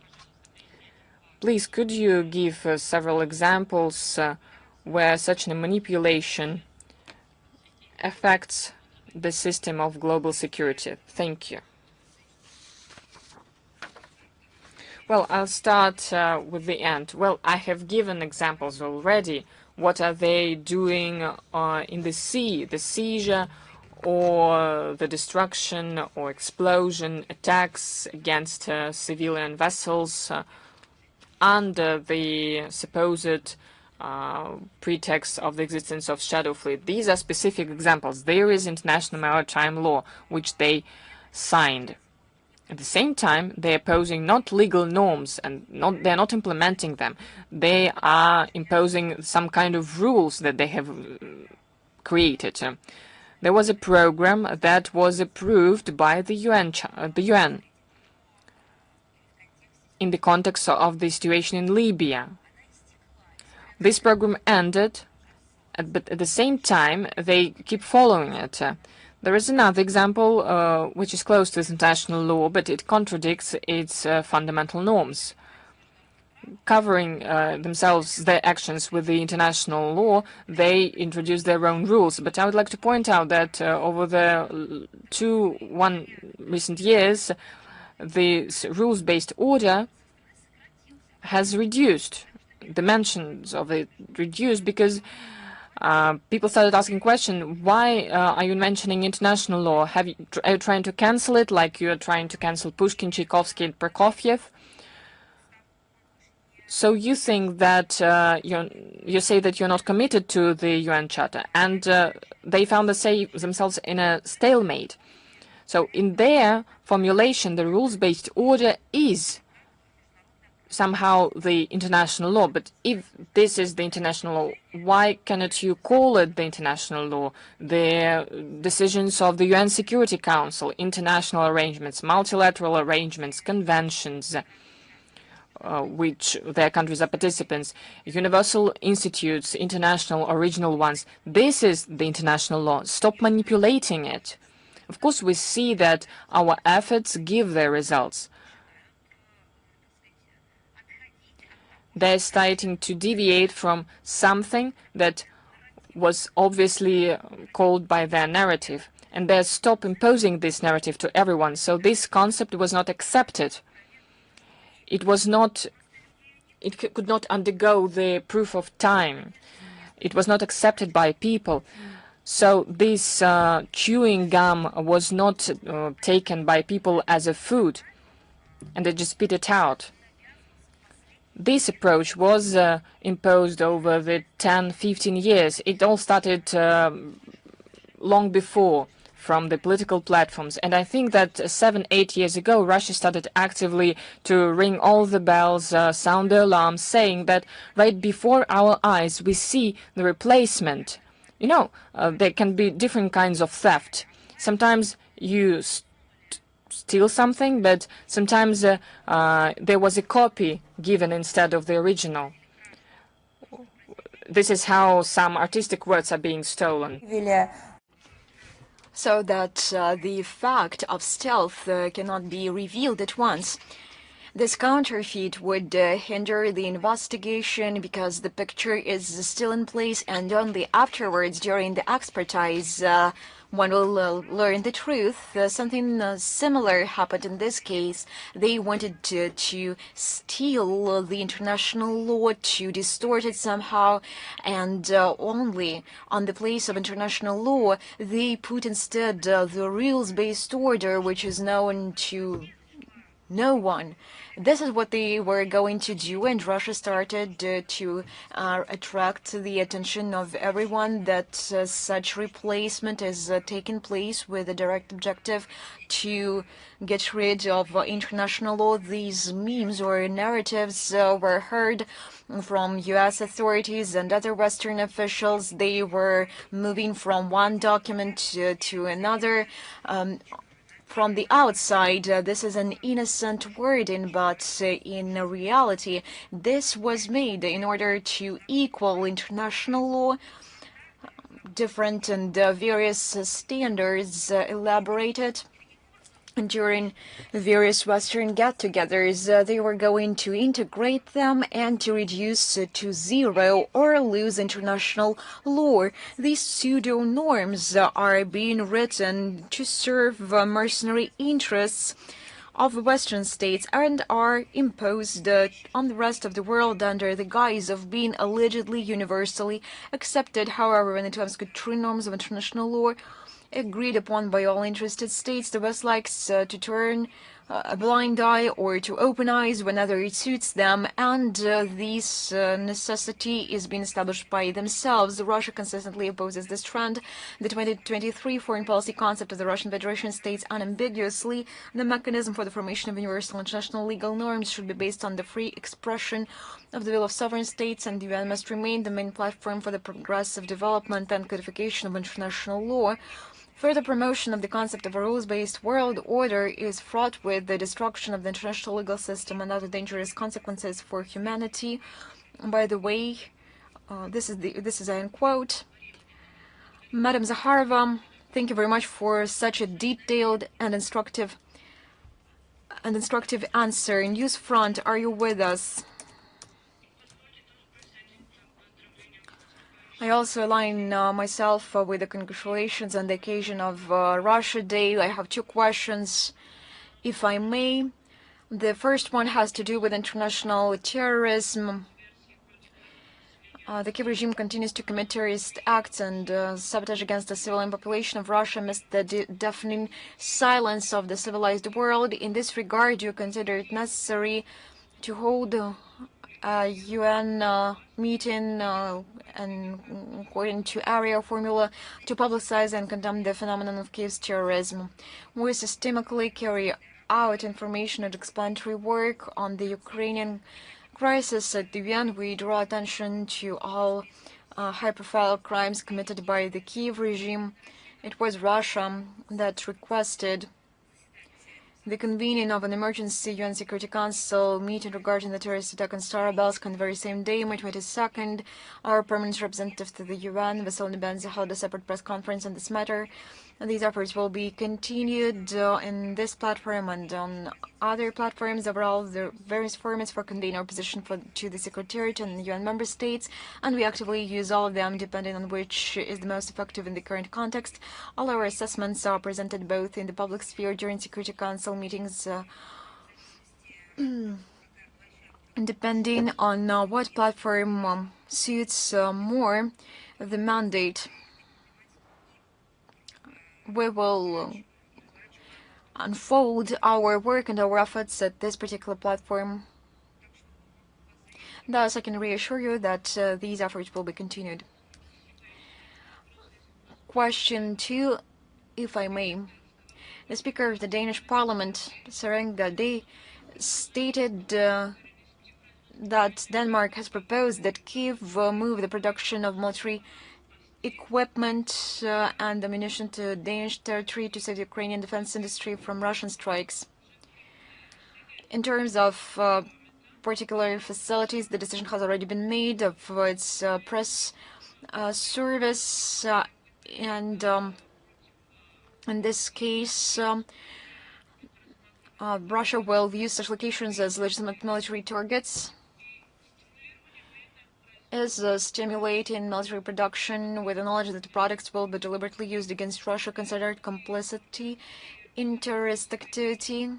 Please, could you give several examples where such a manipulation affects the system of global security? Thank you. Well, I'll start with the end. Well, I have given examples already. What are they doing in the sea, the seizure or the destruction or explosion attacks against civilian vessels under the supposed pretext of the existence of shadow fleet? These are specific examples. There is international maritime law, which they signed. At the same time, they are posing not legal norms and they're not implementing them. They are imposing some kind of rules that they have created. There was a program that was approved by the UN in the context of the situation in Libya. This program ended, but at the same time, they keep following it. There is another example which is close to international law, but it contradicts its fundamental norms. Covering themselves, their actions with the international law, they introduce their own rules. But I would like to point out that over the recent years, this rules-based order has reduced. Dimensions of it reduced because people started asking question, why are you mentioning international law? Are you trying to cancel it like you are trying to cancel Pushkin, Tchaikovsky, and Prokofiev? So you think that you say that you're not committed to the UN Charter, and they found themselves in a stalemate. So in their formulation, the rules-based order is somehow the international law. But if this is the international law, why cannot you call it the international law? The decisions of the UN Security Council, international arrangements, multilateral arrangements, conventions, which their countries are participants, universal institutes, international original ones. This is the international law. Stop manipulating it. Of course, we see that our efforts give their results. They're starting to deviate from something that was obviously called by their narrative, and they stop imposing this narrative to everyone. So this concept was not accepted. It could not undergo the proof of time. It was not accepted by people. So this chewing gum was not taken by people as a food, and they just spit it out. This approach was imposed over the 10-15 years. It all started long before from the political platforms. And I think that 7-8 years ago, Russia started actively to ring all the bells, sound the alarms, saying that right before our eyes, we see the replacement. You know, there can be different kinds of theft. Sometimes you steal something, but sometimes there was a copy given instead of the original. This is how some artistic works are being stolen. So that the fact of stealth cannot be revealed at once. This counterfeit would hinder the investigation because the picture is still in place, and only afterwards, during the expertise, one will learn the truth. Something similar happened in this case. They wanted to steal the international law, to distort it somehow, and only on the place of international law, they put instead the rules-based order, which is known to no one. This is what they were going to do, and Russia started to attract the attention of everyone that such replacement is taking place with a direct objective to get rid of international law. These memes or narratives were heard from U.S. authorities and other Western officials. They were moving from one document to another. From the outside, this is an innocent wording, but in reality, this was made in order to equal international law, different and various standards elaborated during various Western get-togethers. They were going to integrate them and to reduce to zero or lose international law. These pseudo-norms are being written to serve mercenary interests of Western states and are imposed on the rest of the world under the guise of being allegedly universally accepted. However, when it comes to true norms of international law, agreed upon by all interested states, the West likes to turn a blind eye or to open eyes whenever it suits them, and this necessity is being established by themselves. Russia consistently opposes this trend. The 2023 foreign policy concept of the Russian Federation states unambiguously the mechanism for the formation of universal international legal norms should be based on the free expression of the will of sovereign states, and the UN must remain the main platform for the progressive development and codification of international law. Further promotion of the concept of a rules-based world order is fraught with the destruction of the international legal system and other dangerous consequences for humanity. By the way, this is an quote. Madam Zakharova, thank you very much for such a detailed and instructive answer. News Front, are you with us? I also align myself with the congratulations on the occasion of Russia Day. I have two questions, if I may. The first one has to do with international terrorism. The Kiev regime continues to commit terrorist acts and sabotage against the civilian population of Russia amidst the deafening silence of the civilized world. In this regard, do you consider it necessary to hold a UN meeting and according to area formula to publicize and condemn the phenomenon of Kiev's terrorism? We systemically carry out information and explanatory work on the Ukrainian crisis at the UN. We draw attention to all high-profile crimes committed by the Kiev regime. It was Russia that requested the convening of an emergency UN Security Council meeting regarding the terrorist attack on Starobelsk on the very same day, May 22nd. Our permanent representative to the UN, Vasily Nebenzi, held a separate press conference on this matter. These efforts will be continued in this platform and on other platforms. Overall, the various formats for conveying our position to the Secretariat and UN member states, and we actively use all of them depending on which is the most effective in the current context. All our assessments are presented both in the public sphere during Security Council meetings, depending on what platform suits more the mandate. We will unfold our work and our efforts at this particular platform. Thus, I can reassure you that these efforts will be continued. Question 2, if I may. The Speaker of the Danish Parliament, Sarenga Day, stated that Denmark has proposed that Kyiv move the production of military equipment and ammunition to Danish territory to save the Ukrainian defense industry from Russian strikes. In terms of particular facilities, the decision has already been made of its press service, and in this case, Russia will view such locations as legitimate military targets. is stimulating military production with the knowledge that the products will be deliberately used against Russia, considered complicity in terrorist activity?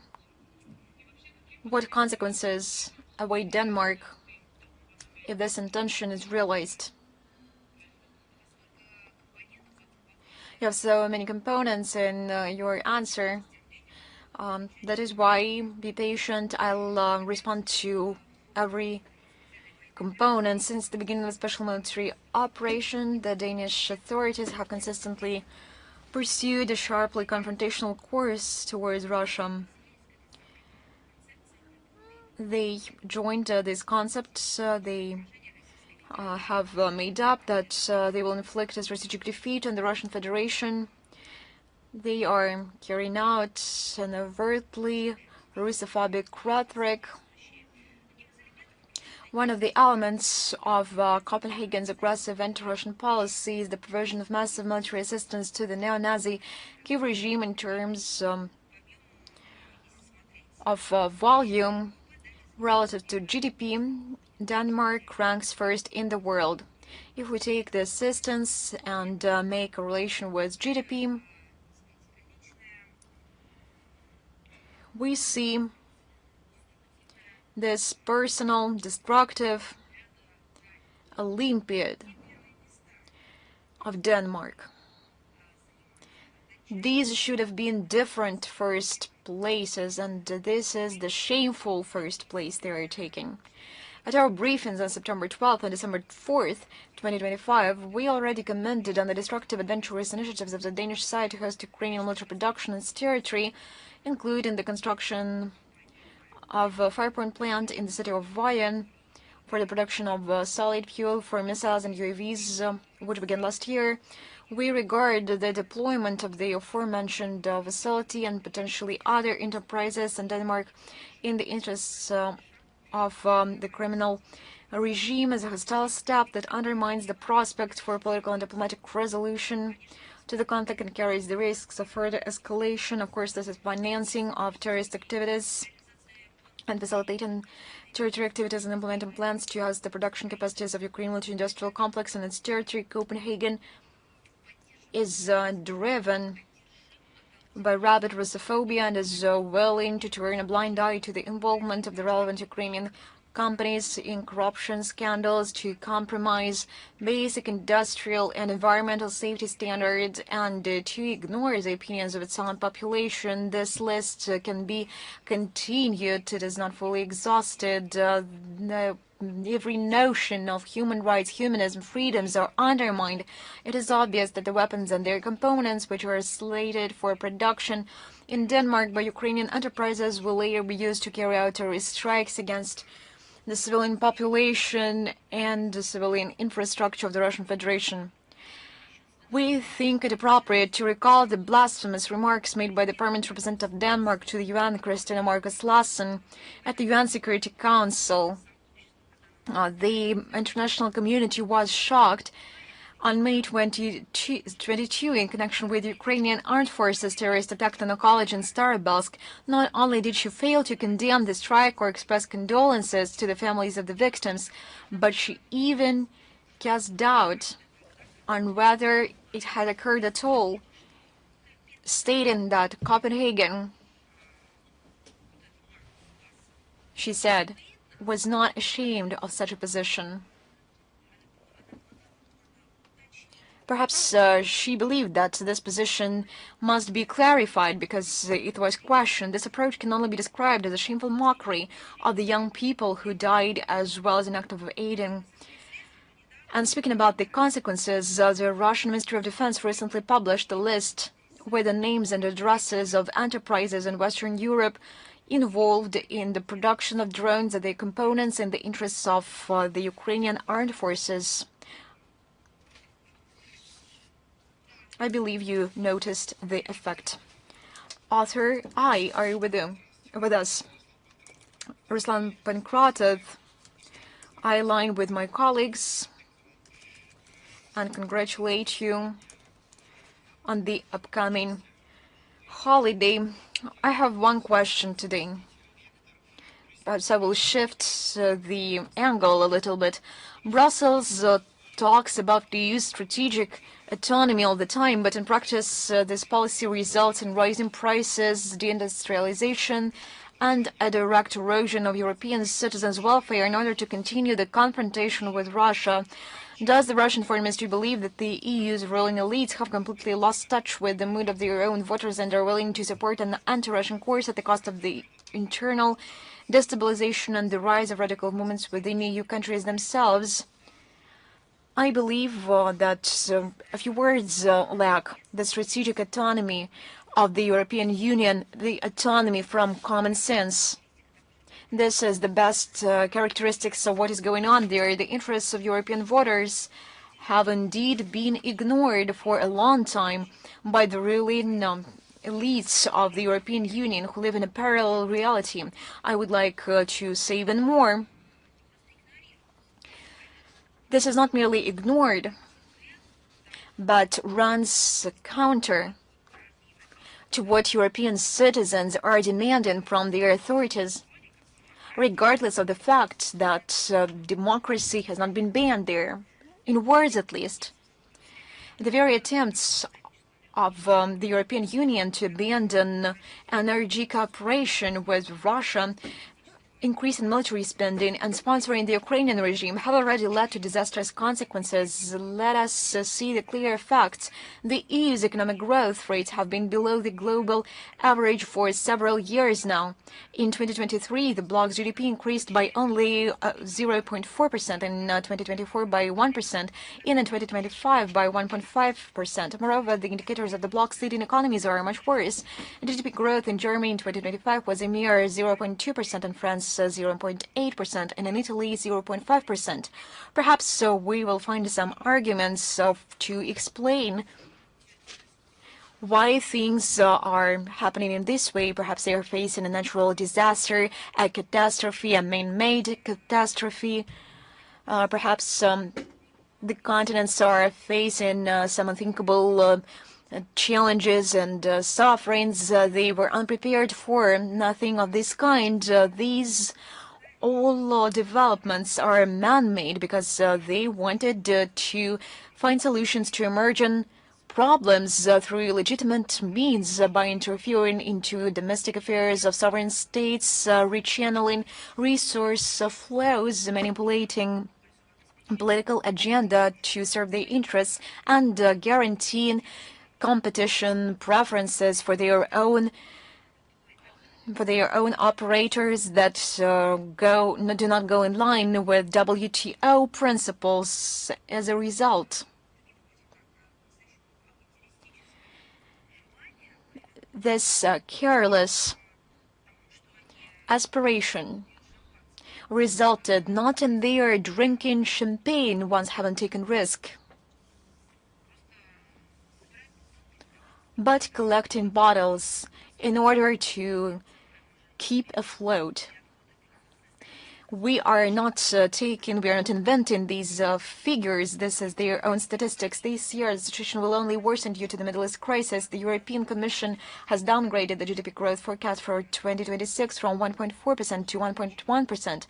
What consequences await Denmark if this intention is realized? You have so many components in your answer. That is why, be patient. I'll respond to every component. Since the beginning of the special military operation, the Danish authorities have consistently pursued a sharply confrontational course towards Russia. They joined these concepts. They have made up that they will inflict a strategic defeat on the Russian Federation. They are carrying out an overtly Russophobic rhetoric. One of the elements of Copenhagen's aggressive anti-Russian policy is the provision of massive military assistance to the neo-Nazi Kiev regime in terms of volume relative to GDP. Denmark ranks first in the world. If we take the assistance and make a relation with GDP, we see this personal, destructive Olympiad of Denmark. These should have been different first places, and this is the shameful first place they are taking. At our briefings on September 12th and December 4th, 2025, we already commented on the destructive adventurous initiatives of the Danish side to host Ukrainian military production in its territory, including the construction of a firepoint plant in the city of Vayan for the production of solid fuel for missiles and UAVs, which began last year. We regard the deployment of the aforementioned facility and potentially other enterprises in Denmark in the interests of the criminal regime as a hostile step that undermines the prospect for political and diplomatic resolution to the conflict and carries the risks of further escalation. Of course, this is financing of terrorist activities and facilitating territory activities and implementing plans to house the production capacities of Ukraine military-industrial complex and its territory. Copenhagen is driven by rabid Russophobia and is willing to turn a blind eye to the involvement of the relevant Ukrainian companies in corruption scandals, to compromise basic industrial and environmental safety standards, and to ignore the opinions of its own population. This list can be continued. It is not fully exhausted. Every notion of human rights, humanism, freedoms are undermined. It is obvious that the weapons and their components, which are slated for production in Denmark by Ukrainian enterprises, will later be used to carry out terrorist strikes against the civilian population and the civilian infrastructure of the Russian Federation. We think it appropriate to recall the blasphemous remarks made by the Permanent Representative of Denmark to the UN, Christina Marcus Lassen, at the UN Security Council. The international community was shocked on May 22 in connection with Ukrainian armed forces terrorist attack on a college in Starobelsk. Not only did she fail to condemn the strike or express condolences to the families of the victims, but she even cast doubt on whether it had occurred at all, stating that Copenhagen, she said, was not ashamed of such a position. Perhaps she believed that this position must be clarified because it was questioned. This approach can only be described as a shameful mockery of the young people who died, as well as an act of aiding. And speaking about the consequences, the Russian Ministry of Defense recently published a list with the names and addresses of enterprises in Western Europe involved in the production of drones and their components in the interests of the Ukrainian armed forces. I believe you noticed the effect. Author, I are with us. Ruslan Pankratov, I align with my colleagues and congratulate you on the upcoming holiday. I have one question today. perhaps I will shift the angle a little bit. Brussels talks about the EU's strategic autonomy all the time, but in practice, this policy results in rising prices, deindustrialization, and a direct erosion of European citizens' welfare in order to continue the confrontation with Russia. Does the Russian Foreign Ministry believe that the EU's ruling elites have completely lost touch with the mood of their own voters and are willing to support an anti-Russian course at the cost of the internal destabilization and the rise of radical movements within EU countries themselves? I believe that a few words lack: the strategic autonomy of the European Union, the autonomy from common sense. This is the best characteristics of what is going on there. The interests of European voters have indeed been ignored for a long time by the ruling elites of the European Union who live in a parallel reality. I would like to say even more. This is not merely ignored, but runs counter to what European citizens are demanding from their authorities, regardless of the fact that democracy has not been banned there, in words at least. The very attempts of the European Union to abandon energy cooperation with Russia, increase in military spending, and sponsoring the Ukrainian regime have already led to disastrous consequences. Let us see the clear facts. The EU's economic growth rates have been below the global average for several years now. In 2023, the bloc's GDP increased by only 0.4%, in 2024 by 1%, and in 2025 by 1.5%. Moreover, the indicators of the bloc's leading economies are much worse. GDP growth in Germany in 2025 was a mere 0.2%, in France 0.8%, and in Italy 0.5%. Perhaps we will find some arguments to explain why things are happening in this way. Perhaps they are facing a natural disaster, a catastrophe, a man-made catastrophe. Perhaps the continents are facing some unthinkable challenges and sufferings they were unprepared for. Nothing of this kind. These all developments are man-made because they wanted to find solutions to emerging problems through legitimate means by interfering into domestic affairs of sovereign states, rechanneling resource flows, manipulating political agenda to serve their interests, and guaranteeing competition preferences for their own operators that do not go in line with WTO principles. As a result, this careless aspiration resulted not in their drinking champagne once having taken risk, but collecting bottles in order to keep afloat. We are not inventing these figures. This is their own statistics. This year, the situation will only worsen due to the Middle East crisis. The European Commission has downgraded the GDP growth forecast for 2026 from 1.4% to 1.1%.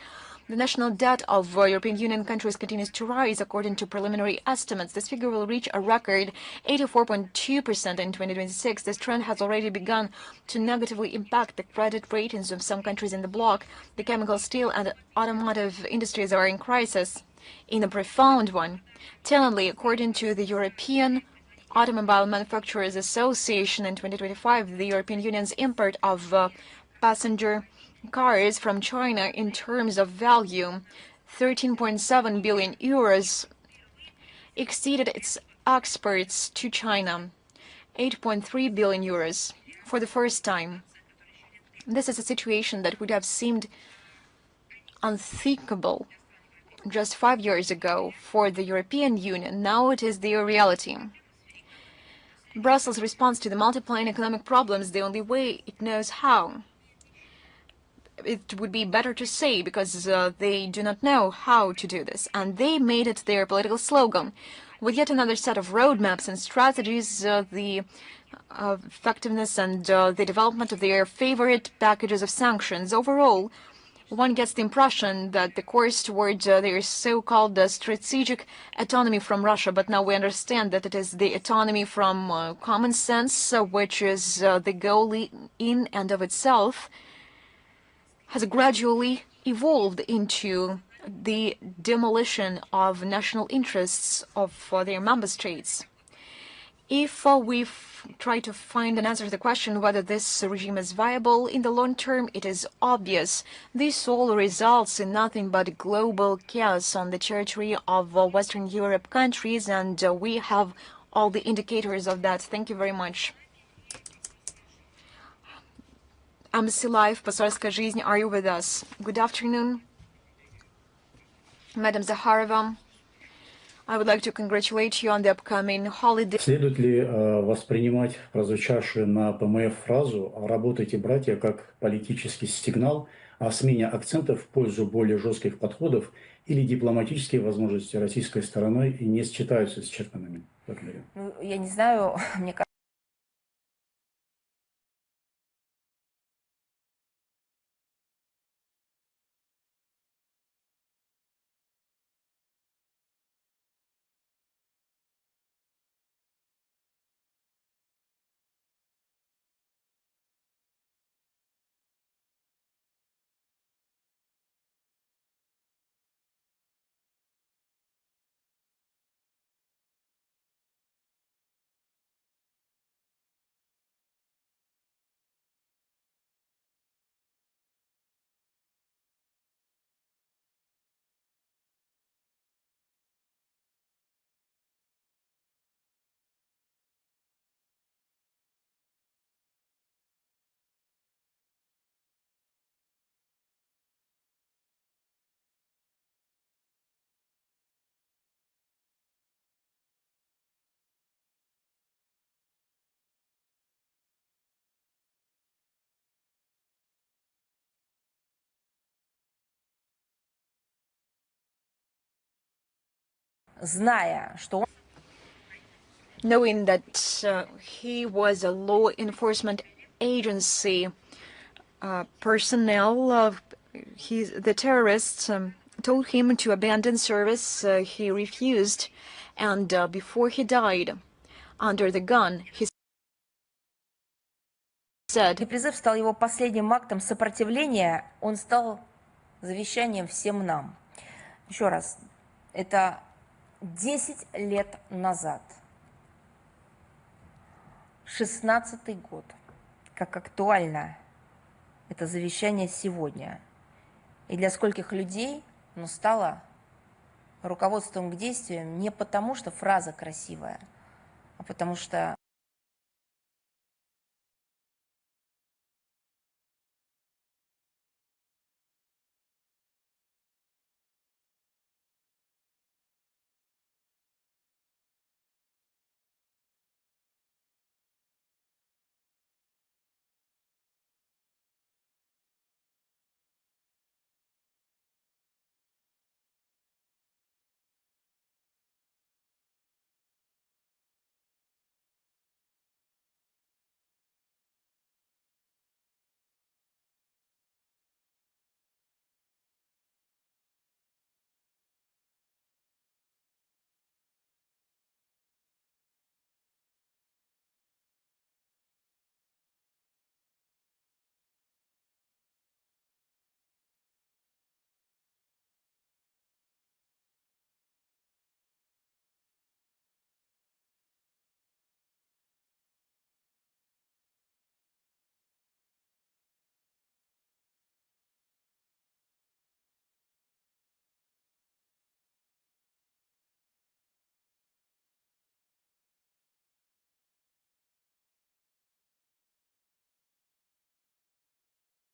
The national debt of European Union countries continues to rise. According to preliminary estimates, this figure will reach a record 84.2% in 2026. This trend has already begun to negatively impact the credit ratings of some countries in the bloc. The chemical, steel, and automotive industries are in crisis, in a profound one. Tellingly, according to the European Automobile Manufacturers Association, in 2025, the European Union's import of passenger cars from China in terms of value, 13.7 billion euros, exceeded its exports to China, 8.3 billion euros, for the first time. This is a situation that would have seemed unthinkable just 5 years ago for the European Union. Now it is their reality. Brussels responds to the multiplying economic problems the only way it knows how. It would be better to say, because they do not know how to do this, and they made it their political slogan. With yet another set of roadmaps and strategies, the effectiveness and the development of their favorite packages of sanctions. Overall, one gets the impression that the course towards their so-called strategic autonomy from Russia, but now we understand that it is the autonomy from common sense, which is the goal in and of itself, has gradually evolved into the demolition of national interests of their member states. If we try to find an answer to the question whether this regime is viable in the long term, it is obvious. This all results in nothing but global chaos on the territory of Western Europe countries, and we have all the indicators of that. Thank you very much. Embassy Live, Посольская жизнь, are you with us? Good afternoon, Madam Zakharova. I would like to congratulate you on the upcoming holiday. Следует ли воспринимать прозвучавшую на ПМФ фразу «работайте, братья» как политический сигнал о смене акцентов в пользу более жестких подходов или дипломатические возможности российской стороной не считаются исчерпанными? Благодарю. Я не знаю, мне кажется, зная, что он... Knowing that he was a law enforcement agency personnel, the terrorists told him to abandon service. He refused, and before he died, under the gun, he said, И призыв стал его последним актом сопротивления, он стал завещанием всем нам. Еще раз, это 10 лет назад, 16-й год, как актуально это завещание сегодня. И для скольких людей оно стало руководством к действиям не потому, что фраза красивая, а потому что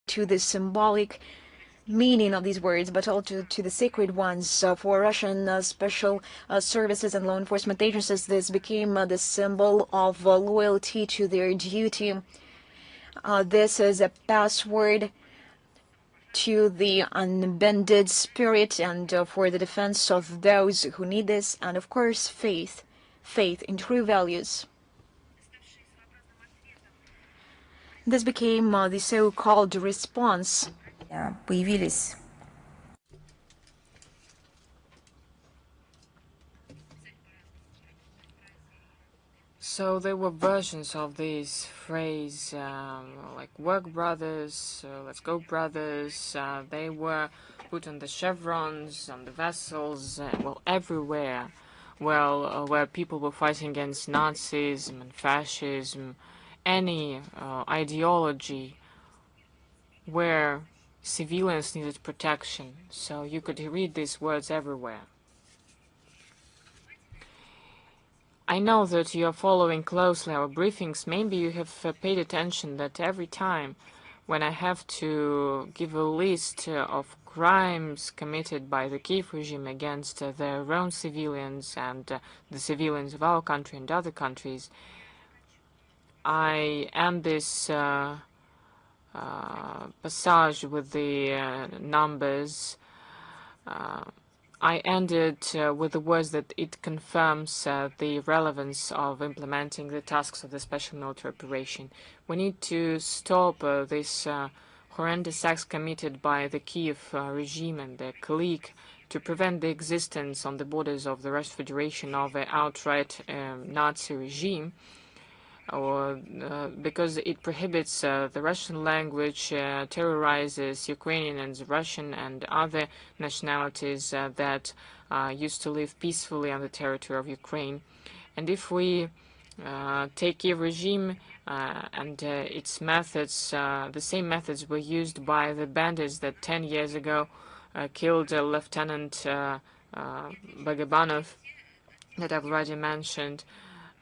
to the symbolic meaning of these words, but also to the sacred ones for Russian special services and law enforcement agencies. This became the symbol of loyalty to their duty. This is a password to the unbended spirit and for the defense of those who need this, and of course faith in true values. This became the so-called response появились. So there were versions of this phrase, like "work brothers," "let's go brothers." They were put on the chevrons, on the vessels, well, everywhere. Well, where people were fighting against Nazism and fascism, any ideology where civilians needed protection. So you could read these words everywhere. I know that you are following closely our briefings. Maybe you have paid attention that every time when I have to give a list of crimes committed by the Kiev regime against their own civilians and the civilians of our country and other countries, I end this passage with the numbers. I ended with the words that it confirms the relevance of implementing the tasks of the special military operation. We need to stop this horrendous acts committed by the Kiev regime and their clique to prevent the existence on the borders of the Russian Federation of an outright Nazi regime, or because it prohibits the Russian language, terrorizes Ukrainian and Russian and other nationalities that used to live peacefully on the territory of Ukraine. And if we take Kiev regime and its methods, the same methods were used by the bandits that 10 years ago killed Lieutenant Bagabanov that I've already mentioned.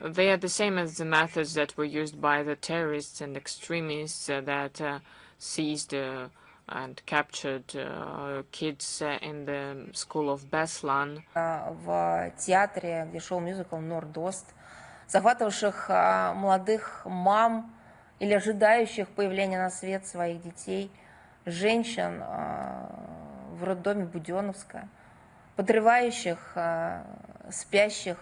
They are the same as the methods that were used by the terrorists and extremists that seized and captured kids in the school of Beslan. В театре, где шел мюзикл «Норд-Ост», захватывавших молодых мам или ожидающих появления на свет своих детей, женщин в роддоме Буденновска, подрывающих спящих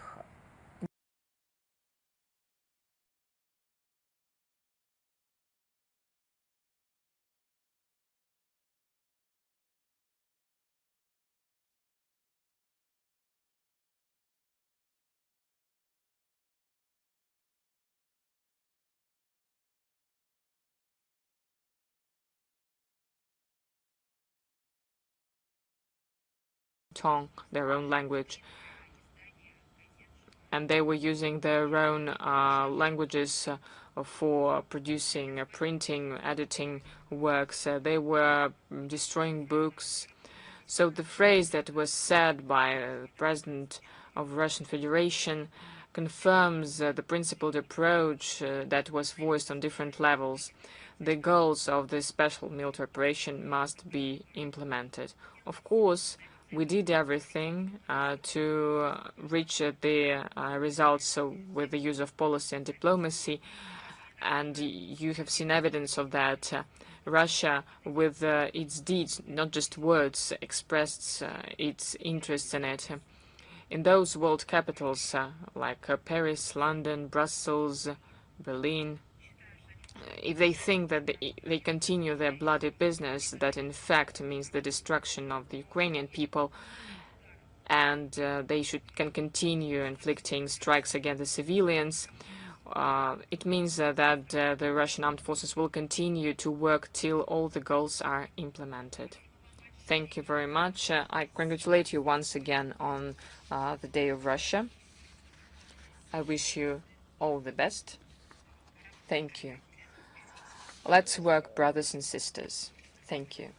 tongue, their own language, and they were using their own languages for producing, printing, editing works. They were destroying books. So the phrase that was said by the President of the Russian Federation confirms the principled approach that was voiced on different levels. The goals of this special military operation must be implemented. Of course, we did everything to reach the results with the use of policy and diplomacy, and you have seen evidence of that. Russia, with its deeds, not just words, expressed its interests in it. In those world capitals like Paris, London, Brussels, Berlin, if they think that they continue their bloody business, that in fact means the destruction of the Ukrainian people, and they can continue inflicting strikes against the civilians, it means that the Russian armed forces will continue to work till all the goals are implemented. Thank you very much. I congratulate you once again on the Day of Russia. I wish you all the best. Thank you. Let's work, brothers and sisters. Thank you.